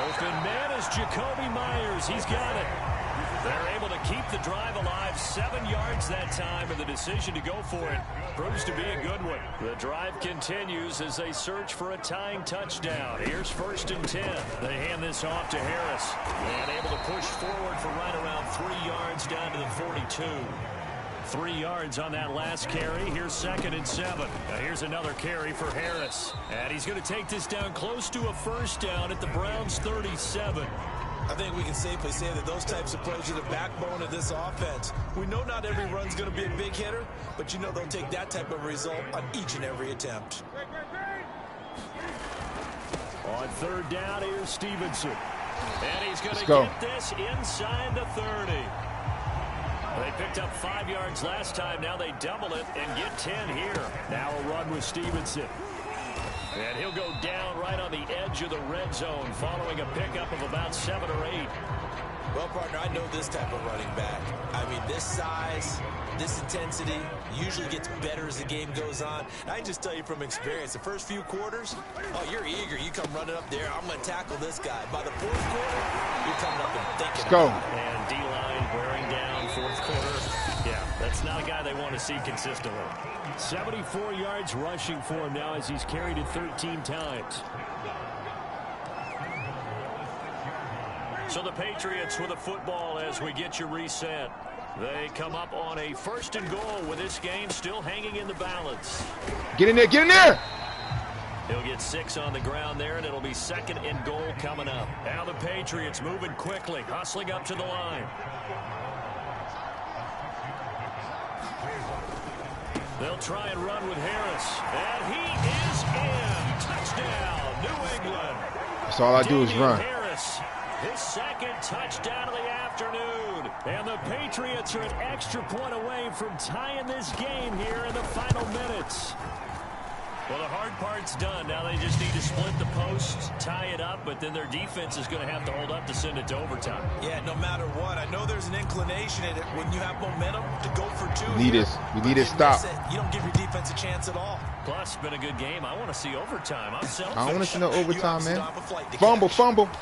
Open man is Jacoby Myers. He's got it. They're able to keep the drive alive. 7 yards that time, and the decision to go for it proves to be a good one. The drive continues as they search for a tying touchdown. Here's 1st and 10. They hand this off to Harris. And able to push forward for right around 3 yards down to the 42. 3 yards on that last carry. Here's 2nd and 7. Now here's another carry for Harris. And he's going to take this down close to a 1st down at the Browns' 37. I think we can safely say that those types of plays are the backbone of this offense. We know not every run's going to be a big hitter, but you know they'll take that type of result on each and every attempt. On 3rd down, here's Stevenson. And he's going to get this inside the 30. They picked up 5 yards last time. Now they double it and get 10 here. Now a run with Stevenson. And he'll go down right on the edge of the red zone following a pickup of about 7 or 8. Well, partner, I know this type of running back. I mean, this size, this intensity usually gets better as the game goes on. I can just tell you from experience, the first few quarters, oh, you're eager. You come running up there. I'm going to tackle this guy. By the 4th quarter, you're coming up and thinking about it. And D-line wearing down 4th quarter. Yeah, that's not a guy they want to see consistently. 74 yards rushing for him now as he's carried it 13 times. So the Patriots with a football as we get you reset. They come up on a 1st and goal with this game still hanging in the balance. Get in there, get in there! He'll get 6 on the ground there, and it'll be 2nd and goal coming up. Now the Patriots moving quickly, hustling up to the line. They'll try and run with Harris. And he is in. Touchdown, New England. That's all I do is run. Harris, his second touchdown of the afternoon. And the Patriots are an extra point away from tying this game here in the final minutes. Well, the hard part's done. Now they just need to split the posts, tie it up, but then their defense is going to have to hold up to send it to overtime. Yeah, no matter what. I know there's an inclination in it when you have momentum to go for two. We need to stop. You don't give your defense a chance at all. Plus, it's been a good game. I want to see overtime. I'm selfish. I want to see no overtime, man. Fumble.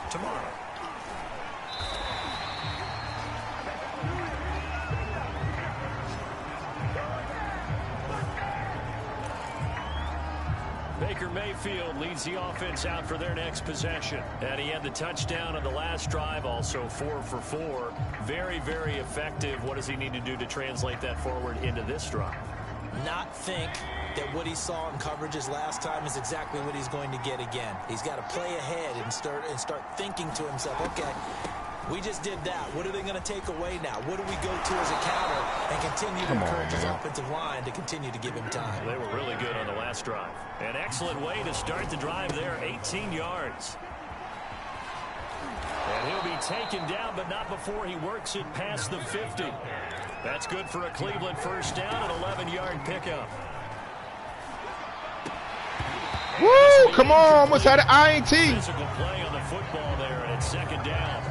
Tomorrow. Baker Mayfield leads the offense out for their next possession. And he had the touchdown on the last drive, also 4 for 4. Very, very effective. What does he need to do to translate that forward into this drive? Not think that what he saw in coverages last time is exactly what he's going to get again. He's got to play ahead and start thinking to himself, okay, we just did that. What are they going to take away now? What do we go to as a counter and continue to encourage his offensive line to continue to give him time? They were really good on the last drive. An excellent way to start the drive there, 18 yards. And he'll be taken down, but not before he works it past the 50. That's good for a Cleveland first down, an 11-yard pickup. Woo! Come on, almost had an INT. Physical play on the football there, and it's second down.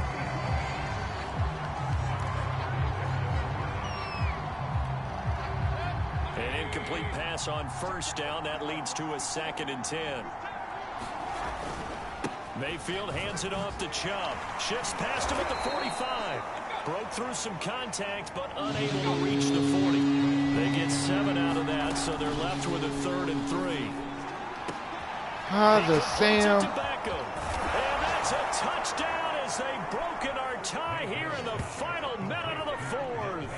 An incomplete pass on first down. That leads to a 2nd and 10. Mayfield hands it off to Chubb. Shifts past him at the 45. Broke through some contact, but unable to reach the 40. They get 7 out of that, so they're left with a 3rd and 3. The Sam. And that's a touchdown as they've broken our tie here in the final minute of the 4th.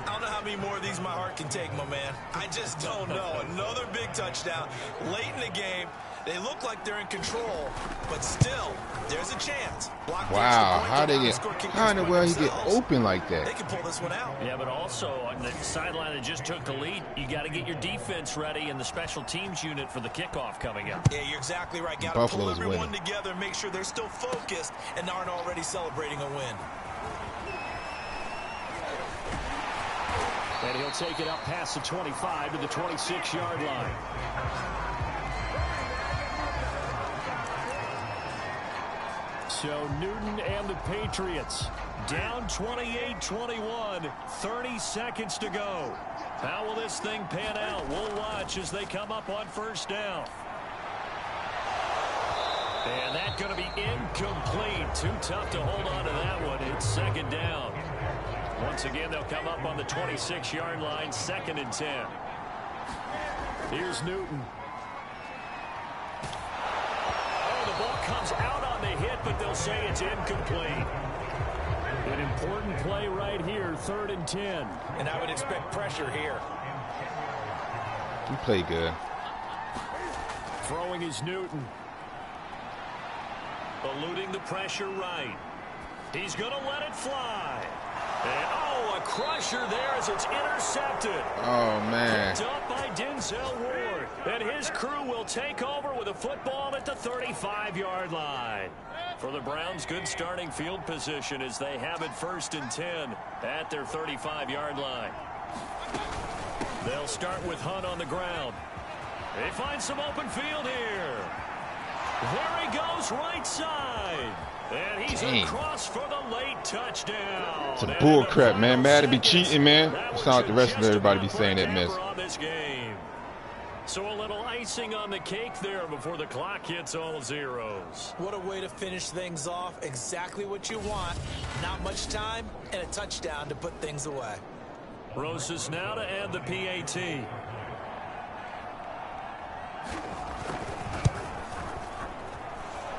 I don't know how many more of these my heart can take, my man. I just don't know. Another big touchdown late in the game. They look like they're in control, but still, there's a chance. Wow, how in the world he get open like that? They can pull this one out. Yeah, but also on the sideline that just took the lead, you got to get your defense ready and the special teams unit for the kickoff coming up. Yeah, you're exactly right. Got to pull everyone together, make sure they're still focused and aren't already celebrating a win. And he'll take it up past the 25 to the 26-yard line. So Newton and the Patriots down 28-21, 30 seconds to go. How will this thing pan out? We'll watch as they come up on first down. And that's going to be incomplete. Too tough to hold on to that one. It's second down. Once again, they'll come up on the 26-yard line, 2nd and 10. Here's Newton. Oh, the ball comes out on the hit, but they'll say it's incomplete. An important play right here, 3rd and 10. And I would expect pressure here. You play good. Throwing is Newton. Eluding the pressure right. He's going to let it fly. And, oh, a crusher there as it's intercepted. Oh, man. Picked up by Denzel Ward. And his crew will take over with a football at the 35-yard line. For the Browns, good starting field position as they have it 1st and 10 at their 35-yard line. They'll start with Hunt on the ground. They find some open field here. There he goes, right side. And he's across for the late touchdown. It's a bull crap, man. Madden be cheating, man. It's not the rest of everybody be saying that mess. So a little icing on the cake there before the clock hits all zeros. What a way to finish things off. Exactly what you want. Not much time and a touchdown to put things away. Rosas now to add the PAT.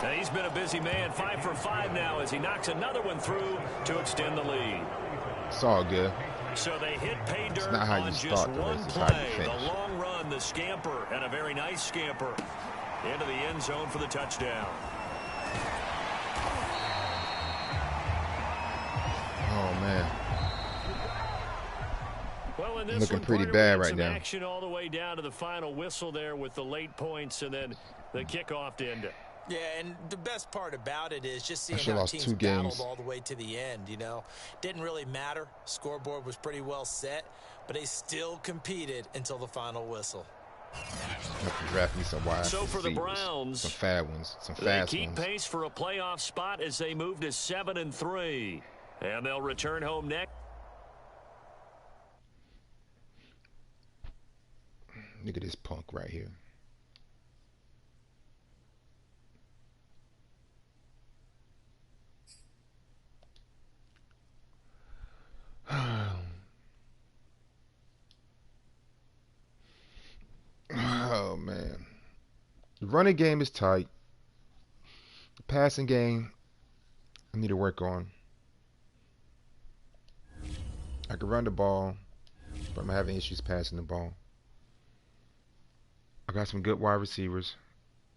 Now he's been a busy man, 5 for 5 now as he knocks another one through to extend the lead. It's all good. So they hit pay dirt not how you on just start the one race, it's how you play. finish. The long run, the scamper, and a very nice scamper into the end zone for the touchdown. Oh, man. Well, in this Looking one, pretty partner, we bad had right some now. action all the way down to the final whistle there with the late points and then the kickoff to end it. Yeah, and the best part about it is just I seeing should how lost teams 2 battled games. all the way to the end, you know. Didn't really matter. Scoreboard was pretty well set, but they still competed until the final whistle. Have to draft me some wide So for the receivers, Browns, some fat ones, some they fast keep ones. pace for a playoff spot as they move to 7-3. And they'll return home next. Look at this punk right here. Oh man, the running game is tight. The passing game, I need to work on. I can run the ball, but I'm having issues passing the ball. I got some good wide receivers,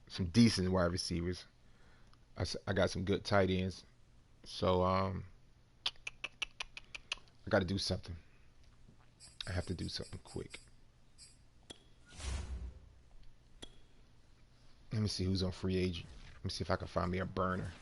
some decent wide receivers. I got some good tight ends. So I got to do something. I have to do something quick. Let me see who's on free agent. Let me see if I can find me a burner.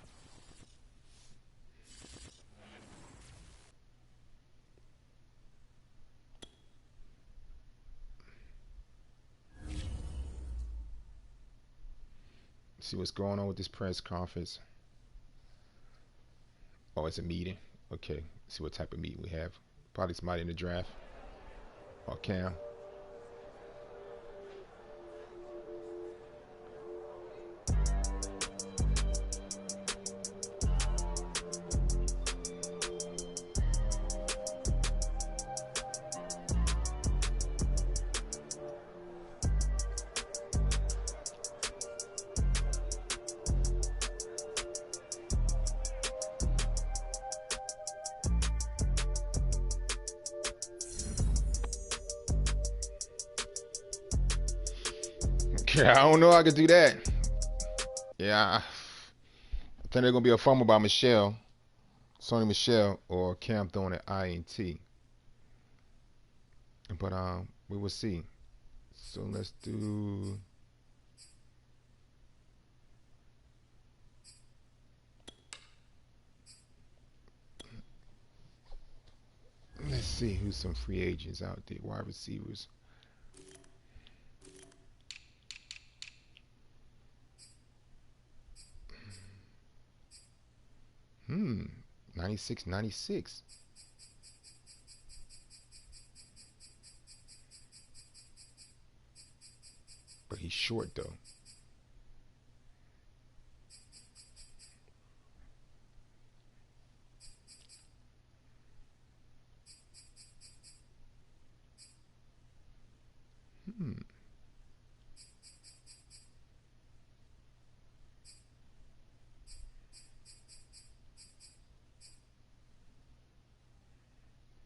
See what's going on with this press conference. Oh, it's a meeting. Okay, see what type of meeting we have. Probably somebody in the draft. Or Cam. Yeah, I don't know I could do that. Yeah, I think there's gonna be a fumble by Michelle, Sony Michelle, or Cam throwing an INT. But we will see. So let's do. Let's see who's some free agents out there, wide receivers. 96, 96. But he's short though.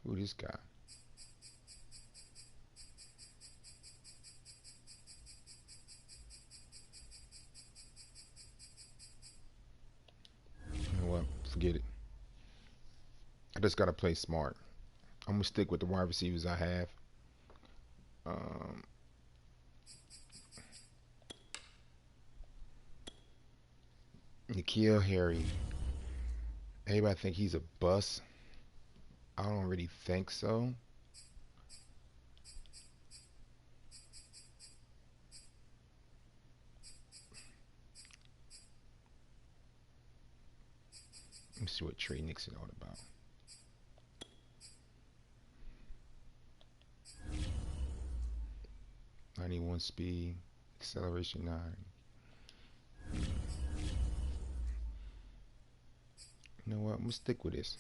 Who this guy? You know what? Forget it. I just gotta play smart. I'm gonna stick with the wide receivers I have. N'Keal Harry. Everybody think he's a bust. I don't really think so. Let me see what Trey Nixon all about. .91 speed, acceleration 9. You know what? I'm gonna stick with this.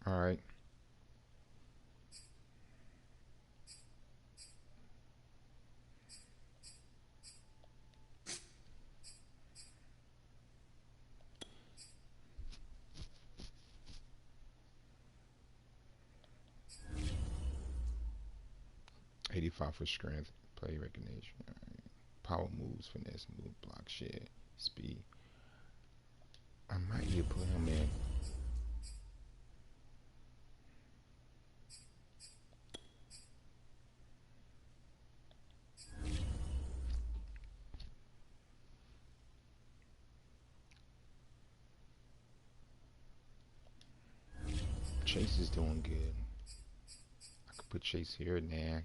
All right. $85 for strength, play recognition, all right. Power moves, finesse move, block, shed, speed. I might need to put him in. Chase is doing good. I could put Chase here. Nah.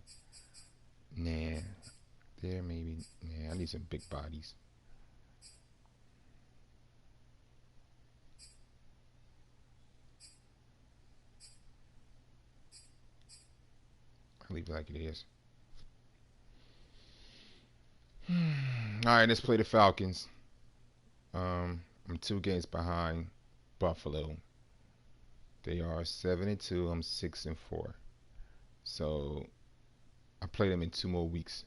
There maybe. Nah, I need some big bodies. I'll leave it like it is. Alright, let's play the Falcons. I'm 2 games behind Buffalo. They are 7-2. I'm 6-4. So I play them in 2 more weeks.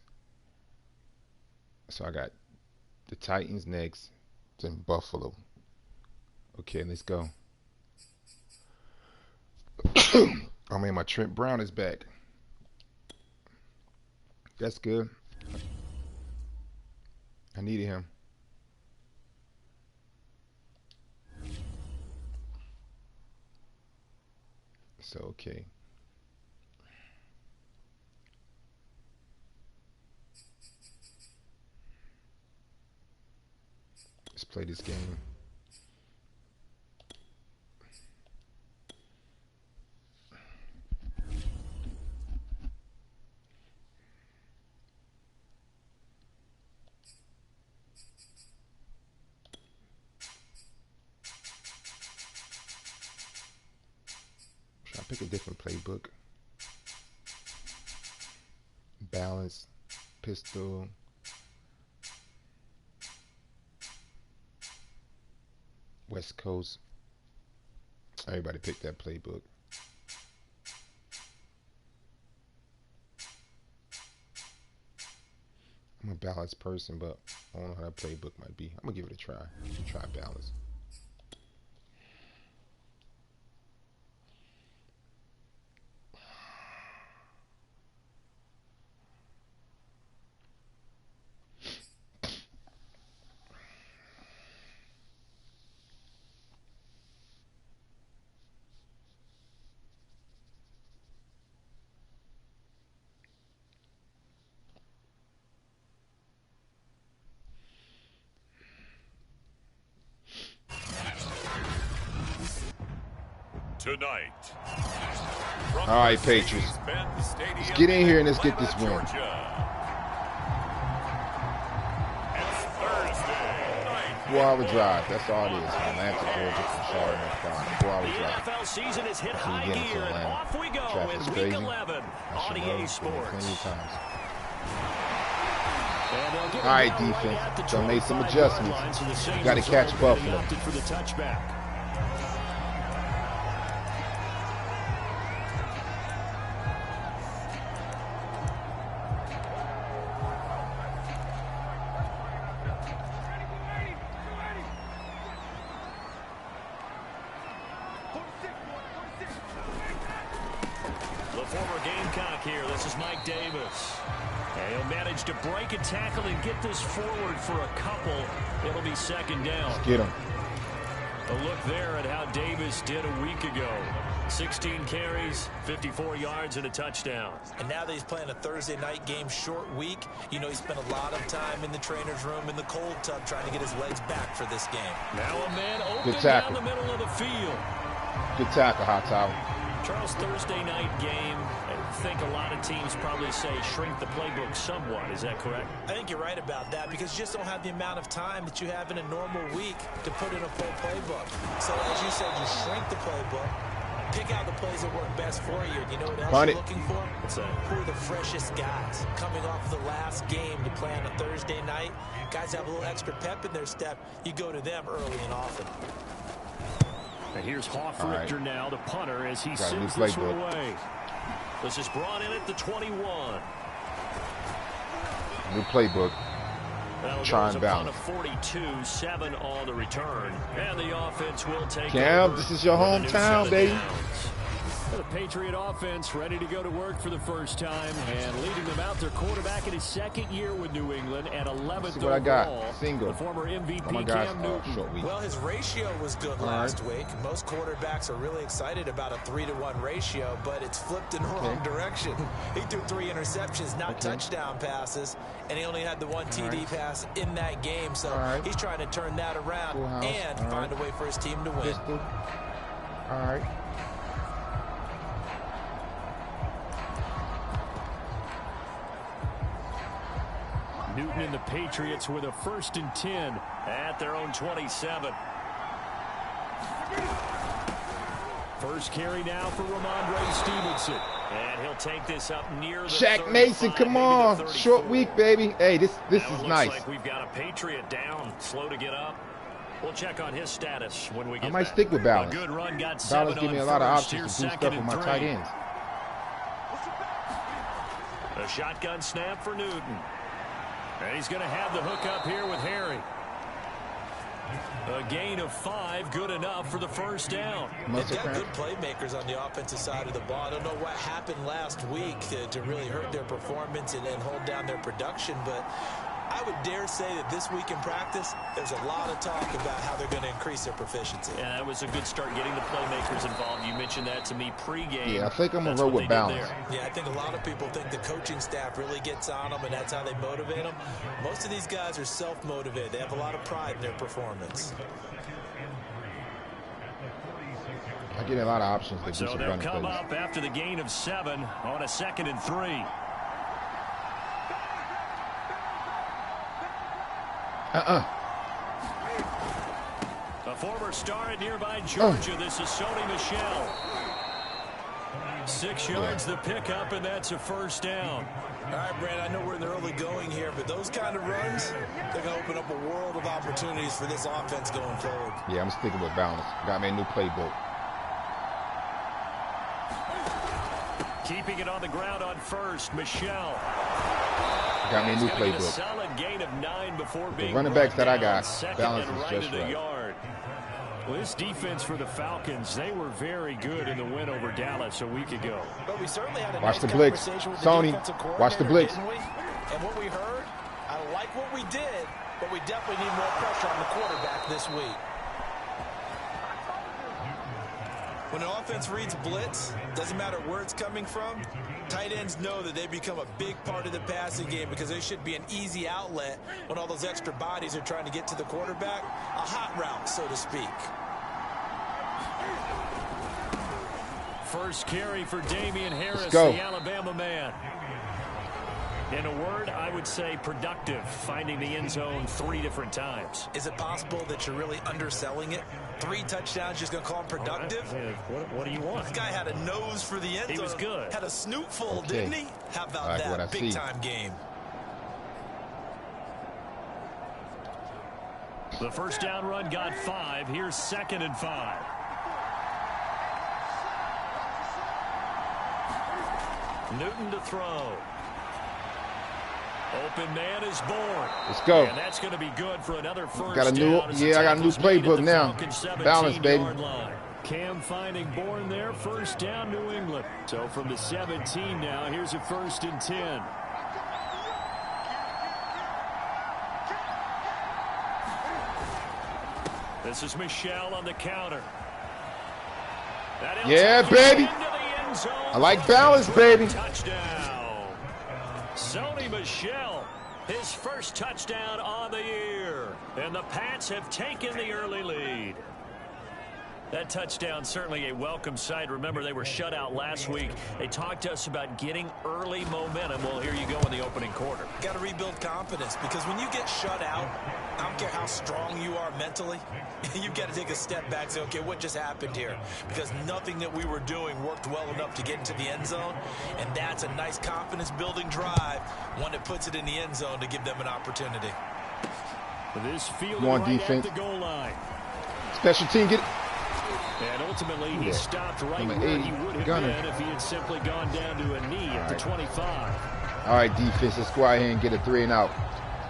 So I got the Titans next, then Buffalo. Okay, let's go. Oh man, my Trent Brown is back. That's good. I needed him. So, okay. Let's play this game. Should I pick a different playbook? Balance, pistol. West Coast. Everybody pick that playbook. I'm a balanced person, but I don't know how that playbook might be. I'm gonna give it a try. Try balance. Tonight. All right, Patriots. Let's get in here and let's get this win. It's Thursday night. 4-hour drive. That's all it is. From Atlanta, Georgia, from Charlotte, North Carolina. 4-hour The drive. NFL season has hit So high you get into gear, and Atlanta. off we go Traffic's in crazy. Week 11 I on should EA know. Been there Sports. plenty of times. And they'll get All right, it down defense. right at the Done made some 25-yard adjustments. line, so the Saints Got to catch result, but he Buffalo. opted for the touchback. The former Gamecock here. This is Mike Davis. And he'll manage to break a tackle and get this forward for a couple. It'll be second down. Let's get him. A look there at how Davis did a week ago. 16 carries, 54 yards, and a touchdown. And now that he's playing a Thursday night game, short week, you know he spent a lot of time in the trainer's room in the cold tub trying to get his legs back for this game. Now a man open down tackle. the middle of the field. Good tackle, Hot Tower. Charles, Thursday night game, I think a lot of teams probably say shrink the playbook somewhat. Is that correct? I think you're right about that because you just don't have the amount of time that you have in a normal week to put in a full playbook. So as you said, you shrink the playbook, pick out the plays that work best for you. You know what else you're looking for? What's that? Who are the freshest guys coming off the last game to play on a Thursday night? Guys have a little extra pep in their step. You go to them early and often. And here's Hoffrichter now, the punter, as he Got a new sends this playbook. one away. This is brought in at the 21. New playbook. Try and balance. 42, 7 on the return. And the offense will take Cam, over this is your with a new hometown, 7 baby. downs. The Patriot offense ready to go to work for the first time, and leading them out, their quarterback in his second year with New England at 11th See what I got. overall. Single. The former MVP Oh my gosh, Cam Newton. short week. Well, his ratio was good last week. Most quarterbacks are really excited about a 3-to-1 ratio, but it's flipped in the wrong direction. He threw 3 interceptions, not touchdown passes, and he only had the 1 TD pass in that game. So he's trying to turn that around and find a way for his team to win. All right. Newton and the Patriots with a 1st and 10 at their own 27. First carry now for Ramondre Stevenson. And he'll take this up near the Shaq Mason, come on. Short week, baby. Hey, this is nice. Like we've got a Patriot down, slow to get up. We'll check on his status when we get I might back. stick with balance. A good run got Balance 7 give me a on lot of first. options Here's to do stuff 2nd with my and tight 3. ends. A shotgun snap for Newton. And he's going to have the hook up here with Harry. A gain of 5, good enough for the first down. They've got good playmakers on the offensive side of the ball. I don't know what happened last week to really hurt their performance and hold down their production, but I would dare say that this week in practice, there's a lot of talk about how they're going to increase their proficiency. Yeah, that was a good start getting the playmakers involved. You mentioned that to me pregame. Yeah, I think I'm going to roll with balance. Yeah, I think a lot of people think the coaching staff really gets on them, and that's how they motivate them. Most of these guys are self-motivated. They have a lot of pride in their performance. I get a lot of options to do So some they'll running come plays. up after the gain of 7 on a 2nd and 3. A former star at nearby Georgia. This is Sony Michel. 6 yards the pickup, and that's a first down. All right, Brad, I know we're in the early going here, but those kind of runs, they're going to open up a world of opportunities for this offense going forward. Yeah, I'm sticking with balance. Got me a new playbook. Keeping it on the ground on first, Michel. Got me a new A playbook. solid gain of 9 before being running backs brought that I down. got, 2nd balance and is right just of the right. yard. Well, this defense for the Falcons, they were very good in the win over Dallas a week ago. But we certainly had a Watch nice the blitz. conversation with Sony, the defensive watch the coordinator, blitz. didn't we? And what we heard, I like what we did, but we definitely need more pressure on the quarterback this week. When an offense reads blitz, doesn't matter where it's coming from, tight ends know that they become a big part of the passing game because they should be an easy outlet when all those extra bodies are trying to get to the quarterback. A hot route, so to speak. First carry for Damian Harris, go. the Alabama man. In a word, I would say productive, finding the end zone 3 different times. Is it possible that you're really underselling it? 3 touchdowns, just going to call him productive? Right. What do you want? This guy had a nose for the end zone. He was good. Had a snootful, didn't he? How about Like what I that? see. Big-time game. The first down run got 5. Here's 2nd and 5. Newton to throw. Open man is born. Let's go. And that's going to be good for another first Got a new, down as the yeah, I got a new tackle's made at playbook the now. Falcons' Balance, baby. 17-yard line. Cam finding Bourne there, first down New England. So from the 17 now, here's a 1st and 10. This is Michel on the counter. Yeah, baby. I like balance, baby. Touchdown. Sony Michel, his first touchdown on the year. And the Pats have taken the early lead. That touchdown certainly a welcome sight. Remember, they were shut out last week. They talked to us about getting early momentum. Well, here you go in the opening quarter. Got to rebuild confidence because when you get shut out, I don't care how strong you are mentally, you've got to take a step back and say, okay, what just happened here? Because nothing that we were doing worked well enough to get into the end zone, and that's a nice confidence-building drive, one that puts it in the end zone to give them an opportunity. This field Go on, right defense. at the goal line. Special team, get it. And ultimately, he stopped right Number where 80, he would have Gunner. been if he had simply gone down to a knee at the 25. All right, defense, let's go out here and get a 3 and out.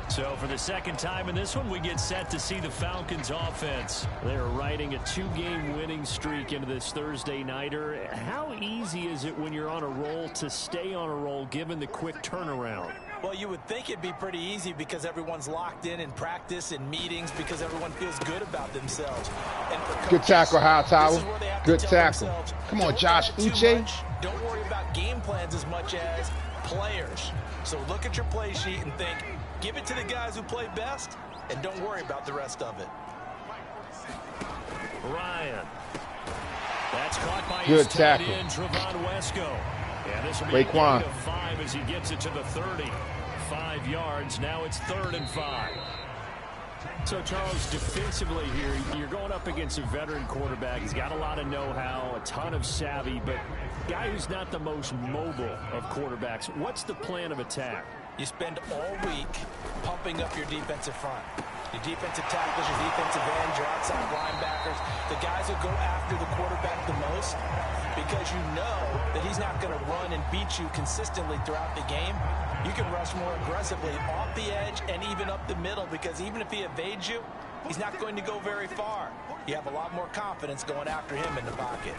So for the second time in this one, we get set to see the Falcons offense. They're riding a 2-game winning streak into this Thursday nighter. How easy is it when you're on a roll to stay on a roll given the quick turnaround? Well, you would think it'd be pretty easy because everyone's locked in practice and meetings because everyone feels good about themselves. And for coaches, good tackle, Hightower. this is where they have Good to tell tackle. themselves, Come on, don't Josh worry too Uche. much. Don't worry about game plans as much as players. So look at your play sheet and think, give it to the guys who play best, and don't worry about the rest of it. Ryan. That's caught by Good his tight tackle. end, Trevon Wesco. And this will be a Raekwon. gain of 5 as he gets it to the 30. 5 yards. Now it's 3rd and 5. So, Charles, defensively here, you're going up against a veteran quarterback. He's got a lot of know-how, a ton of savvy, but guy who's not the most mobile of quarterbacks. What's the plan of attack? You spend all week pumping up your defensive front. Your defensive tackles, your defensive ends, your outside linebackers, the guys who go after the quarterback the most, because you know that he's not going to run and beat you consistently throughout the game. You can rush more aggressively off the edge and even up the middle, because even if he evades you, he's not going to go very far. You have a lot more confidence going after him in the pocket.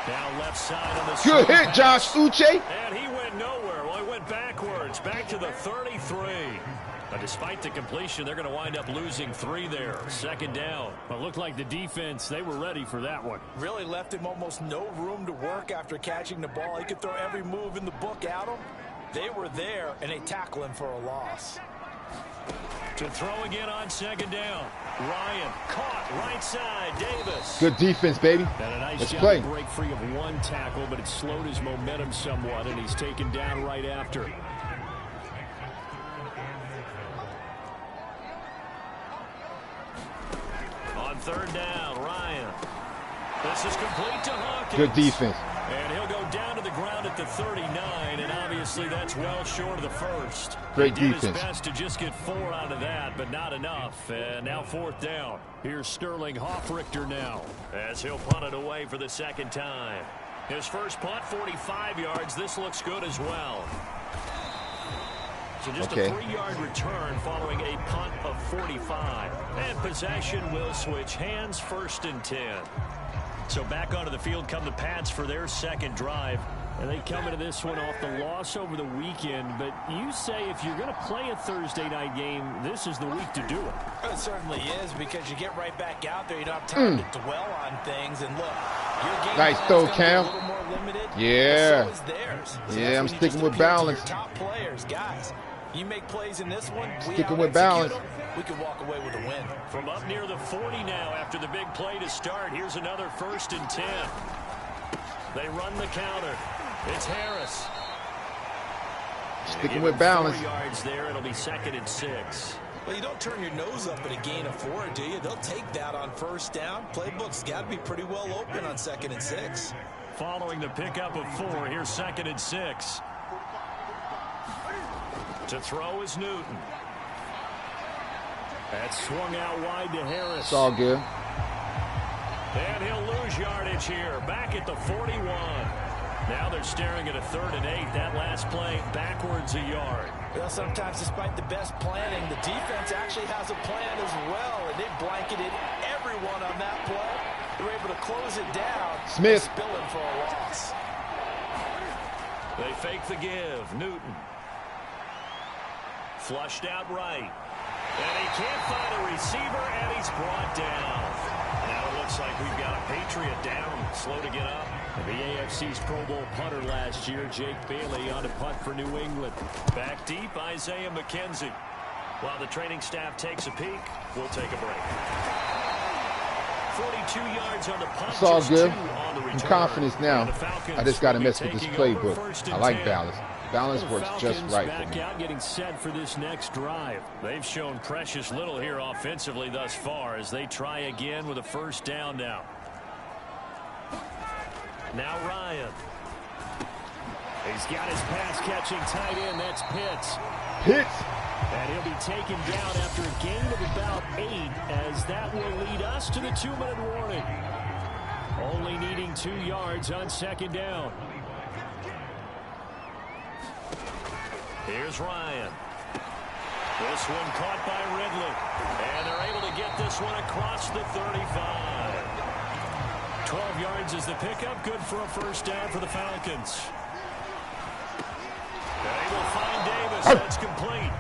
Now left side on the Good hit, pass. Josh Uche. And he went nowhere. Well, he went backwards, back to the 33. But despite the completion, they're going to wind up losing 3 there. 2nd down. Well, it looked like the defense, they were ready for that one. Really left him almost no room to work after catching the ball. He could throw every move in the book at him. They were there, and they tackle him for a loss. To throw again on 2nd down. Ryan caught right side. Davis. Good defense, baby. And a nice Let's job play. to break free of 1 tackle, but it slowed his momentum somewhat, and he's taken down right after. On 3rd down, Ryan. This is complete to Hawkins. Good defense. And he'll go down to the ground at the 39, and obviously that's well short of the first. Great He did defense. his best to just get 4 out of that, but not enough. And now 4th down. Here's Sterling Hoffrichter now, as he'll punt it away for the 2nd time. His first punt, 45 yards. This looks good as well. So just a 3-yard return following a punt of 45. And possession will switch hands, 1st and 10. So back onto the field come the Pats for their 2nd drive. And they come into this one off the loss over the weekend. But you say if you're going to play a Thursday night game, this is the week to do it. It certainly is, because you get right back out there. You don't have time to dwell on things. And look, your game Nice plan's throw, gonna be Cam. a little more limited. Yeah. But so is theirs. So Yeah, that's I'm when you sticking just with appeal to balance. your top players, guys. You make plays in this one. We Sticking with out-execute balance. them, we can walk away with a win. From up near the 40 now after the big play to start. Here's another 1st and 10. They run the counter. It's Harris. Sticking with balance. 4 yards there. It'll be 2nd and 6. Well, you don't turn your nose up at a gain of 4, do you? They'll take that on 1st down. Playbook's got to be pretty well open on 2nd and 6. Following the pickup of 4, here's 2nd and 6. To throw is Newton. That's swung out wide to Harris. It's all good. And he'll lose yardage here. Back at the 41. Now they're staring at a 3rd and 8. That last play backwards a yard. Well, sometimes despite the best planning, the defense actually has a plan as well, and they blanketed everyone on that play. They're able to close it down. Smith. And spill it for a loss. They fake the give. Newton. Flushed out right. And he can't find a receiver, and he's brought down. Now it looks like we've got a Patriot down. Slow to get up. The AFC's Pro Bowl punter last year, Jake Bailey, on a punt for New England. Back deep, Isaiah McKenzie. While the training staff takes a peek, we'll take a break. 42 yards on the punt. It's all good. On the return. I'm confident now. And the Falcons I just got to will be mess with this taking playbook. over 1st and I like 10. balance. Balance The works just Falcons right back for me. out getting set for this next drive. They've shown precious little here offensively thus far as they try again with a 1st down now. Now Ryan. He's got his pass-catching tight end. That's Pitts. Pitts. And he'll be taken down after a gain of about 8 as that will lead us to the 2-minute warning. Only needing 2 yards on second down. Here's Ryan. This one caught by Ridley. And they're able to get this one across the 35. 12 yards is the pickup. Good for a first down for the Falcons. They will find Davis. That's complete.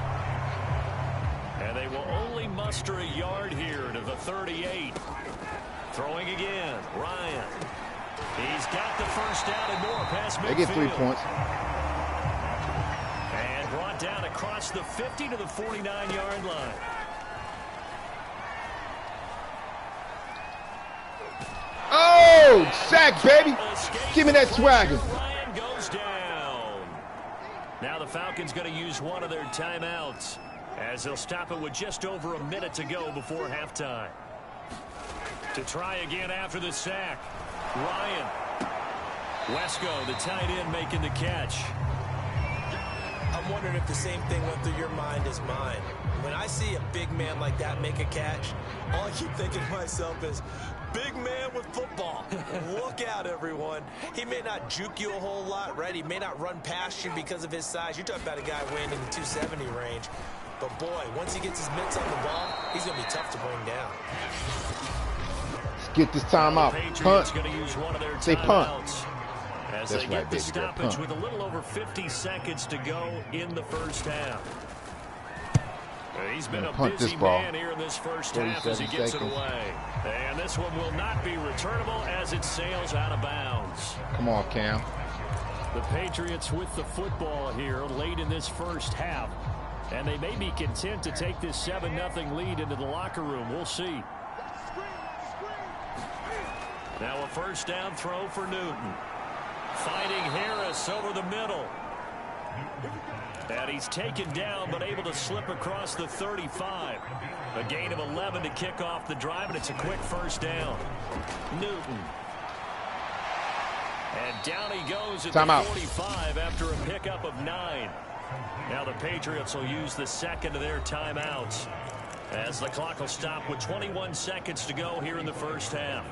And they will only muster a yard here to the 38. Throwing again. Ryan. He's got the first down and more past midfield. They get 3 points. And brought down across the 50 to the 49-yard line. Oh, sack, baby. Give me that swagger. Ryan goes down. Now the Falcons going to use one of their timeouts as they'll stop it with just over a minute to go before halftime. To try again after the sack. Ryan. Wesco, the tight end, making the catch. I'm wondering if the same thing went through your mind as mine. When I see a big man like that make a catch, all I keep thinking to myself is, big man with football. Look out, everyone. He may not juke you a whole lot, right? He may not run past you because of his size. You're talking about a guy weighing in the 270 range. But, boy, once he gets his mitts on the ball, he's going to be tough to bring down. Let's get this time out. Punt. Say punt. As That's they right, get the baby. stoppage Punt. with a little over 50 seconds to go in the first half. He's been a punt busy this ball. man here in this first half as he gets it away. And this one will not be returnable as it sails out of bounds. Come on, Cam. The Patriots with the football here late in this first half. And they may be content to take this 7-0 lead into the locker room. We'll see. Now a first down throw for Newton. Finding Harris over the middle. And he's taken down but able to slip across the 35. A gain of 11 to kick off the drive, and it's a quick first down. Newton. And down he goes at the 45 after a pickup of 9. Now the Patriots will use the second of their timeouts as the clock will stop with 21 seconds to go here in the first half.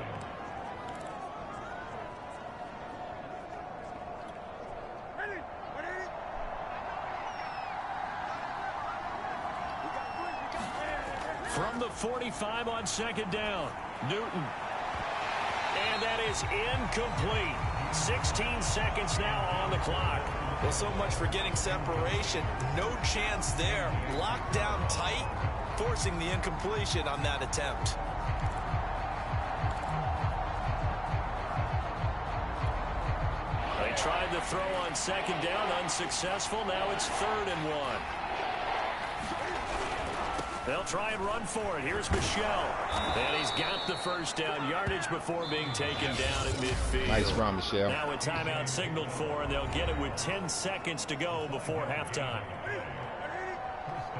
From the 45 on second down, Newton. And that is incomplete. 16 seconds now on the clock. Well, so much for getting separation. No chance there. Locked down tight, forcing the incompletion on that attempt. They tried the throw on second down, unsuccessful. Now it's 3rd and 1. They'll try and run for it. Here's Michelle. And he's got the first down yardage before being taken down at midfield. Nice run, Michelle. Now a timeout signaled for, and they'll get it with 10 seconds to go before halftime.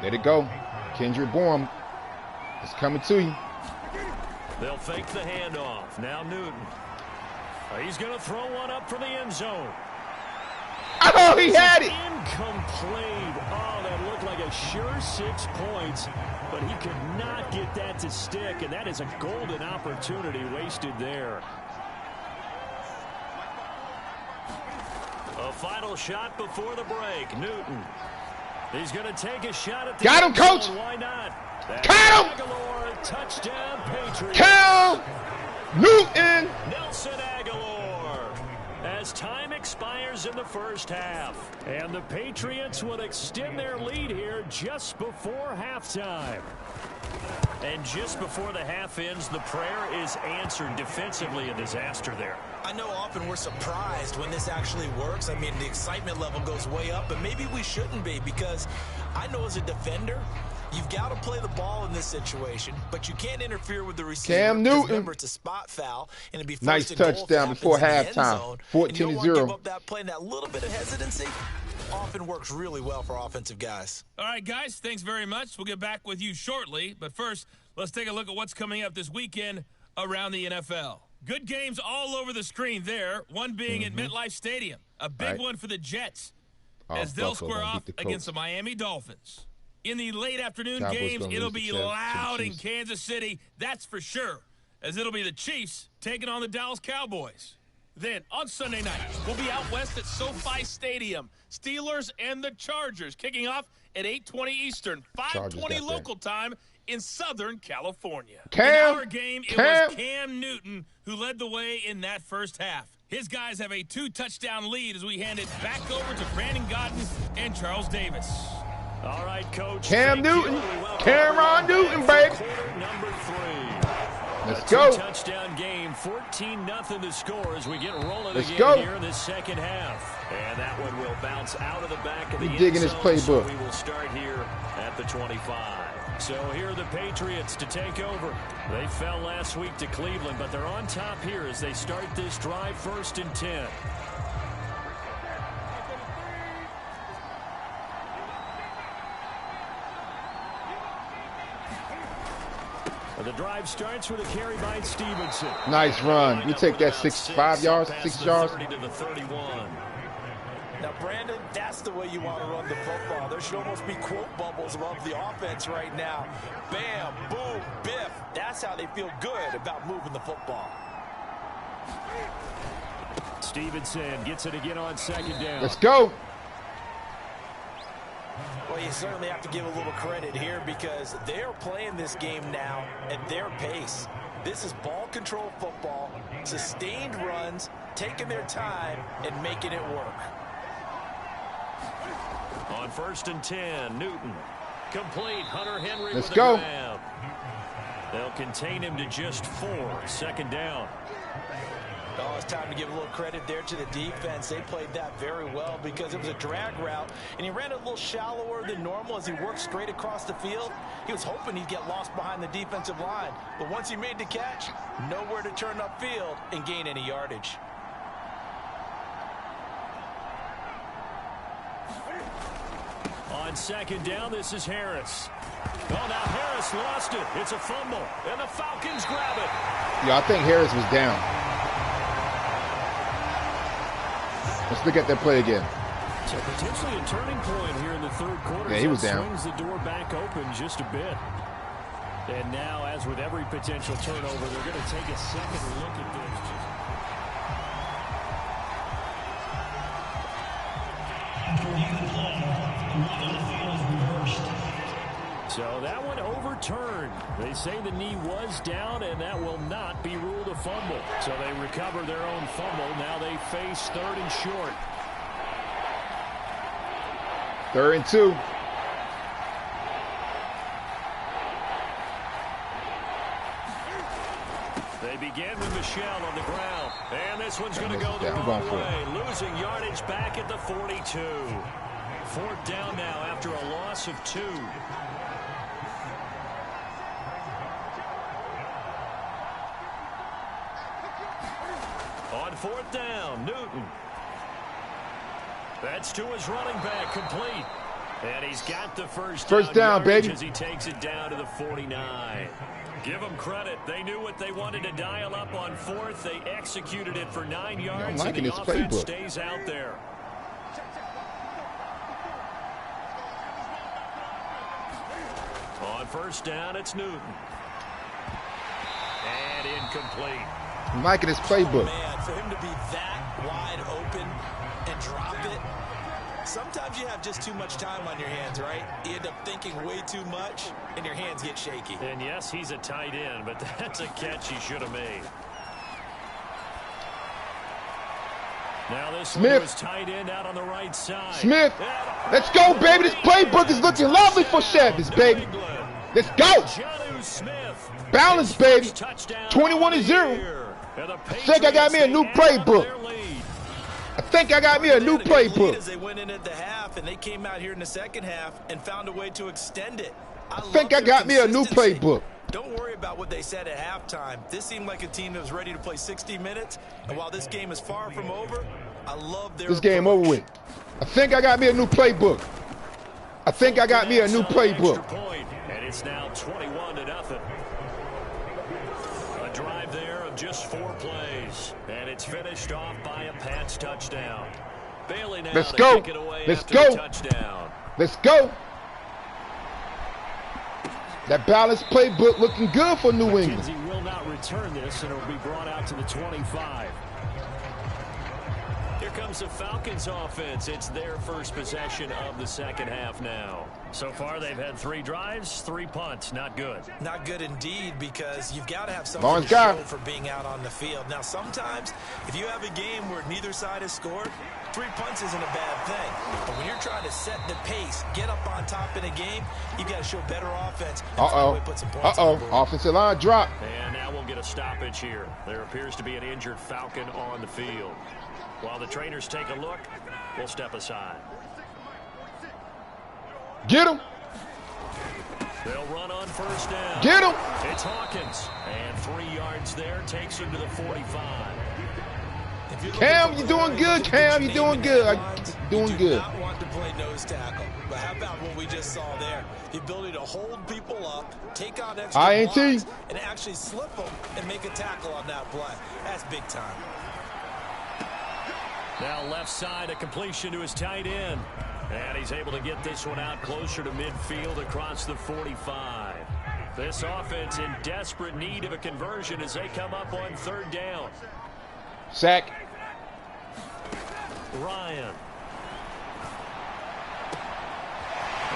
Let it go. Kendrick Bourne. It's coming to you. They'll fake the handoff. Now Newton. He's going to throw one up for the end zone. Oh, he had it. Incomplete. Oh, that looked like a sure 6 points, but he could not get that to stick, and that is a golden opportunity wasted there. A final shot before the break. Newton. He's going to take a shot at the Got him, coach. Why not? Got him. Aguilar, touchdown, Patriots. Count Newton. Nelson Aguilar. As time expires in the first half. And the Patriots will extend their lead here just before halftime. And just before the half ends, the prayer is answered. Defensively, a disaster there. I know often we're surprised when this actually works. I mean, the excitement level goes way up, but maybe we shouldn't be, because I know as a defender, you've got to play the ball in this situation, but you can't interfere with the receiver. Cam Newton. Remember, it's a spot foul, and it'd be Nice touchdown before halftime. 14-0. Give up that play, and that little bit of hesitancy often works really well for offensive guys. All right, guys, thanks very much. We'll get back with you shortly, but first, let's take a look at what's coming up this weekend around the NFL. Good games all over the screen there, one being at MetLife Stadium. A big one for the Jets as they'll square off against the Miami Dolphins. in the late afternoon Cowboys games, gonna it'll lose be to the loud in Chiefs. Kansas City, that's for sure, as it'll be the Chiefs taking on the Dallas Cowboys. Then, on Sunday night, we'll be out west at SoFi Stadium. Steelers and the Chargers kicking off at 8:20 Eastern, 5:20 local time in Southern California. In our game, it was Cam Newton who led the way in that first half. His guys have a 2-touchdown lead as we hand it back over to Brandon Godden and Charles Davis. All right, Coach. Cam Newton. Cameron Newton, baby. Quarter number 3. Let's go. Touchdown game, 14-0 to score as we get rolling Let's again go. here in the second half. And that one will bounce out of the back of the end digging his zone, playbook. so we will start here at the 25. So here are the Patriots to take over. They fell last week to Cleveland, but they're on top here as they start this drive 1st and 10. The drive starts with a carry by Stevenson. Nice run. You take that 5 yards, 6 yards. 30 to the 31. Now, Brandon, that's the way you want to run the football. There should almost be quote bubbles above the offense right now. Bam, boom, biff. That's how they feel good about moving the football. Stevenson gets it again on 2nd down. Let's go. Well, you certainly have to give a little credit here because they're playing this game now at their pace. This is ball control football, sustained runs, taking their time, and making it work. On 1st and 10, Newton. Complete. Hunter Henry Let's with go. a grab. They'll contain him to just 4. 2nd down. Oh, it's time to give a little credit there to the defense. They played that very well because it was a drag route, and he ran a little shallower than normal as he worked straight across the field. He was hoping he'd get lost behind the defensive line, but once he made the catch, nowhere to turn upfield and gain any yardage. On 2nd down, this is Harris. Oh, now Harris lost it. It's a fumble, and the Falcons grab it. Yeah, I think Harris was down. Let's look at that play again. So potentially a turning point here in the 3rd quarter. Yeah, he was down. Swings the door back open just a bit. And now, as with every potential turnover, they're going to take a second look at this. So that one overturned. They say the knee was down, and that will not be ruled a fumble. So they recover their own fumble. Now they face 3rd and short. 3rd and 2. They begin with Michelle on the ground. And this one's going to go the I'm wrong going for way. it. Losing yardage back at the 42. 4th down now after a loss of 2. On 4th down, Newton. That's to his running back, complete. And he's got the first down, baby. As he takes it down to the 49. Give them credit. They knew what they wanted to dial up on 4th. They executed it for 9 yards, liking and the this offense playbook. stays out there. On 1st down, it's Newton. And incomplete. I'm liking his playbook. Man, for him to be that wide open and drop it, sometimes you have just too much time on your hands, right? You end up thinking way too much, and your hands get shaky. And yes, he's a tight end, but that's a catch he should have made. Now this Smith. one was tight end out on the right side. Smith. Let's go, baby. This playbook is looking lovely for Chevys, baby. Let's go. Jonnu Smith. Balance, baby. Touchdown 21-0. And the I think I got me a new playbook. I think I got me a new playbook. As they went in at the half, and they came out here in the second half and found a way to extend it. I think I got me a new playbook. Don't worry about what they said at halftime. This seemed like a team that was ready to play 60 minutes. And while this game is far from over, I love their This game over with. I think I got me a new playbook. I think I got me a new playbook. And it's now 21-0. A drive there of just 4 plays. And it's finished off by a Pats touchdown. Bailey now Let's to go. kick it away Let's after go. the touchdown. Let's go. That balanced playbook looking good for New England. McKenzie will not return this, and it'll be brought out to the 25. Here comes the Falcons offense. It's their first possession of the second half now. So far, they've had 3 drives, 3 punts. Not good. Not good indeed, because you've got to have something to show for being out on the field. Now, sometimes, if you have a game where neither side has scored, 3 punts isn't a bad thing. But when you're trying to set the pace, get up on top in a game, you've got to show better offense. Offensive line drop. And now we'll get a stoppage here. There appears to be an injured Falcon on the field. While the trainers take a look, we'll step aside. Get him. They'll run on first down. Get him. It's Hawkins. And 3 yards there takes him to the 45. Cam, you're doing good, Cam. You're doing good. Doing good. You do not want to play nose tackle. But how about what we just saw there? The ability to hold people up, take on extra blocks, and actually slip them and make a tackle on that play. That's big time. Now left side, a completion to his tight end. And he's able to get this one out closer to midfield across the 45. This offense in desperate need of a conversion as they come up on 3rd down. Sack. Ryan.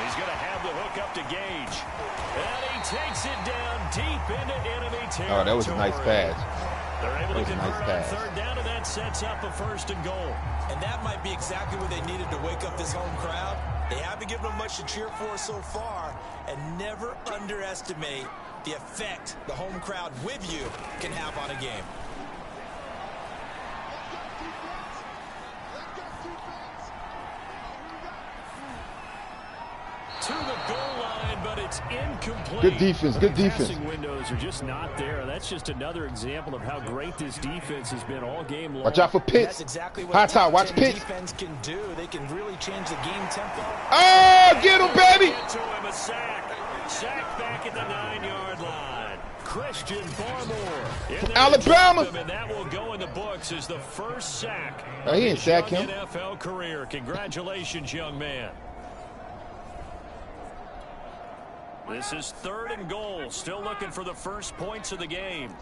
He's going to have the hook up to Gage. And he takes it down deep into enemy territory. Oh, that was a nice pass. They're able to convert on 3rd down, and that sets up a 1st and goal. And that might be exactly what they needed to wake up this home crowd. They haven't given them much to cheer for so far, and never underestimate the effect the home crowd with you can have on a game. To the goal line, but it's incomplete. Good defense, good defense. Passing windows are just not there. That's just another example of how great this defense has been all game long. Watch out for Pitts. That's exactly what high top, watch Pitts. Defense can do. They can really change the game tempo. Oh, get him, baby. To him, a sack. Sack back at the 9-yard line. Christian Barmore from Alabama. And that will go in the books as the first sack he didn't sack him. NFL career. Congratulations, young man. This is 3rd and goal. Still looking for the first points of the game.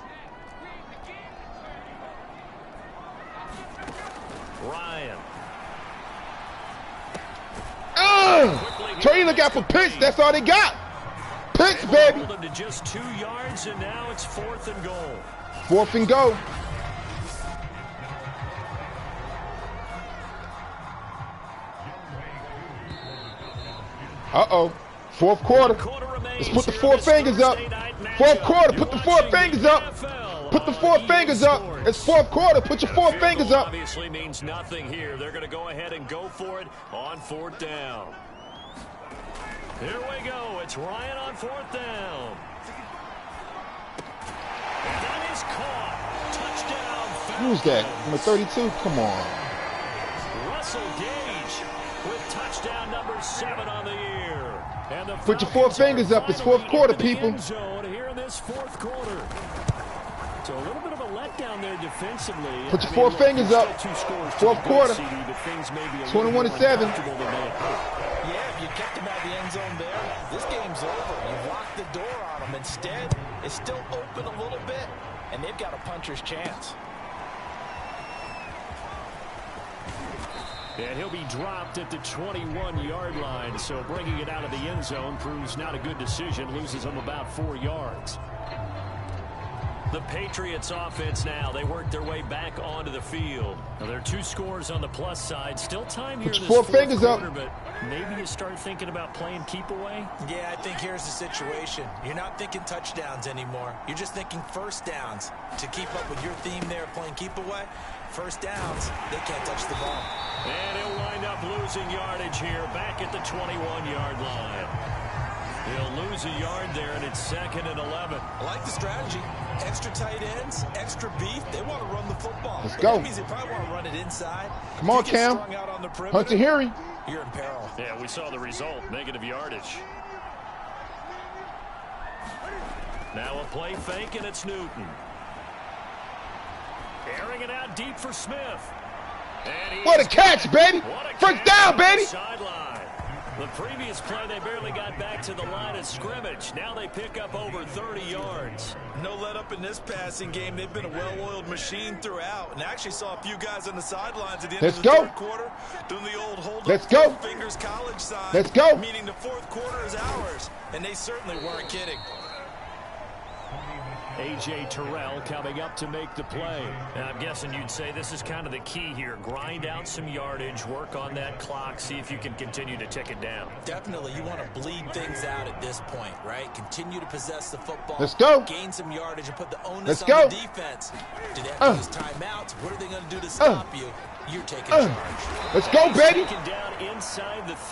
Ryan. Trey, look out for Pitts. That's all they got. Pitts, baby. To just 2 yards, and now it's 4th and goal. 4th and goal. Uh-oh. 4th quarter. Let's put the 4 fingers up. 4th quarter. Put the 4 fingers up. Put the 4 fingers up. It's 4th quarter. Put your 4 fingers up. Obviously means nothing here. They're going to go ahead and go for it on 4th down. Here we go. It's Ryan on 4th down. And that is caught. Touchdown. Who's that? Number 32? Come on. Russell Gage with touchdown number 7 on the year. And the Put your 4 fingers up. It's 4th quarter, people. Here in this 4th quarter. So a little bit of a letdown there defensively. Put your 4 fingers up. 4th quarter. 21-7. Yeah, if you kept them out of the end zone there, this game's over. You've locked the door on them. Instead, it's still open a little bit, and they've got a puncher's chance. And he'll be dropped at the 21-yard line, so bringing it out of the end zone proves not a good decision. Loses them about 4 yards. The Patriots offense now. They work their way back onto the field. Now, there are 2 scores on the plus side. Still time here in this 4 fingers quarter, up. but maybe you start thinking about playing keep away. Yeah, I think here's the situation. You're not thinking touchdowns anymore. You're just thinking first downs. To keep up with your theme there, playing keep away, first downs, they can't touch the ball. And he'll wind up losing yardage here back at the 21-yard line. He'll lose a yard there, and it's 2nd and 11. I like the strategy. Extra tight ends, extra beef. They want to run the football. Let's go. That means they probably want to run it inside. Come on, Cam. Hunter Henry. You're in peril. Yeah, we saw the result. Negative yardage. Now a play fake, and it's Newton. Airing it out deep for Smith. What a catch, baby. First down, baby. Sideline. The previous play, they barely got back to the line of scrimmage. Now they pick up over 30 yards. No let up in this passing game. They've been a well-oiled machine throughout. And I actually saw a few guys on the sidelines at the end of the third quarter doing the old hold-up fingers college sign. Let's go. Meaning the fourth quarter is ours. And they certainly weren't kidding. A.J. Terrell coming up to make the play. And I'm guessing you'd say this is kind of the key here. Grind out some yardage, work on that clock, see if you can continue to tick it down. Definitely, you want to bleed things out at this point, right? Continue to possess the football. Let's go. Gain some yardage and put the onus on the defense. Do they have to use timeouts? What are they going to do to stop you? You're taking charge. Let's go, baby.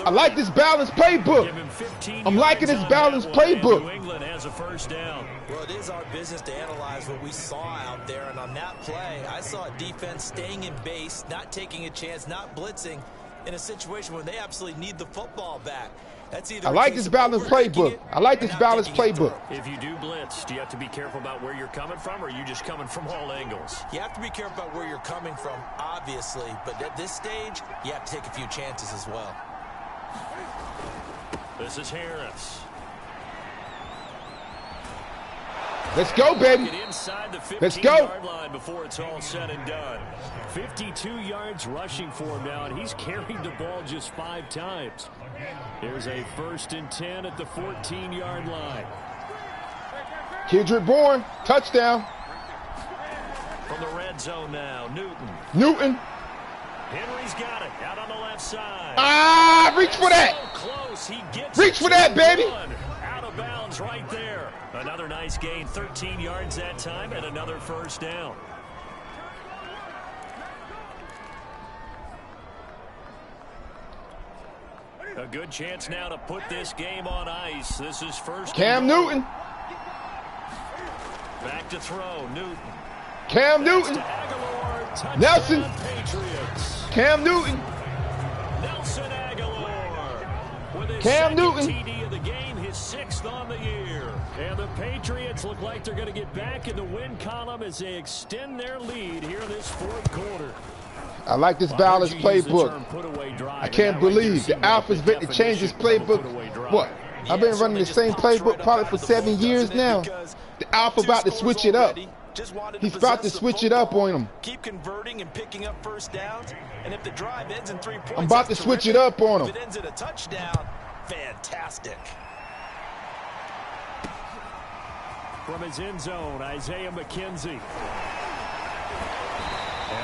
I like this balanced playbook. I'm liking this balanced playbook. New England has a first down. Well, it is our business to analyze what we saw out there. And on that play, I saw a defense staying in base, not taking a chance, not blitzing in a situation where they absolutely need the football back. That's either I like this balanced playbook. I like this balanced playbook. If you do blitz, do you have to be careful about where you're coming from, or are you just coming from all angles? You have to be careful about where you're coming from, obviously. But at this stage, you have to take a few chances as well. This is Harris. Let's go, baby. Inside the Let's go. 15-yard line before it's all said and done. 52 yards rushing for him now, and he's carried the ball just 5 times. There's a 1st and 10 at the 14-yard line. Kendrick Bourne, touchdown. From the red zone now, Newton. Henry's got it out on the left side. Ah, reach for that. So close. He gets reach for that, baby. Out of bounds right there. Another nice gain, 13 yards that time, and another first down. A good chance now to put this game on ice. This is first. Cam Newton. Back to throw, Newton. Cam Newton. Aguilar, Nelson. Patriots. Cam Newton. Nelson Aguilar with his Cam second Newton. TD of the game, his 6th on the year. And the Patriots look like they're going to get back in the win column as they extend their lead here in this 4th quarter. I like this balanced playbook. I can't believe the Alpha's been to change his playbook. What? I've been running the same playbook probably for 7 years now. The Alpha about to switch it up. He's about to switch it up on him. Keep converting and picking up first downs. And if the drive ends in 3 points, I'm about to switch it up on him. If it ends in a touchdown, fantastic. From his end zone, Isaiah McKenzie.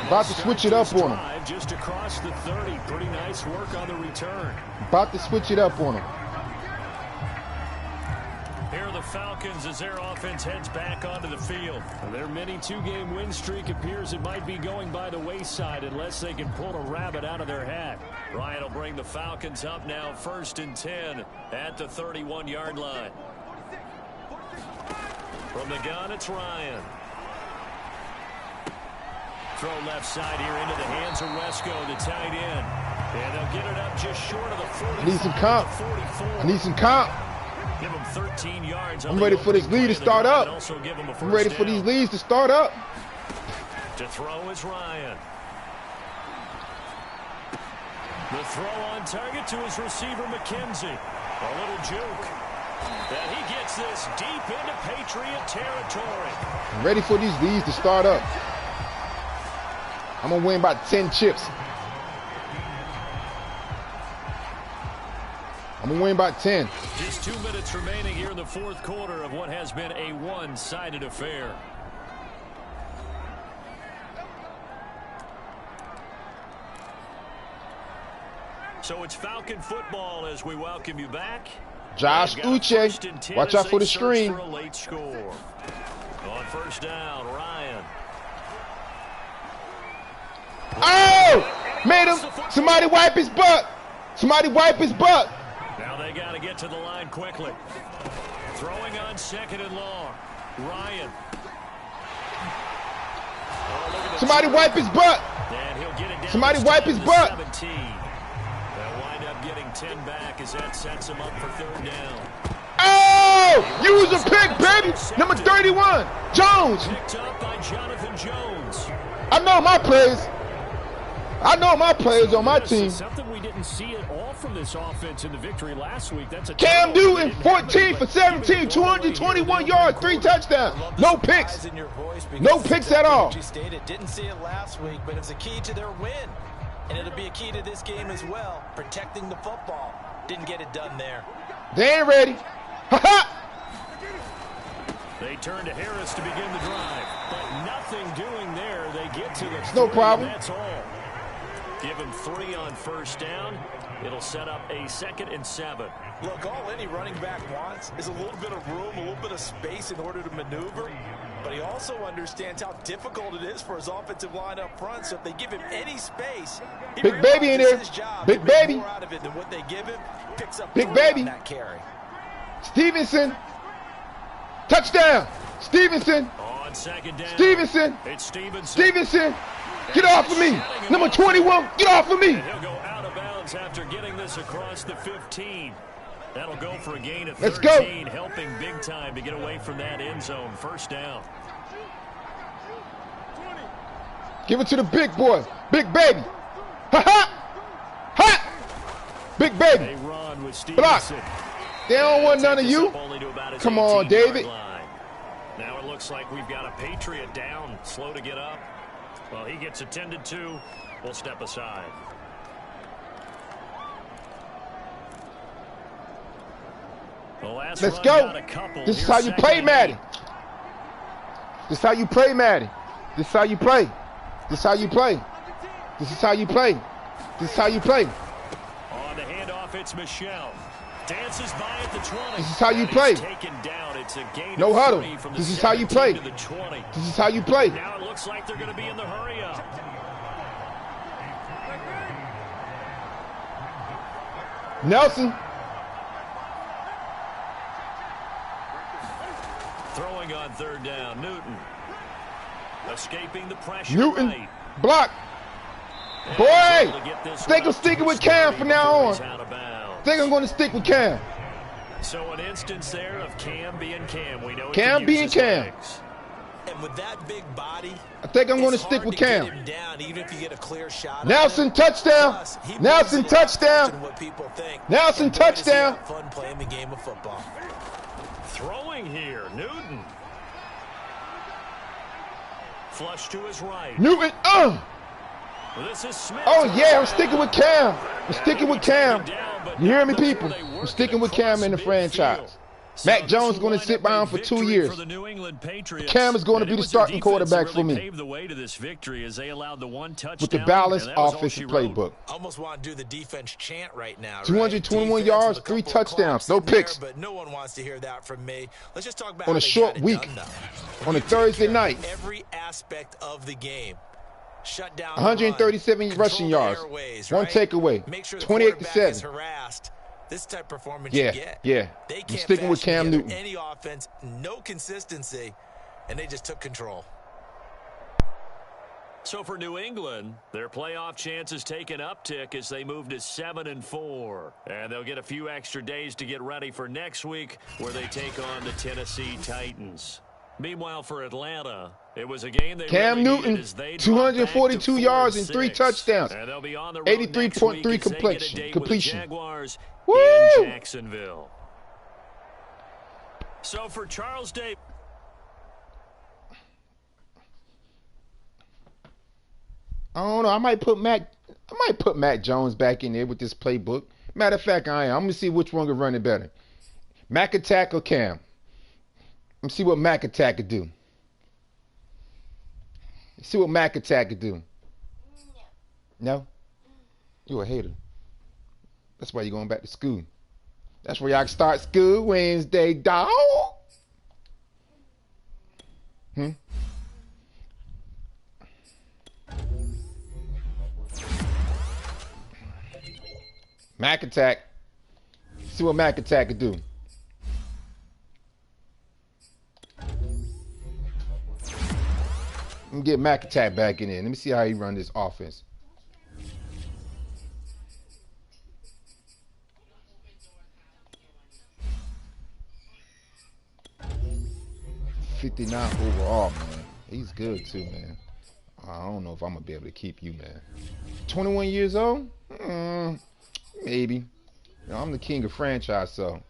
About to switch it up on him. Just across the 30. Pretty nice work on the return. About to switch it up on him. Here are the Falcons as their offense heads back onto the field. Their mini 2-game win streak appears it might be going by the wayside unless they can pull a rabbit out of their hat. Ryan will bring the Falcons up now, 1st and 10 at the 31-yard line. From the gun, it's Ryan. Throw left side here into the hands of Wesco, the tight end. And they'll get it up just short of the 45. I need some comp. 44. I need some comp. Give him 13 yards. I'm ready for this lead to start up. I'm ready for these leads to start up. To throw is Ryan. The throw on target to his receiver, McKenzie. A little juke. And he gets this deep into Patriot territory. I'm ready for these leads to start up. I'm going to win by 10 chips. I'm going to win by 10. Just 2 minutes remaining here in the 4th quarter of what has been a one-sided affair. So it's Falcon football as we welcome you back. Josh Uche, watch out for the screen. For a late score. On 1st down, Ryan. Oh! Made him. Somebody wipe his butt. Somebody wipe his butt. Now they got to get to the line quickly. Throwing on 2nd and long. Ryan. Oh, somebody wipe his butt. And he'll get it down. Somebody wipe his butt. 17. They'll wind up getting 10 back as that sets them up for 3rd down. Oh! Use a pick, baby. Number 31, Jones. Picked up by Jonathan Jones. I know my plays. I know my players on my team. Something we didn't see at all from this offense in the victory last week. That's a Cam Newton, 14 for 17, 221 yards, 3 touchdowns. No picks. No picks at all. Didn't see it last week, but it's a key to their win. And it'll be a key to this game as well, protecting the football. Didn't get it done there. They ain't ready. Ha-ha! They turn to Harris to begin the drive, but nothing doing there. They get to the no problem. That's all. Give him 3 on first down. It'll set up a 2nd and 7. Look, all any running back wants is a little bit of room, a little bit of space in order to maneuver. But he also understands how difficult it is for his offensive line up front. So if they give him any space, Big baby in there. Big baby. More out of it than what they give him. Picks up Big baby. that carry. Stevenson. Touchdown. Stevenson. On 2nd down. Stevenson. It's Stevenson. Stevenson. Get off of me. Number 21. Get off of me. And he'll go out of bounds after getting this across the 15. That'll go for a gain of 13, Let's go. helping big time to get away from that end zone. First down. Give it to the big boy. Big baby. Ha-ha. Ha. Big baby. They run with Block. Stevenson. They don't want none of you. Come on, David. Now it looks like we've got a Patriot down, slow to get up. Well, he gets attended to. We'll step aside. Let's go. This is how you play, Madden. This is how you play, Madden. This is how you play. This is how you play. This is how you play. This is how you play. On the handoff, it's Michelle. Dances by at the 20. This is how you play. Taken down. It's a gain No of huddle. 3 from This the is how you play. 17 to the 20. This is how you play. Now it looks like they're going to be in the hurry up. Nelson. Throwing on 3rd down, Newton. Escaping the pressure. Newton. Right. Block. Boy. Think I'm sticking with Cam from now on. Think I'm going to stick with Cam. So an instance there of Cam being Cam. We know Cam being Cam. Legs. And with that big body, I think I'm going to stick with Cam. Get him down, even if you get a clear shot. Nelson touchdown. Plus, Nelson touchdown. what people think. Nelson And boy, does he touchdown. have fun playing the game of football. Throwing here, Newton. Flush to his right. Newton. This is Smith. Oh, yeah, I'm sticking with Cam. I'm sticking with Cam. You hear me, people? I'm sticking with Cam in the franchise. Mac Jones is going to sit behind for 2 years. Cam is going to be the starting quarterback for me. With the balanced offensive playbook. Almost want to do the defense chant right now. 221 yards, 3 touchdowns, no picks. But no one wants to hear that from me. Let's just talk about on a short week, on a Thursday night. Every aspect of the game. Shut down 137 rushing yards, airways, 1 takeaway, Make sure 28-7. harassed. This type of performance Yeah, you get. yeah. They I'm can't sticking with fashion Cam together Newton. Any offense, no consistency, and they just took control. So for New England, their playoff chances take an uptick as they move to 7-4. And they'll get a few extra days to get ready for next week where they take on the Tennessee Titans. Meanwhile, for Atlanta, it was a game they Cam really Newton, needed as they 242 yards and 3 touchdowns, and they'll be on the road 83.3 completion. completion. Jaguars Woo! in Jacksonville. So for Charles Day. I don't know. I might put Mac Jones back in there with this playbook. Matter of fact, I am. I'm gonna see which one can run it better. Mac attack or Cam? Let's see what Mac attack could do. See what Mac attack could do. No? You a hater. That's why you're going back to school. That's where y'all start school Wednesday, dog. Mac attack. See what Mac attack could do. Let me get Mac attack back in there. Let me see how he run this offense. $59 overall, man. He's good too, man. I don't know if I'm going to be able to keep you, man. 21 years old? Maybe. You know, I'm the king of franchise, so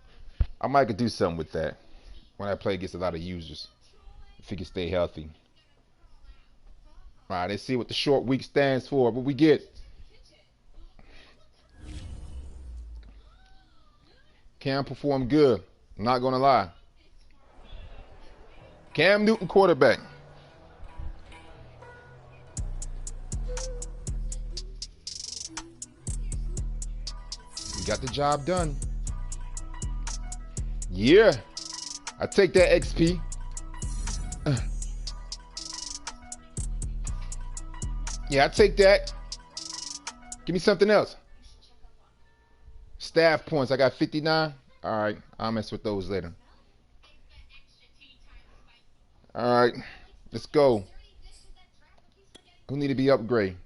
I might could do something with that when I play against a lot of users, if he can stay healthy. All right, let's see what the short week stands for. What we get? Cam performed good. I'm not going to lie. Cam Newton, quarterback. He got the job done. Yeah. I take that XP. Yeah, I take that. Give me something else. Staff points. I got 59. All right. I'll mess with those later. All right. Let's go. Who need to be upgraded?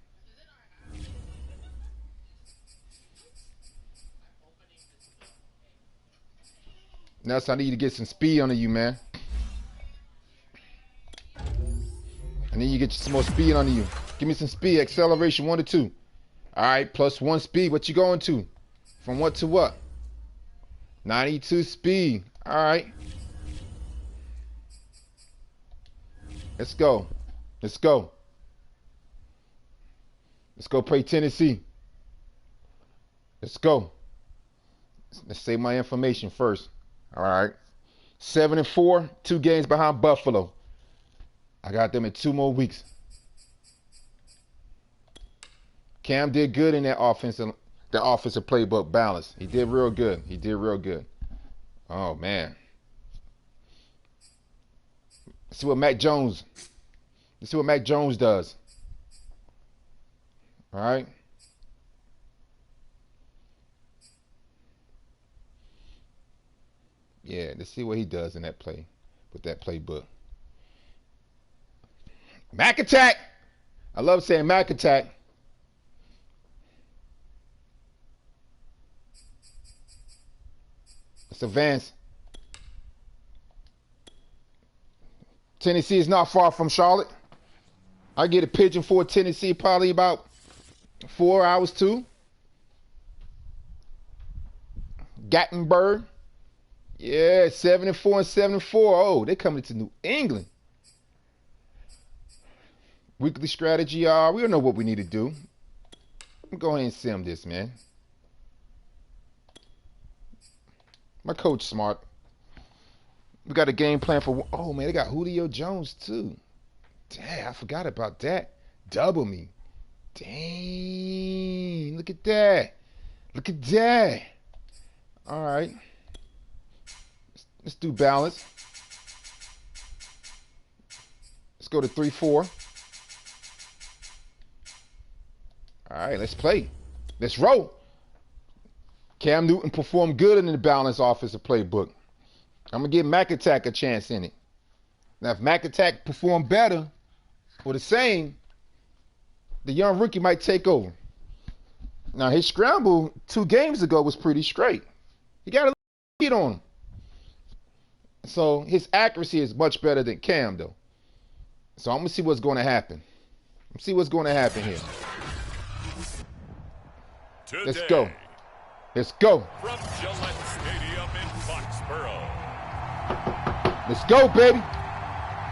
Nelson, I need to get some speed under you, man. I need you to get some more speed under you. Give me some speed. Acceleration 1 to 2. All right. +1 speed. What you going to? From what to what? 92 speed. All right. Let's go. Let's go. Let's go play Tennessee. Let's go. Let's save my information first. All right. 7-4, 2 games behind Buffalo. I got them in 2 more weeks. Cam did good in that offensive playbook balance. He did real good. He did real good. Oh, man. Let's see what Mac Jones. Let's see what Mac Jones does. All right. Yeah, let's see what he does in that play with that playbook. Mac attack. I love saying Mac attack. Let's advance. Tennessee is not far from Charlotte. I get a pigeon for Tennessee probably about 4 hours too. Gatlinburg. Yeah, 7-4 and 7-4. Oh, they're coming to New England. Weekly strategy, y'all. We don't know what we need to do. Go ahead and sim this, man. My coach smart. We got a game plan for. Oh man, they got Julio Jones too. Dang, I forgot about that. Double me. Dang, look at that. Look at that. All right. Let's do balance. Let's go to 3-4. All right, let's play. Let's roll. Cam Newton performed good in the balanced offensive playbook. I'm going to give Mac Attack a chance in it. Now, if Mac Attack performed better or the same, the young rookie might take over. Now, his scramble 2 games ago was pretty straight. He got a little hit on him. So his accuracy is much better than Cam, though. So I'm going to see what's going to happen. Let's see what's going to happen here. Today, Let's go. Let's go. from Gillette Stadium in Foxborough, Let's go, baby.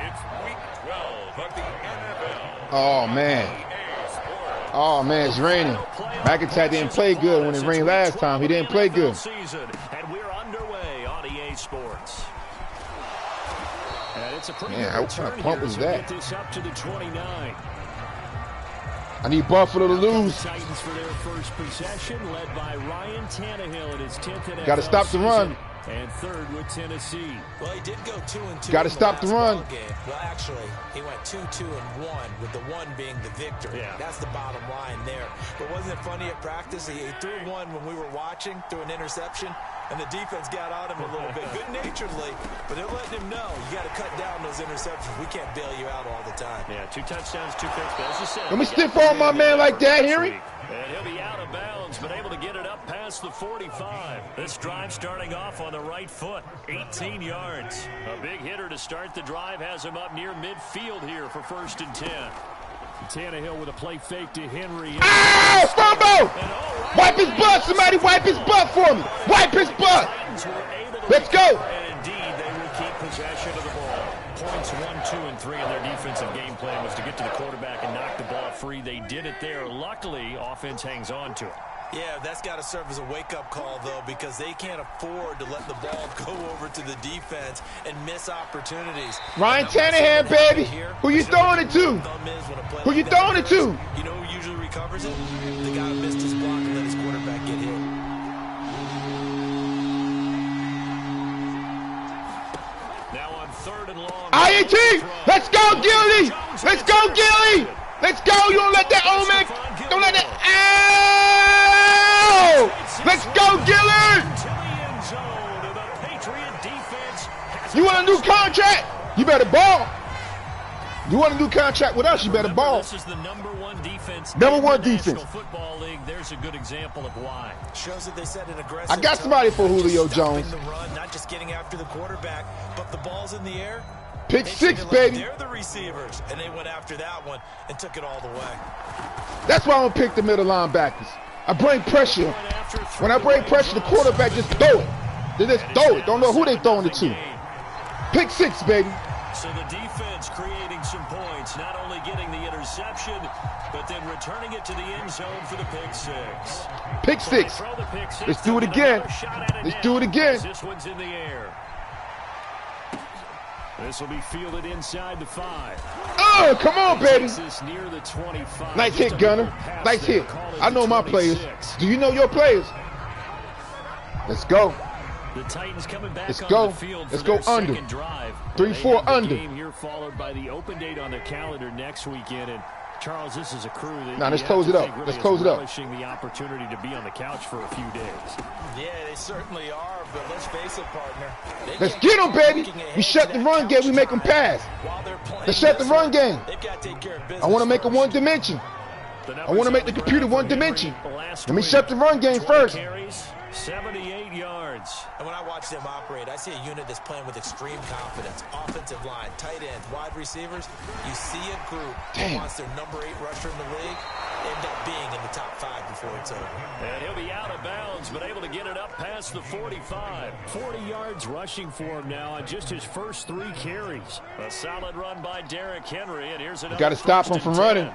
it's Week 12 of the NFL. Oh, man. EA Sports. Oh, man, it's raining. Mac Attack didn't play good when it rained last time. He didn't play good. Season, and we're underway on EA Sports. And it's a pretty Man, good what kind of return pump here was to that? get this up to the 29. I need Buffalo to Out come lose. the Titans for their first possession, led by Ryan Tannehill in his 10th NFL Got to stop the run. And third with Tennessee. Well, he did go 2-2. Gotta in stop the last run. ball game. Well, actually, he went 2-2 and 1, with the 1 being the victory. Yeah. That's the bottom line there. But wasn't it funny at practice? He threw one when we were watching, threw an interception, and the defense got on him a little bit, good-naturedly. But they're letting him know, you got to cut down those interceptions. We can't bail you out all the time. Yeah, 2 touchdowns, 2 picks. But as you said, Let me stiff on my man like that, Henry. And he'll be out of bounds, but able to get it up past the 45. This drive starting off on the right foot, 18 yards. A big hitter to start the drive has him up near midfield here for 1st and 10. Tannehill with a play fake to Henry. Ah, fumble! Wipe his butt, somebody wipe his butt for me. Wipe his butt. Let's go. And indeed, they will keep possession of the ball. Points 1, 2, and 3 in their defensive game plan was to get to the quarterback and knock the ball free. They did it there. Luckily, offense hangs on to it. Yeah, that's got to serve as a wake-up call, though, because they can't afford to let the ball go over to the defense and miss opportunities. Ryan Tannehill, baby. Who you throwing it to? Who you throwing it to? You know who usually recovers it? The guy who missed his block and let his quarterback get hit. Now on 3rd and long. INT! Let's go, Gilly! Let's go, Gilly! Let's go! You don't let that old man. Don't let that. Ow! Let's go, Gilly! You want a new contract? You better ball. You want a new contract with us? You better ball. This is the #1 defense. #1 defense. National Football League. There's a good example of why. Shows that they set an aggressive. I got somebody for Julio Jones. The run, not just getting after the quarterback, but the ball's in the air. Pick 6, baby. They're the receivers, and they went after that one and took it all the way. That's why I'm gonna pick the middle linebackers. I bring pressure. When I bring pressure, the quarterback just throw it. They just throw it. Don't know who they throwing it to. Pick 6, baby. So the defense creating some points, not only getting the interception, but then returning it to the end zone for the pick 6. Pick 6. Let's do it again. Let's do it again. This one's in the air. This will be fielded inside the 5. Oh, come on, baby. Near the 25. Nice hit, Gunner. Nice hit. I know my players. Do you know your players? Let's go. The Titans coming back Let's on go. the field Let's for go their under. second drive. 3-4 They have the under. game here followed by the open date on their calendar next weekend. And Charles, this is a crew that Now, let's you close have it to up. think really Let's is close it up. relishing the opportunity to be on the couch for a few days. Yeah, they certainly are, but let's face it, partner. Let's get them, baby. We shut the run game. We make them pass. Let's shut the run game. I want to make it one dimension. I want to make the computer one dimension. Let me shut the run game first. Carries, 78 yards. And when I watch them operate, I see a unit that's playing with extreme confidence. Offensive line, tight ends, wide receivers. You see a group that wants their #8 rusher in the league end up being in the top 5 before it's over. And he'll be out of bounds, but able to get it up past the 45. 40 yards rushing for him now on just his first 3 carries. A solid run by Derrick Henry, and here's another. Got to stop him from running.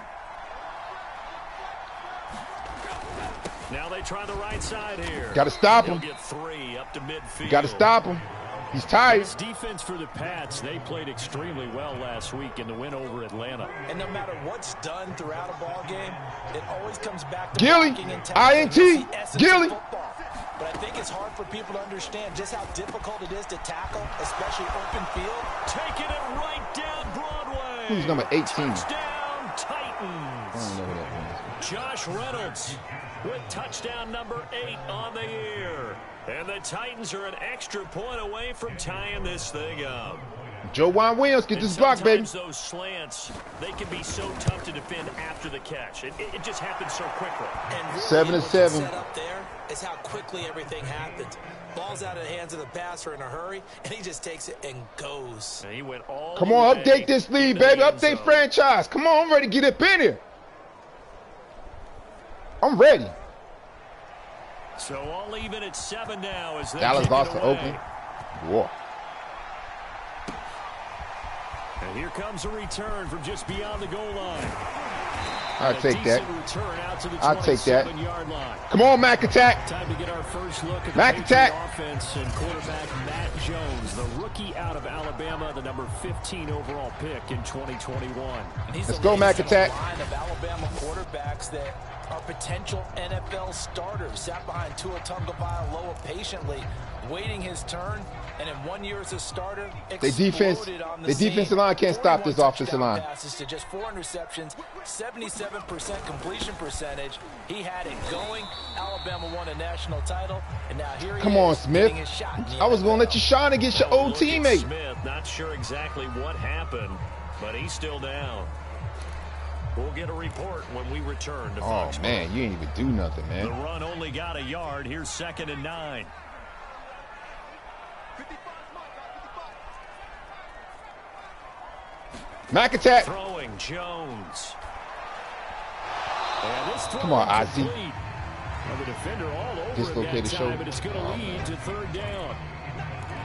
Now they try the right side here. Got to stop him. He'll get 3 up to midfield. Got to stop him. He's tired. This defense for the Pats, they played extremely well last week in the win over Atlanta. And no matter what's done throughout a ball game, it always comes back to Gilly, blocking and tackling. INT, It's the essence of Gilly. football. But I think it's hard for people to understand just how difficult it is to tackle, especially open field. Taking it right down Broadway. Who's number 18? Touchdown Titans. I don't know who that is. Josh Reynolds with touchdown number 8 on the year. And the Titans are an extra point away from tying this thing up. Joe Juan Williams, get this block, baby. Sometimes those slants, they can be so tough to defend after the catch. It just happens so quickly. And really 7 and what's 7. set up there is how quickly everything happens. Ball's out of the hands of the passer in a hurry, and he just takes it and goes. And he went all Come the on, way update this lead, into the baby. end Update zone. franchise. Come on, I'm ready to get up in here. I'm ready. So all even at 7 now as they Dallas kick lost it to away. Oakland. Whoa. And here comes a return from just beyond the goal line. I'll A take that. decent return out to the I'll take that. 27-yard line. Come on, Mac attack. Time to get our first look at the Mac Patriot attack. offense and quarterback Matt Jones, the rookie out of Alabama, the number 15 overall pick in 2021. And he's Let's the go, latest Mac in a attack. line of Alabama quarterbacks that are potential NFL starters. Sat behind Tua Tagovailoa patiently, waiting his turn, and in 1 year as a starter, They defensive line can't stop this offensive line. Passes to just 4 interceptions, 77% completion percentage. He had it going. Alabama won a national title, and now here he Come on, is Smith. getting his shot in the I was going to NFL. let you shine against your old Look at teammate. Smith, not sure exactly what happened, but he's still down. We'll get a report when we return to Oh, Foxborough. man, you ain't even do nothing, The man. run only got a yard. Here's 2nd and 9. Mac attack. Throwing Jones. And this throw Come on, Ozzy. complete. Well, the defender all over Dislocated that time, shoulder. but it's going to lead to third down.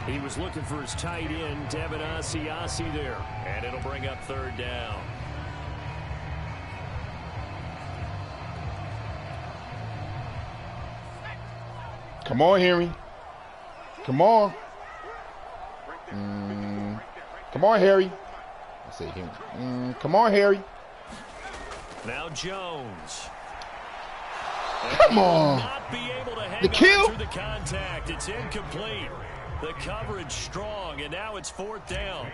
He was looking for his tight end, Devin Asiasi there. And it'll bring up third down. Come on, Henry. Come on. Come on, Harry. I say Henry. Come on, Harry. Now Jones. Come on. Not be able to hang The kill. on to the contact. It's incomplete. The coverage strong, and now it's fourth down.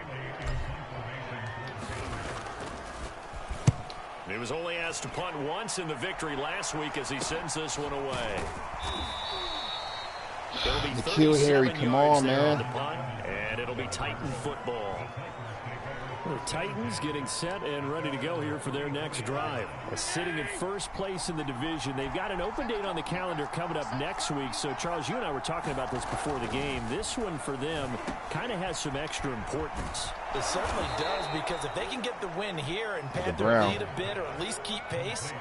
He was only asked to punt once in the victory last week as he sends this one away. It'll be The kill, Harry. 37 Come yards on, there man. the punt, and it'll be Titan football. The Titans getting set and ready to go here for their next drive. Sitting in first place in the division. They've got an open date on the calendar coming up next week. So, Charles, you and I were talking about this before the game. This one for them kind of has some extra importance. It certainly does, because if they can get the win here and pad their lead a bit or at least keep pace,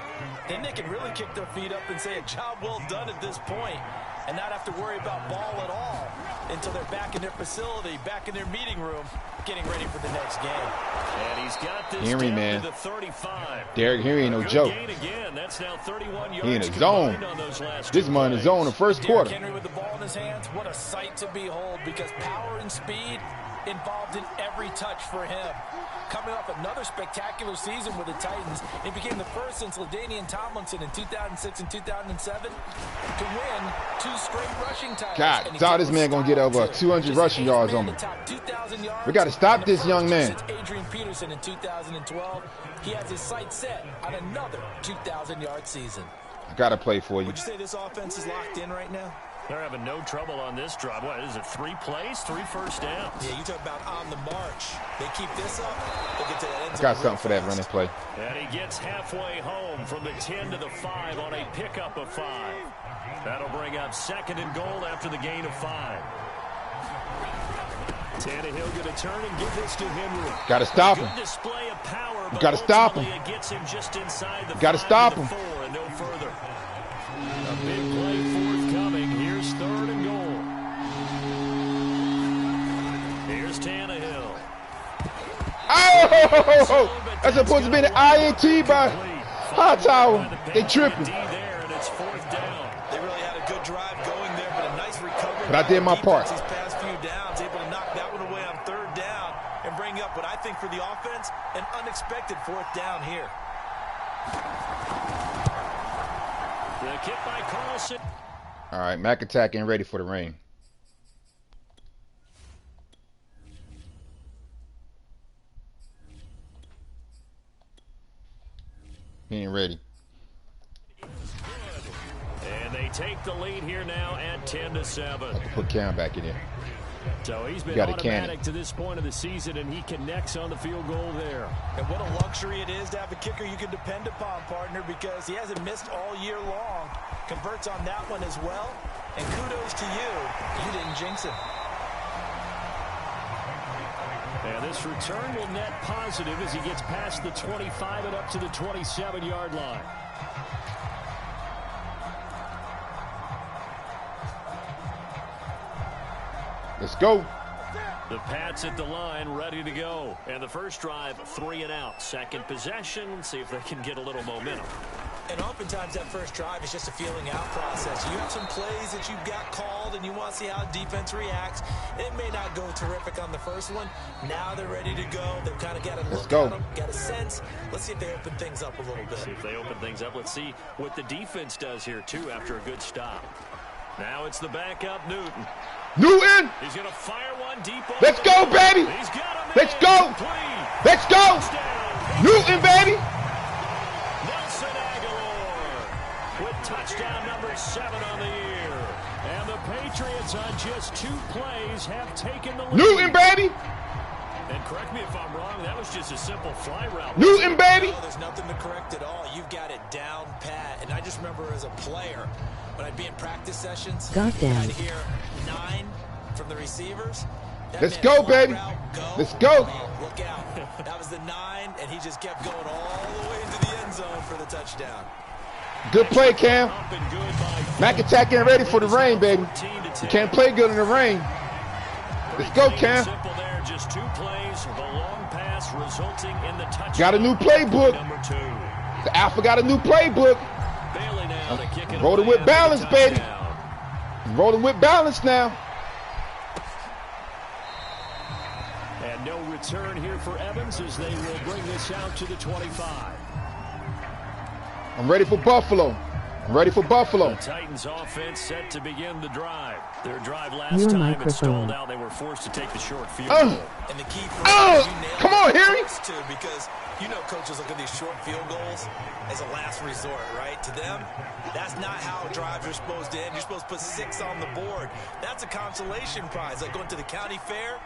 then they can really kick their feet up and say a job well done at this point and not have to worry about ball at all until they're back in their facility, back in their meeting room, getting ready for the next game. And he's got this Henry, down man. to the 35. Derrick Henry ain't no Good joke. gain again. That's now 31 yards He in the combined zone. on those last This two man in the plays. zone in the first Derrick quarter. Henry with the ball in his hands, what a sight to behold, because power and speed involved in every touch for him. Coming off another spectacular season with the Titans, he became the first since LaDainian Tomlinson in 2006 and 2007 to win 2 straight rushing titles. God, And he thought did this it man with gonna get style, over too. 200 Just the rushing eighth yards man on me. to top 2,000 yards. We gotta stop And the this young first man. since Adrian Peterson in 2012. He has his sights set on another 2,000-yard season. I gotta play for you. Would you say this offense is locked in right now? They're having no trouble on this drive. What is it, 3 plays, 3 first downs? Yeah, you talk about on the march. They keep this up, they get to that end I zone got real something for that fast. running play. And he gets halfway home from the 10 to the 5 on a pickup of 5. That'll bring up 2nd and goal after the gain of 5. Tannehill going to turn and give this to Henry. Gotta stop him. Good display of power, but Gotta stop him. ultimately it gets him just inside the Gotta 5 stop to the him. 4 and no further. A big play forthcoming. Here's 3rd and goal. Here's Tannehill. Oh! That's supposed to be an INT by Hightower. They tripping. There, and it's 4th down. They really had a good drive going there, but a nice recovery. But I did my by the part. defense These past few downs, able to knock that one away on 3rd down and bring up what I think for the offense, an unexpected 4th down here. The kick by Carlson. All right, Mac attack and ready for the rain. He ain't ready. And they take the lead here now at 10-7. Have to put Cam back in there. So he's been Got a automatic cannon. to this point of the season, and he connects on the field goal there. And what a luxury it is to have a kicker you can depend upon, partner, because he hasn't missed all year long. Converts on that one as well. And kudos to you. You didn't jinx him. And this return will net positive as he gets past the 25 and up to the 27-yard line. Let's go. The Pats at the line, ready to go. And the first drive, 3 and out. Second possession, see if they can get a little momentum. And oftentimes that first drive is just a feeling out process. You have some plays that you've got called and you want to see how defense reacts. It may not go terrific on the first one. Now they're ready to go. They've kind of got a look at them, got a sense. Let's see if they open things up a little bit. See if they open things up. Let's see what the defense does here, too, after a good stop. Now it's the backup, Newton. Newton! He's going to fire one deep. Let's go, baby! He's got him. Let's go! Let's go! Newton, baby! Nelson Aguilar with touchdown number 7 on the year. And the Patriots on just 2 plays have taken the lead. Newton, baby! And correct me if I'm wrong, that was just a simple fly route. Newton, baby! No, there's nothing to correct at all. You've got it down pat. And I just remember as a player, when I'd be in practice sessions, I'd hear 9 from the receivers. Let's go, baby. Let's go. Look out. That was the 9, and he just kept going all the way into the end zone for the touchdown. Good play, Cam. Mac attack getting ready for the rain, baby. You can't play good in the rain. Let's go, Cam. Just 2 plays, the long pass resulting in the touchdown. Got a new playbook. Number 2. The Alpha got a new playbook. Bailey now to kick it Rolling with balance, baby. Rolling with balance now. And no return here for Evans as they will bring this out to the 25. I'm ready for Buffalo. I'm ready for Buffalo. The Titans offense set to begin the drive. Their drive last time it stalled out. They were forced to take the short field goal. And the key for come on, Harry. Too, because you know coaches look at these short field goals as a last resort, right? To them, that's not how drives are supposed to end. You're supposed to put 6 on the board. That's a consolation prize, like going to the county fair.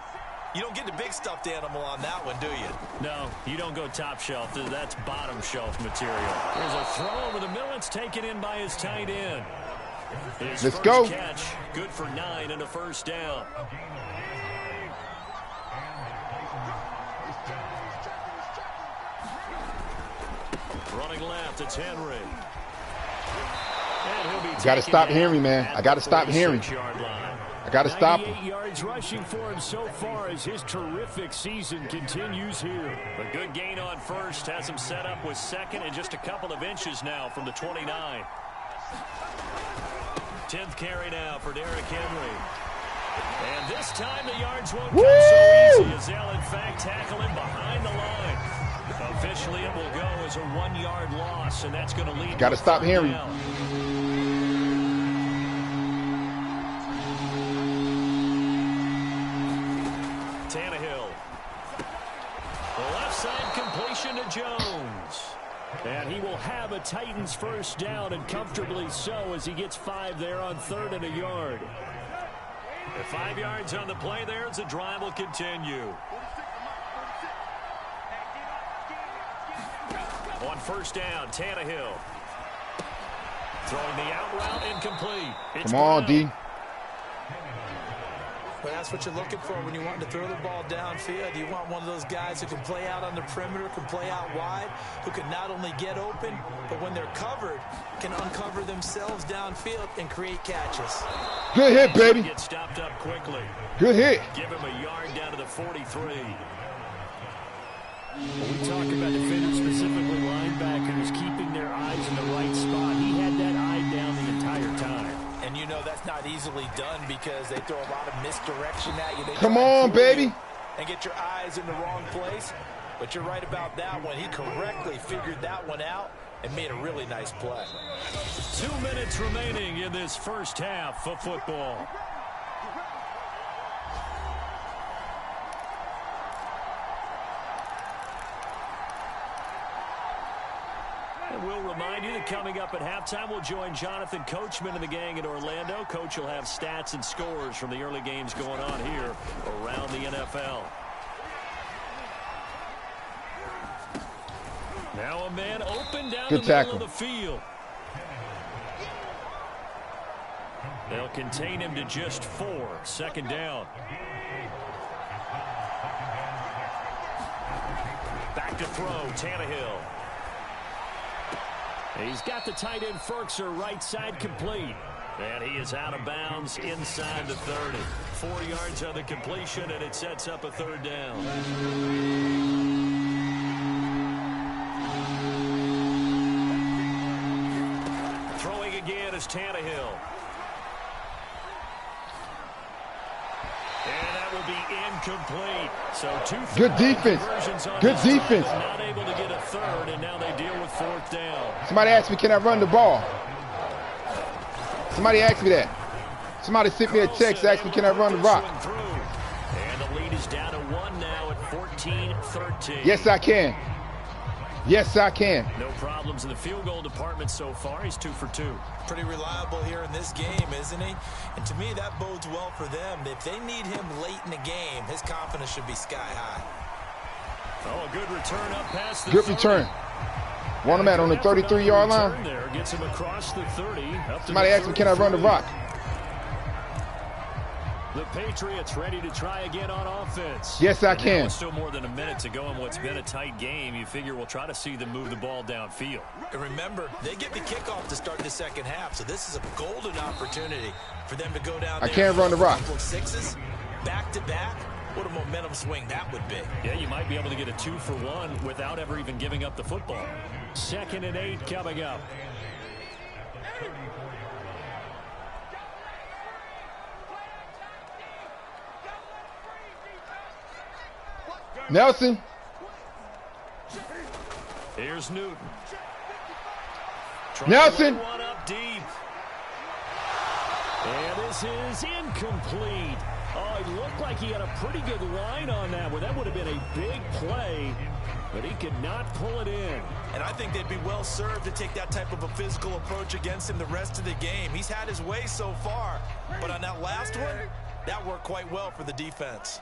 You don't get the big stuffed animal on that one, do you? No, you don't go top shelf. That's bottom shelf material. There's a throw over the middle. It's taken in by his tight end. His Let's first go. catch, good for 9 and a first down. Running left, it's Henry. Got to stop Henry, man. I got to stop Henry. I got to stop him. 98 yards rushing for him so far as his terrific season continues here. A good gain on first has him set up with second and just a couple of inches now from the 29. 10th carry now for Derrick Henry. And this time the yards won't come so easy as they'll in fact tackle him behind the line. Officially it will go as a 1-yard loss, and that's going to lead. Got to stop Henry. Tannehill. The left side completion to Jones. And he will have a Titans first down, and comfortably so as he gets 5 there on 3rd and a yard. At 5 yards on the play there as the drive will continue. On first down, Tannehill. Throwing the out route incomplete. It's Come on, D. Well, that's what you're looking for when you want to throw the ball downfield. You want one of those guys who can play out on the perimeter, can play out wide, who can not only get open, but when they're covered, can uncover themselves downfield and create catches. Good hit, baby. Get stopped up quickly. Good hit. Give him a yard down to the 43. When we talk about defenders, specifically linebackers, keeping their eyes in the right spot, he had that eye down the entire time. And you know that's not easily done because they throw a lot of misdirection at you. They Come on, baby. And get your eyes in the wrong place. But you're right about that one. He correctly figured that one out and made a really nice play. 2 minutes remaining in this first half of football. And we'll remind you that coming up at halftime, we'll join Jonathan Coachman and the gang in Orlando. Coach will have stats and scores from the early games going on here around the NFL. Now a man open down the middle of the field. They'll contain him to just 4. 2nd down. Back to throw, Tannehill. He's got the tight end Ferkser right side complete. And he is out of bounds inside the 30. 4 yards on the completion, and it sets up a 3rd down. Throwing again is Tannehill. And that will be incomplete. So 2 good defense. Good defense. Not able to get a 3rd, and now they deal with 4th down. Somebody asked me, can I run the ball? Somebody asked me that. Somebody sent me a text, asked me, can I run the rock? And the lead is down to 1 now at 14-13. Yes, I can. Yes, I can. No problems in the field goal department so far. He's 2 for 2. Pretty reliable here in this game, isn't he? And to me, that bodes well for them. If they need him late in the game, his confidence should be sky high. Oh, a good return up past the Good 30. return. Want him at on the 33-yard line? There gets him across the 30. Somebody asked me, can I run the rock? The Patriots ready to try again on offense. Yes, I can. Still more than a minute to go in what's been a tight game. You figure we'll try to see them move the ball downfield. And remember, they get the kickoff to start the second half, so this is a golden opportunity for them to go down there. I can't run the rock. Sixes, back-to-back. What a momentum swing that would be. Yeah, you might be able to get a 2-for-1 without ever even giving up the football. 2nd and 8 coming up. Nelson. Here's Newton. Nelson. One up deep. And this is incomplete. Oh, it looked like he had a pretty good line on that one. That would have been a big play, but he could not pull it in. And I think they'd be well served to take that type of a physical approach against him the rest of the game. He's had his way so far, but on that last one, that worked quite well for the defense.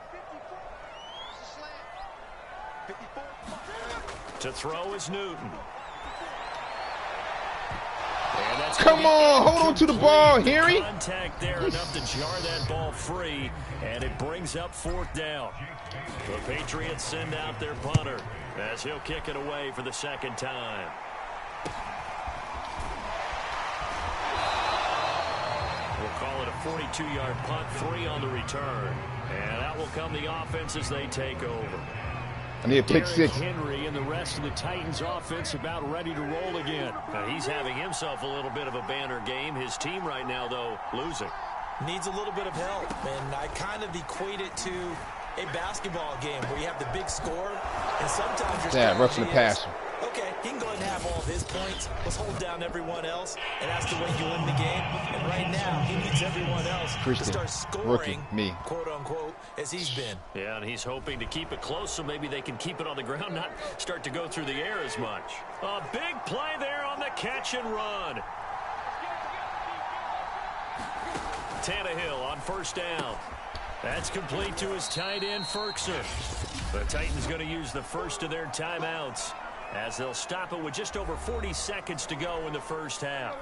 To throw is Newton. Come on, hold on to the ball, Henry. Contact there enough to jar that ball free, and it brings up 4th down. The Patriots send out their punter as he'll kick it away for the 2nd time. We'll call it a 42-yard punt, 3 on the return. And that will come the offense as they take over. I need a pick 6. Henry and the rest of the Titans offense about ready to roll again. Now, he's having himself a little bit of a banner game. His team right now, though, losing. Needs a little bit of help, and I kind of equate it to a basketball game where you have the big score, and sometimes your rushing the passer. Okay, he can go ahead and have all of his points. Let's hold down everyone else, and that's the way you win the game. And right now, he needs everyone else to start scoring, quote-unquote, as he's been. Yeah, and he's hoping to keep it close so maybe they can keep it on the ground, not start to go through the air as much. A big play there on the catch and run. Tannehill on 1st down. That's complete to his tight end, Ferkser. The Titans going to use the first of their timeouts as they'll stop it with just over 40 seconds to go in the 1st half.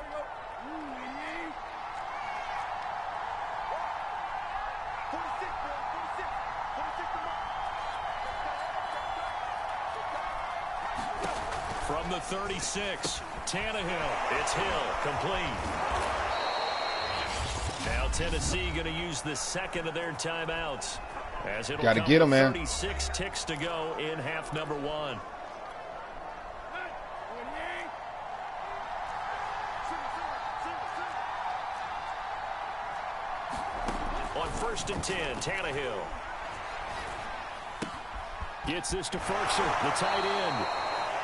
From the 36, Tannehill. It's Hill, complete. Now Tennessee going to use the 2nd of their timeouts. As it'll gotta get him, man. 36 ticks to go in half number 1. On 1st and 10, Tannehill. Gets this to Ferkser, the tight end.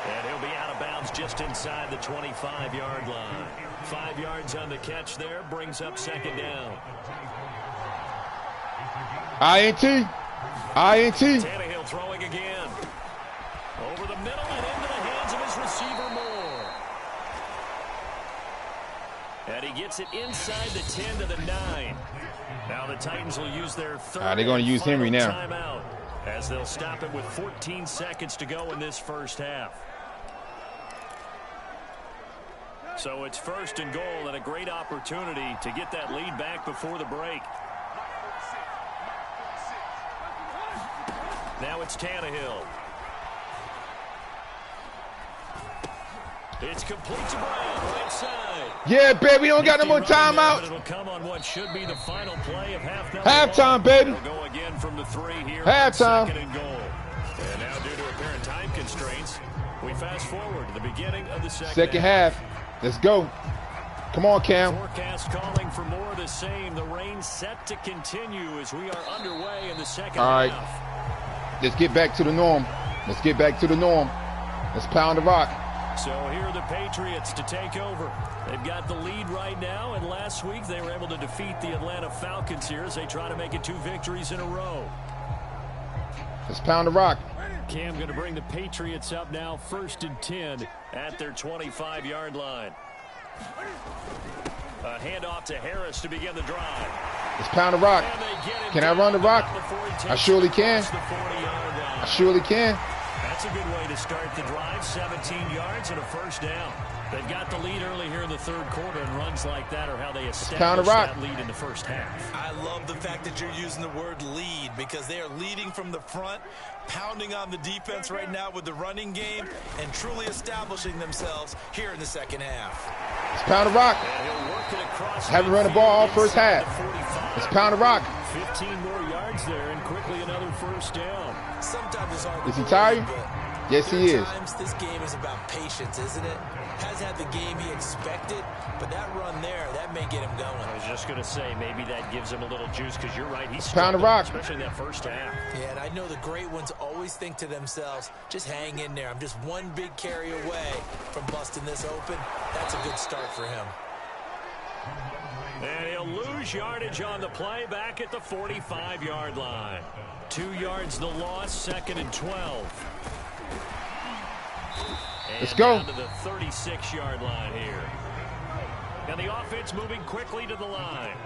And he'll be out of bounds just inside the 25-yard line. 5 yards on the catch there, brings up 2nd down. INT. Tannehill throwing again. Over the middle and into the hands of his receiver Moore. And he gets it inside the 10 to the 9. Now the Titans will use their 3rd they're going to use Henry now. timeout as they'll stop it with 14 seconds to go in this 1st half. So it's 1st and goal and a great opportunity to get that lead back before the break. Now it's Tannehill. It's complete to Brown, right side. Yeah, baby, we don't got no more timeout. It'll come on what should be the final play of halftime, baby. It'll go again from the 3 here. Halftime. 2nd and goal. And now due to apparent time constraints, we fast forward to the beginning of the second half. Let's go. Come on, Cam. Forecast calling for more of the same. The rain set to continue as we are underway in the 2nd All right. half. Let's get back to the norm. Let's pound the rock. So here are the Patriots to take over. They've got the lead right now, and last week they were able to defeat the Atlanta Falcons here as they try to make it 2 victories in a row. Let's pound the rock. Cam going to bring the Patriots up now, 1st and 10 at their 25-yard line. A handoff to Harris to begin the drive. Let's pound the rock. Can I run the rock? I surely can. That's a good way to start the drive. 17 yards and a first down. They've got the lead early here in the third quarter, and runs like that are how they establish that lead in the first half. I love the fact that you're using the word lead, because they are leading from the front, pounding on the defense right now with the running game, and truly establishing themselves here in the second half. It's pound the rock. Haven't run the ball all first half. It's pound the rock. 15 more yards there, and quickly another first down. Sometimes it's hard to Is he tired? Yes, he is. Sometimes this game is about patience, isn't it? Has had the game he expected, but that run there, that may get him going. I was just going to say, maybe that gives him a little juice, because you're right, he's pound the rock, especially in that first half. Yeah, and I know the great ones always think to themselves, just hang in there. I'm just one big carry away from busting this open. That's a good start for him. And he'll lose yardage on the play back at the 45-yard line. 2 yards the loss, 2nd and 12. Let's go. Down to the 36-yard line here. And the offense moving quickly to the line.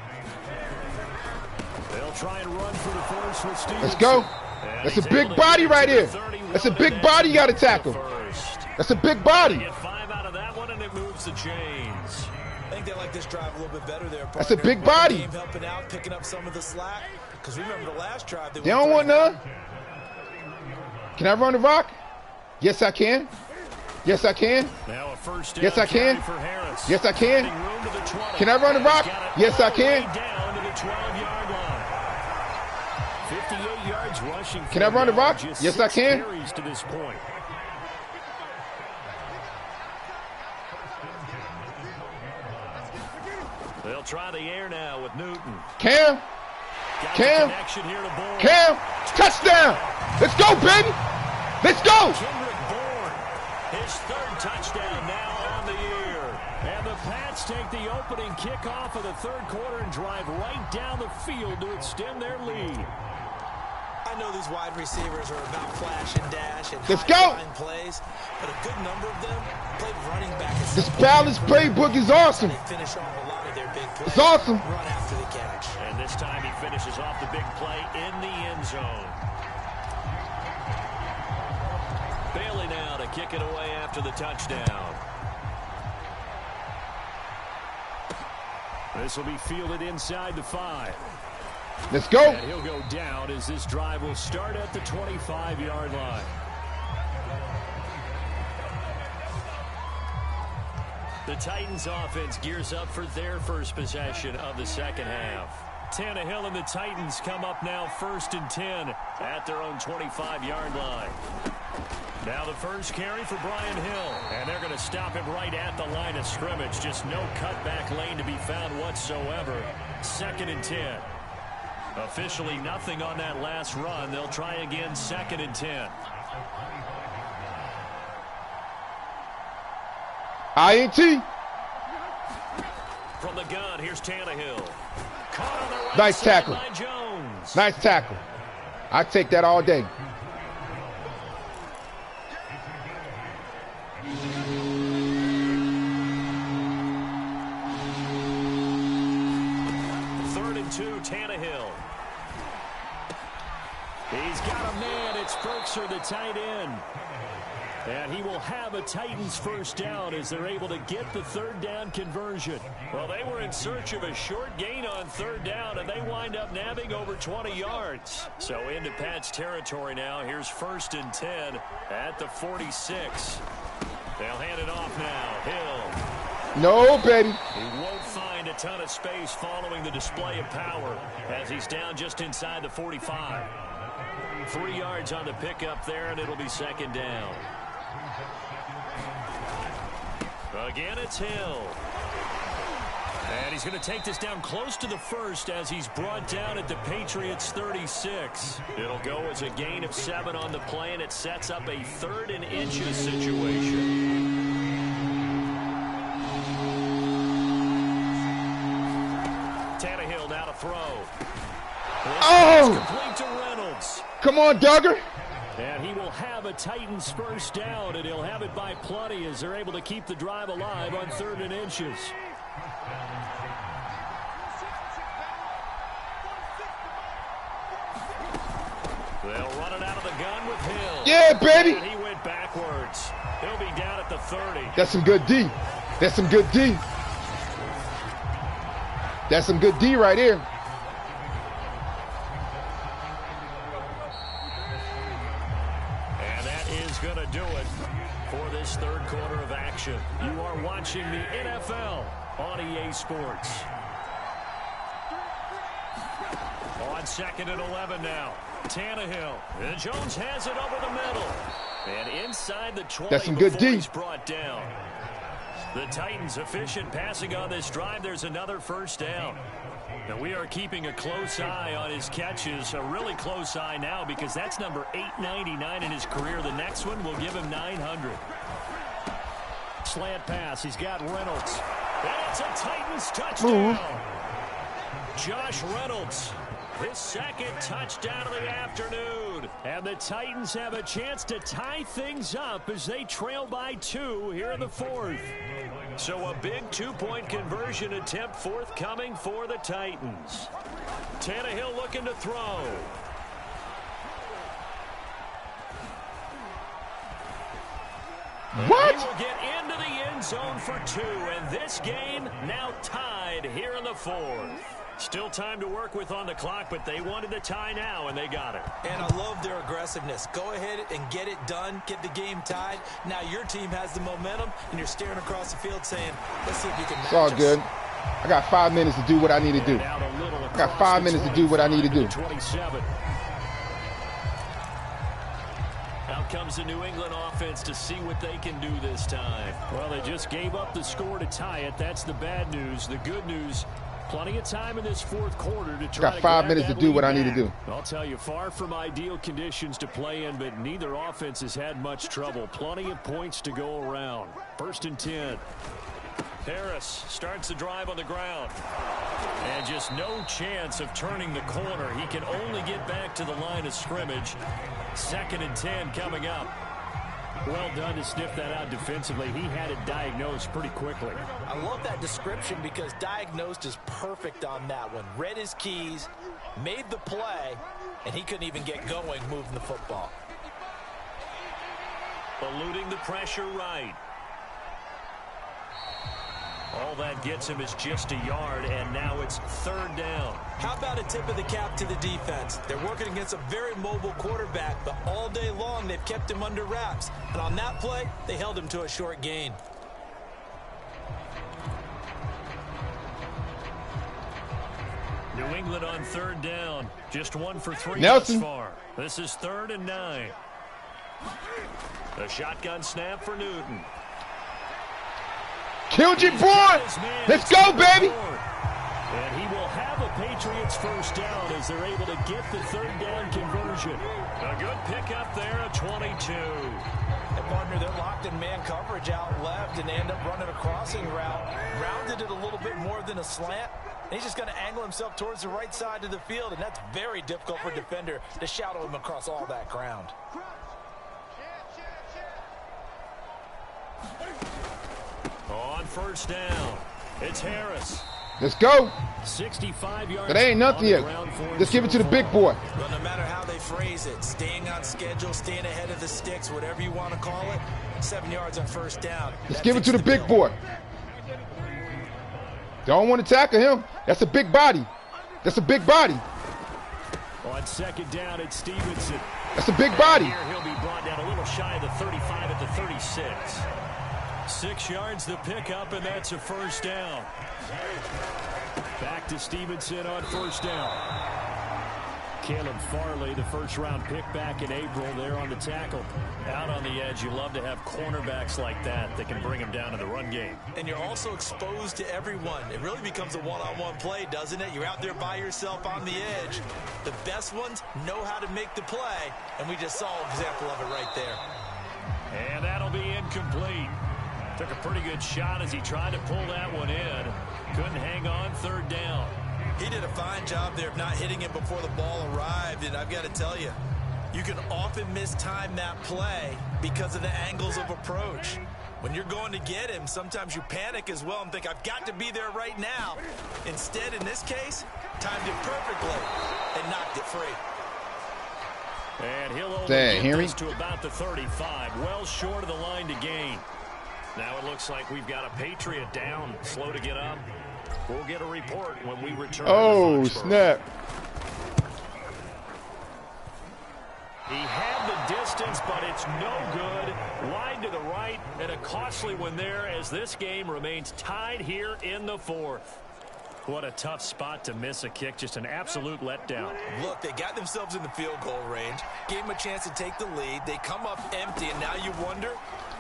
They'll try and run for the first with Stevenson. Let's go. That's a big body right here. That's a big body you got to tackle. That's a big body. Get 5 out of that one, and it moves the chains. I think they like this drive a little bit better there, partner. That's a big body. Game helping out, picking up some of the slack. Because remember the last drive, they don't want none. Can I run the rock? Yes, I can. Yes, I can. Now a first down. Yes, I can. For Harris. Yes, I can. Can I run the rock? Yes, I can. Down to the 12-yard line. 58 yards rushing. Can I run the rock? Yes, I can. Carries to this point. They'll try the air now with Newton. Cam. Touchdown. Let's go, baby. Let's go. His third touchdown now on the year. And the Pats take the opening kickoff of the third quarter and drive right down the field to extend their lead. I know these wide receivers are about flash and dash and let's go plays, but a good number of them play running back. This balanced playbook is awesome. They finish off a lot of their big plays. It's awesome. Run after the catch. And this time he finishes off the big play in the end zone. Bailey now to kick it away after the touchdown. This will be fielded inside the 5. Let's go. And he'll go down as this drive will start at the 25-yard line. The Titans offense gears up for their first possession of the second half. Tannehill and the Titans come up now 1st and 10 at their own 25-yard line. Now the first carry for Brian Hill, and they're going to stop him right at the line of scrimmage. Just no cutback lane to be found whatsoever. 2nd and 10. Officially nothing on that last run. They'll try again 2nd and 10. INT. From the gun, here's Tannehill. Caught on the right nice tackle. by Jones. Nice tackle. I take that all day. Tannehill. He's got a man. It's Berkshire, the tight end. And he will have a Titans first down as they're able to get the third down conversion. Well, they were in search of a short gain on third down, and they wind up nabbing over 20 yards. So into Pat's territory now. Here's 1st and 10 at the 46. They'll hand it off now. Hill. No, baby. He won't find a ton of space following the display of power as he's down just inside the 45. 3 yards on the pickup there, and it'll be 2nd down. Again, it's Hill. And he's going to take this down close to the 1st as he's brought down at the Patriots' 36. It'll go as a gain of 7 on the play, and it sets up a 3rd and inches situation. Tannehill now to throw. Oh! Complete to Reynolds. Come on, Duggar. And he will have a Titans first down, and he'll have it by plenty as they're able to keep the drive alive on 3rd and inches. They'll run it out of the gun with uphill. Yeah, baby. And he went backwards. He'll be down at the 30. That's some good D. That's some good D. That's some good D right here. And that is going to do it for this third quarter of action. You are watching the NFL on EA Sports. On 2nd and 11 now. Tannehill. And Jones has it over the middle. And inside the 20 That's some good before D. he's brought down. The Titans efficient passing on this drive. There's another first down. And we are keeping a close eye on his catches, a really close eye now because that's number 899 in his career. The next one will give him 900. Slant pass. He's got Reynolds. And it's a Titans touchdown. Josh Reynolds. His second touchdown of the afternoon. And the Titans have a chance to tie things up as they trail by 2 here in the 4th. So a big 2-point conversion attempt forthcoming for the Titans. Tannehill looking to throw. What? He will get into the end zone for 2. And this game now tied here in the 4th. Still time to work with on the clock, but they wanted the tie now, and they got it. And I love their aggressiveness. Go ahead and get it done. Get the game tied. Now your team has the momentum, and you're staring across the field saying, let's see if you can match It's all us. good. I got 5 minutes to do what I need to do. I got 5 minutes to do what I need to do. 27. Out comes the New England offense to see what they can do this time. Well, they just gave up the score to tie it. That's the bad news. The good news, plenty of time in this 4th quarter to try Got to 5 grab minutes to that do lead what I need to back. do. I'll tell you, far from ideal conditions to play in, but neither offense has had much trouble. Plenty of points to go around. 1st and 10. Harris starts the drive on the ground. And just no chance of turning the corner. He can only get back to the line of scrimmage. 2nd and 10 coming up. Well done to sniff that out defensively. He had it diagnosed pretty quickly. I love that description because diagnosed is perfect on that one. Read his keys, made the play, and he couldn't even get going moving the football. Eluding the pressure right. All that gets him is just a yard, and now it's 3rd down. How about a tip of the cap to the defense? They're working against a very mobile quarterback, but all day long they've kept him under wraps. And on that play, they held him to a short gain. New England on 3rd down. Just 1 for 3 Nelson. thus far. This is 3rd and 9. The shotgun snap for Newton. Killed you, boy. Let's go, baby. And he will have a Patriots first down as they're able to get the 3rd down conversion. A good pickup there at 22. And partner, they're locked in man coverage out left, and they end up running a crossing route. Rounded it a little bit more than a slant. And he's just going to angle himself towards the right side of the field, and that's very difficult for a defender to shadow him across all that ground. On 1st down, it's Harris. Let's go. 65 yards. That ain't nothing yet. Let's give it to the big boy. Well, no matter how they phrase it, staying on schedule, staying ahead of the sticks, whatever you want to call it, 7 yards on 1st down. Let's give it to the big boy. Don't want to tackle him. That's a big body. That's a big body. On 2nd down, it's Stevenson. That's a big body. Here he'll be brought down a little shy of the 35 at the 36. 6 yards the pickup, and that's a 1st down. Back to Stevenson on 1st down. Caleb Farley, the 1st-round pick back in April, there on the tackle. Out on the edge, you love to have cornerbacks like that can bring him down in the run game. And you're also exposed to everyone. It really becomes a one-on-one play, doesn't it? You're out there by yourself on the edge. The best ones know how to make the play, and we just saw an example of it right there. And that'll be incomplete. Took a pretty good shot as he tried to pull that one in. Couldn't hang on 3rd down. He did a fine job there of not hitting him before the ball arrived, and I've got to tell you, you can often mistime that play because of the angles of approach. When you're going to get him, sometimes you panic as well and think, I've got to be there right now. Instead, in this case, timed it perfectly and knocked it free. And he'll only Dang, get Henry. this to about the 35, well short of the line to gain. Now it looks like we've got a Patriot down, slow to get up. We'll get a report when we return. Oh, snap. He had the distance, but it's no good. Wide to the right, and a costly one there as this game remains tied here in the fourth. What a tough spot to miss a kick. Just an absolute letdown. Look, they got themselves in the field goal range, gave them a chance to take the lead. They come up empty, and now you wonder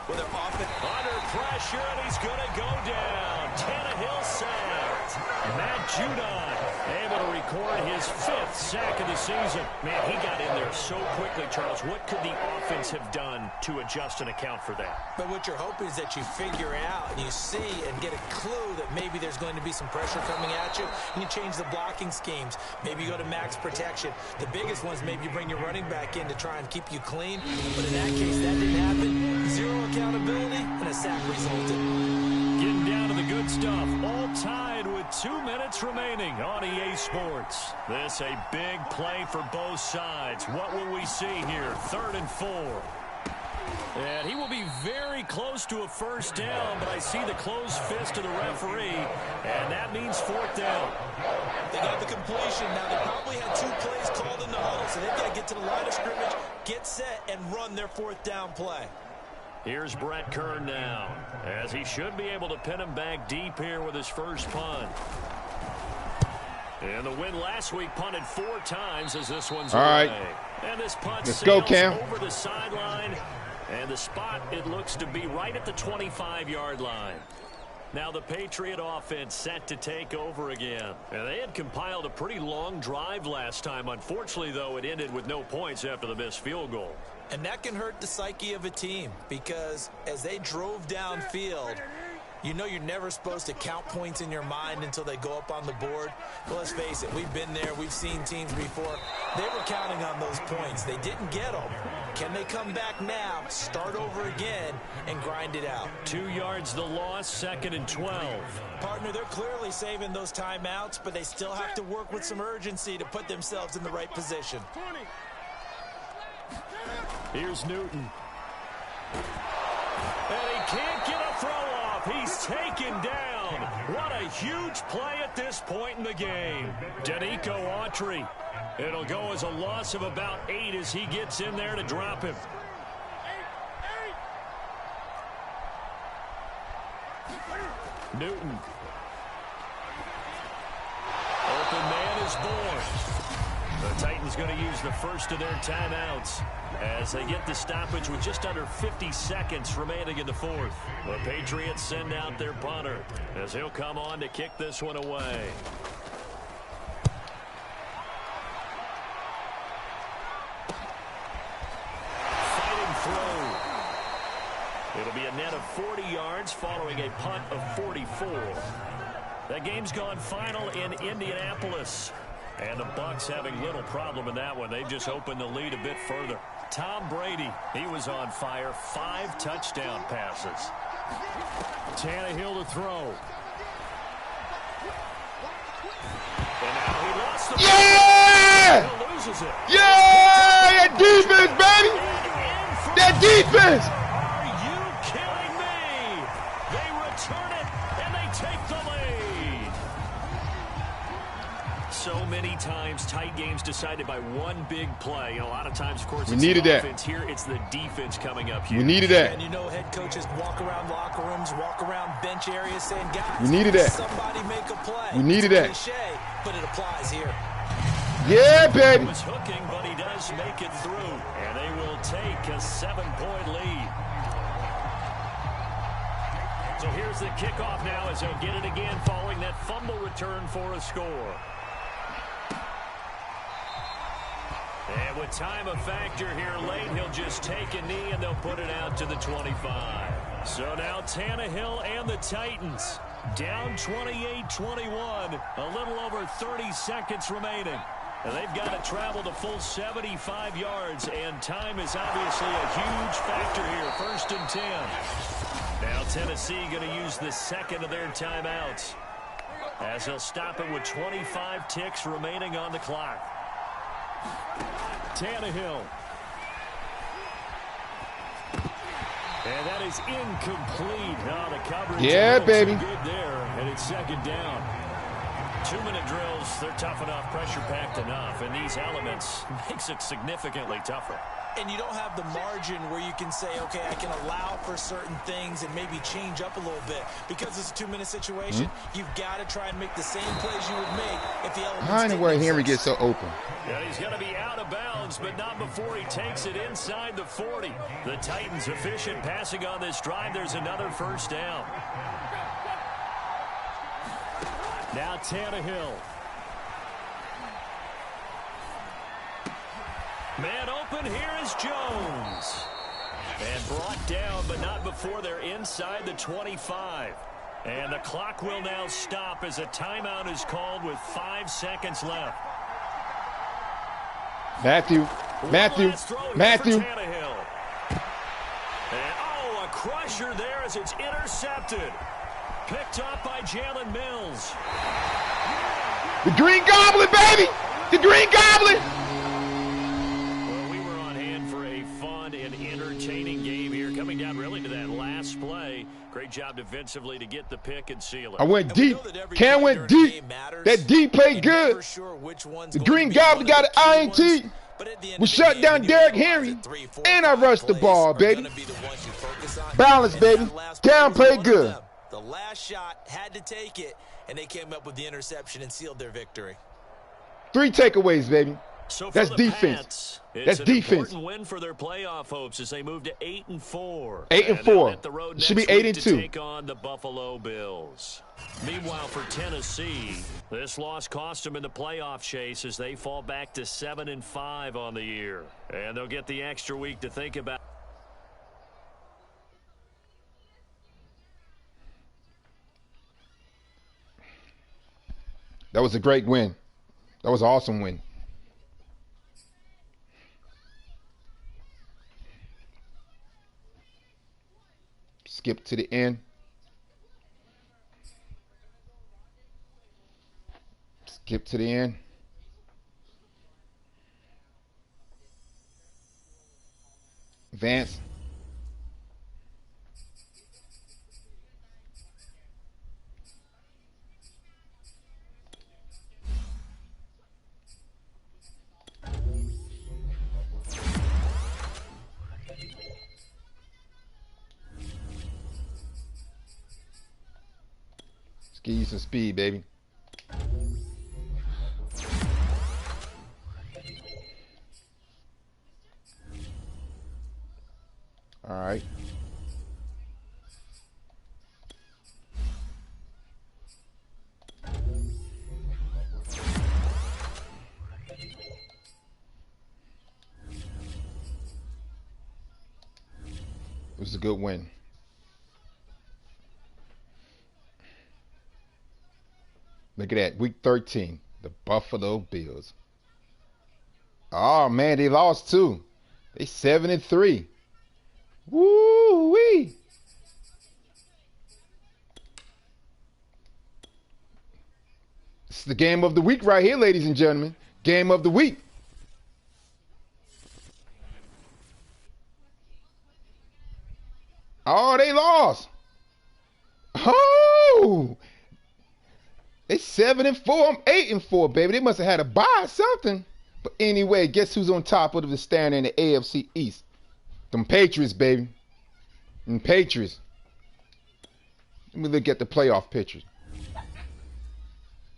whether offense under pressure, and he's going to go down. Tannehill sacked. Matt Judon able to record his 5th sack of the season. Man, he got in there so quickly, Charles. What could the offense have done to adjust and account for that? But what you're hoping is that you figure it out and you see and get a clue that maybe there's going to be some pressure coming at you, and you change the blocking schemes. Maybe you go to max protection. The biggest ones, maybe you bring your running back in to try and keep you clean. But in that case, that didn't happen. Zero accountability, and a sack resulted. Getting down to the good stuff. All tied with 2 minutes remaining on EA Sports. This a big play for both sides. What will we see here? 3rd and 4. And he will be very close to a first down, but I see the closed fist of the referee, and that means 4th down. They got the completion. Now, they probably had 2 plays called in the huddle, so they've got to get to the line of scrimmage, get set, and run their 4th down play. Here's Brett Kern now, as he should be able to pin him back deep here with his first punt. And the win last week punted 4 times as this one's all away. right. And this punt Let's go, Cam. over the sideline. And the spot, it looks to be right at the 25-yard line. Now the Patriot offense set to take over again. And they had compiled a pretty long drive last time. Unfortunately, though, it ended with no points after the missed field goal. And that can hurt the psyche of a team, because as they drove downfield, you know you're never supposed to count points in your mind until they go up on the board. Well, let's face it, we've been there. We've seen teams before. They were counting on those points. They didn't get them. Can they come back now, start over again, and grind it out? 2 yards the loss, 2nd and 12. Partner, they're clearly saving those timeouts, but they still have to work with some urgency to put themselves in the right position. Here's Newton. And he can't get a throw off. He's taken down. What a huge play at this point in the game. Danico Autry. It'll go as a loss of about 8 as he gets in there to drop him. Newton. Open man is born. The Titans going to use the first of their timeouts as they get the stoppage with just under 50 seconds remaining in the fourth. The Patriots send out their punter as he'll come on to kick this one away. Fighting through. It'll be a net of 40 yards following a punt of 44. That game's gone final in Indianapolis. And the Bucs having little problem in that one. They've just opened the lead a bit further. Tom Brady, he was on fire. 5 touchdown passes. Tannehill to throw. And now he lost the ball. Yeah! He loses it. Yeah! That defense, baby! That defense! Are you kidding me? They return it, and they take the lead. So many times, tight games decided by one big play. And a lot of times, of course, it's needed the that. offense. Here, it's the defense coming up here. We needed that. And you know head coaches walk around locker rooms, walk around bench areas saying, guys, We needed that. somebody make a play. We needed It's that. cliche, but it applies here. Yeah, baby. He was hooking, but he does make it through. And they will take a 7-point lead. So here's the kickoff now as they'll get it again following that fumble return for a score. And with time a factor here late, he'll just take a knee and they'll put it out to the 25. So now Tannehill and the Titans down 28-21, a little over 30 seconds remaining. And they've got to travel the full 75 yards, and time is obviously a huge factor here. 1st and 10. Now Tennessee going to use the second of their timeouts as they'll stop it with 25 ticks remaining on the clock. Tannehill And that is incomplete. Oh, the coverage Yeah, baby. good there, and it's second down. 2-minute drills, they're tough enough, pressure-packed enough, and these elements makes it significantly tougher. And you don't have the margin where you can say, okay, I can allow for certain things and maybe change up a little bit. Because it's a 2-minute situation, you've got to try and make the same plays you would make if the elements I don't know where Henry gets so open. Yeah, he's going to be out of bounds, but not before he takes it inside the 40. The Titans efficient passing on this drive. There's another first down. Now Tannehill. Man open, here is Jones. And brought down, but not before they're inside the 25. And the clock will now stop as a timeout is called with 5 seconds left. Matthew. And, oh, a crusher there as it's intercepted. Picked up by Jalen Mills. The Green Goblin, baby! The Green Goblin! Well, we were on hand for a fun and entertaining game here. Coming down really to that last play. Great job defensively to get the pick and seal it. I went deep. Cam went deep. That D played good. The Green Goblin got an INT. We shut down Derrick Henry. And I rushed the ball, baby. Balance, baby. Cam played good. The last shot had to take it, and they came up with the interception and sealed their victory. 3 takeaways, baby. So that's defense. That's defense. Important win for their playoff hopes as they move to 8-4. 8-4. Should be 8-2. Take on the Buffalo Bills. Meanwhile, for Tennessee, this loss cost them in the playoff chase as they fall back to 7-5 on the year, and they'll get the extra week to think about. That was a great win. That was an awesome win. Skip to the end. Skip to the end. Vance. Give you some speed, baby. All right. It was a good win. Look at that, week 13, the Buffalo Bills. Oh man, they lost too. They 7-3. Woo wee. This is the game of the week right here, ladies and gentlemen. Game of the week. Oh, they lost. Oh. They 7-4. I'm 8-4, baby. They must have had a bye or something. But anyway, guess who's on top of the standing in the AFC East? Them Patriots, baby. Them Patriots. Let me look at the playoff pictures.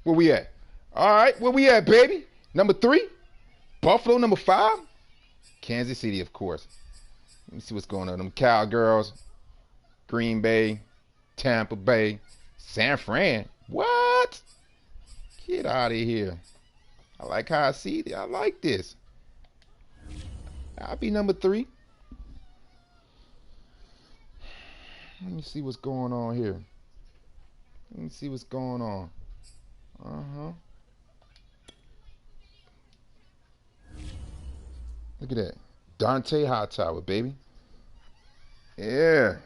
Where we at? All right, where we at, baby? Number 3. Buffalo, number 5. Kansas City, of course. Let me see what's going on. Them Cowgirls. Green Bay. Tampa Bay. San Fran. What? Get out of here. I like how I see it. I like this. I'll be number 3. Let me see what's going on here. Let me see what's going on. Look at that. Dante Hightower, baby. Yeah.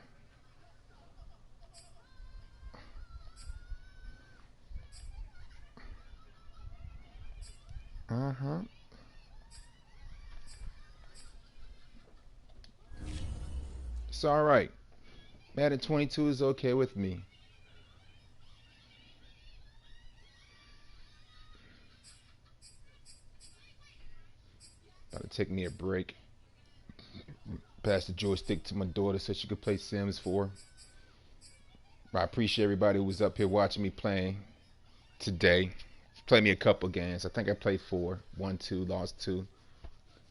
It's all right. Madden 22 is okay with me. About to take me a break. Pass the joystick to my daughter so she could play Sims 4. I appreciate everybody who was up here watching me playing today. Play me a couple games. I think I played 4. 1, 2, lost 2.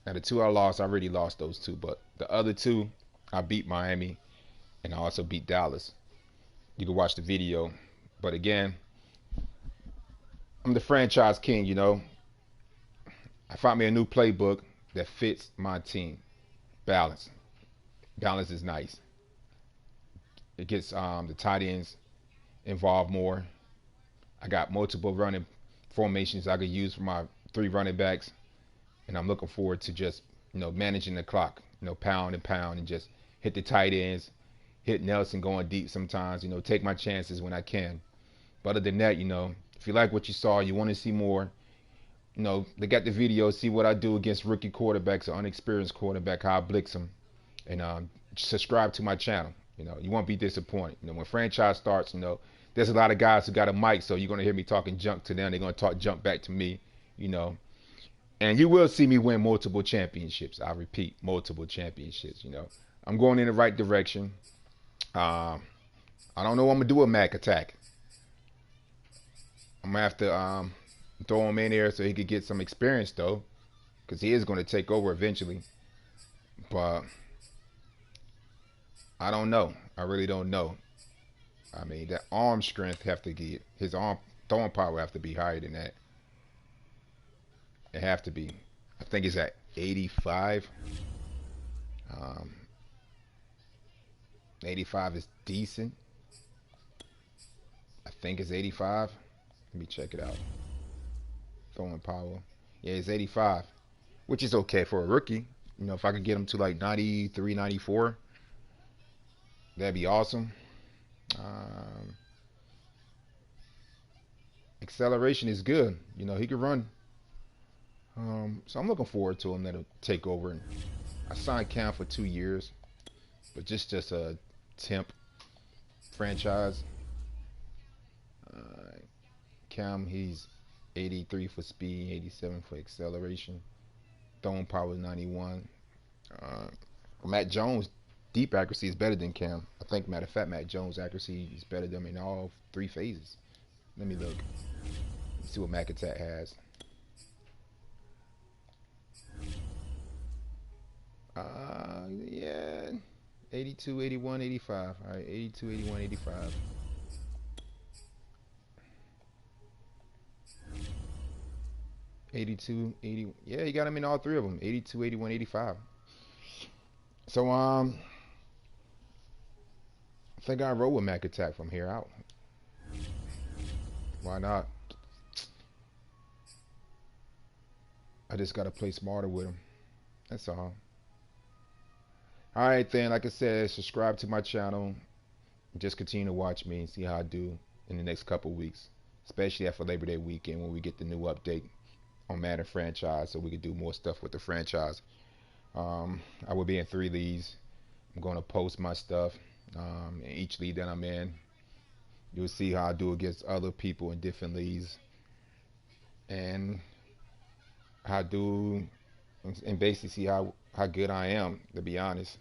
Now the 2 I lost, I already lost those 2, but the other 2, I beat Miami and I also beat Dallas. You can watch the video. But again, I'm the franchise king, you know. I found me a new playbook that fits my team. Balance. Balance is nice. It gets the tight ends involved more. I got multiple running formations I could use for my 3 running backs, and I'm looking forward to just managing the clock, pound and pound, and just hit the tight ends, hit Nelson going deep sometimes, take my chances when I can. But other than that, if you like what you saw, you want to see more, they got the video, see what I do against rookie quarterbacks or unexperienced quarterback, how I blitz them, and subscribe to my channel. You won't be disappointed. When franchise starts, there's a lot of guys who got a mic, so you're going to hear me talking junk to them. They're going to talk junk back to me, And you will see me win multiple championships. I repeat, multiple championships, I'm going in the right direction. I don't know what I'm going to do with Mac Attack. I'm going to have to throw him in there so he could get some experience, though, because he is going to take over eventually. But I don't know. I really don't know. I mean, that arm strength have to get, his arm throwing power have to be higher than that. It have to be. I think it's at 85. 85 is decent. I think it's 85. Let me check it out. Throwing power. Yeah, it's 85, which is okay for a rookie. If I could get him to like 93, 94, that'd be awesome. Acceleration is good. He could run. So I'm looking forward to him. That'll take over. And I signed Cam for 2 years, but just a temp franchise. Cam, he's 83 for speed, 87 for acceleration, throwing power 91. Matt Jones, deep accuracy is better than Cam. I think, matter of fact, Matt Jones' accuracy is better than him in all 3 phases. Let me look. Let's see what Mac Attack has. Yeah, 82, 81, 85. All right, 82, 81, 85. Yeah, he got him in all 3 of them. 82, 81, 85. So I think I roll with Mac Attack from here out. Why not? I just gotta play smarter with him. That's all. Alright then, like I said, subscribe to my channel. Just continue to watch me and see how I do in the next couple weeks. Especially after Labor Day weekend when we get the new update on Madden franchise, so we can do more stuff with the franchise. I will be in 3 leagues. I'm going to post my stuff in each league that I'm in. You'll see how I do against other people in different leagues, and how I do, and basically see how good I am, to be honest.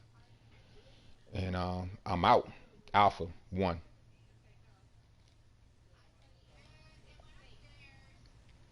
And I'm out. Alpha 1.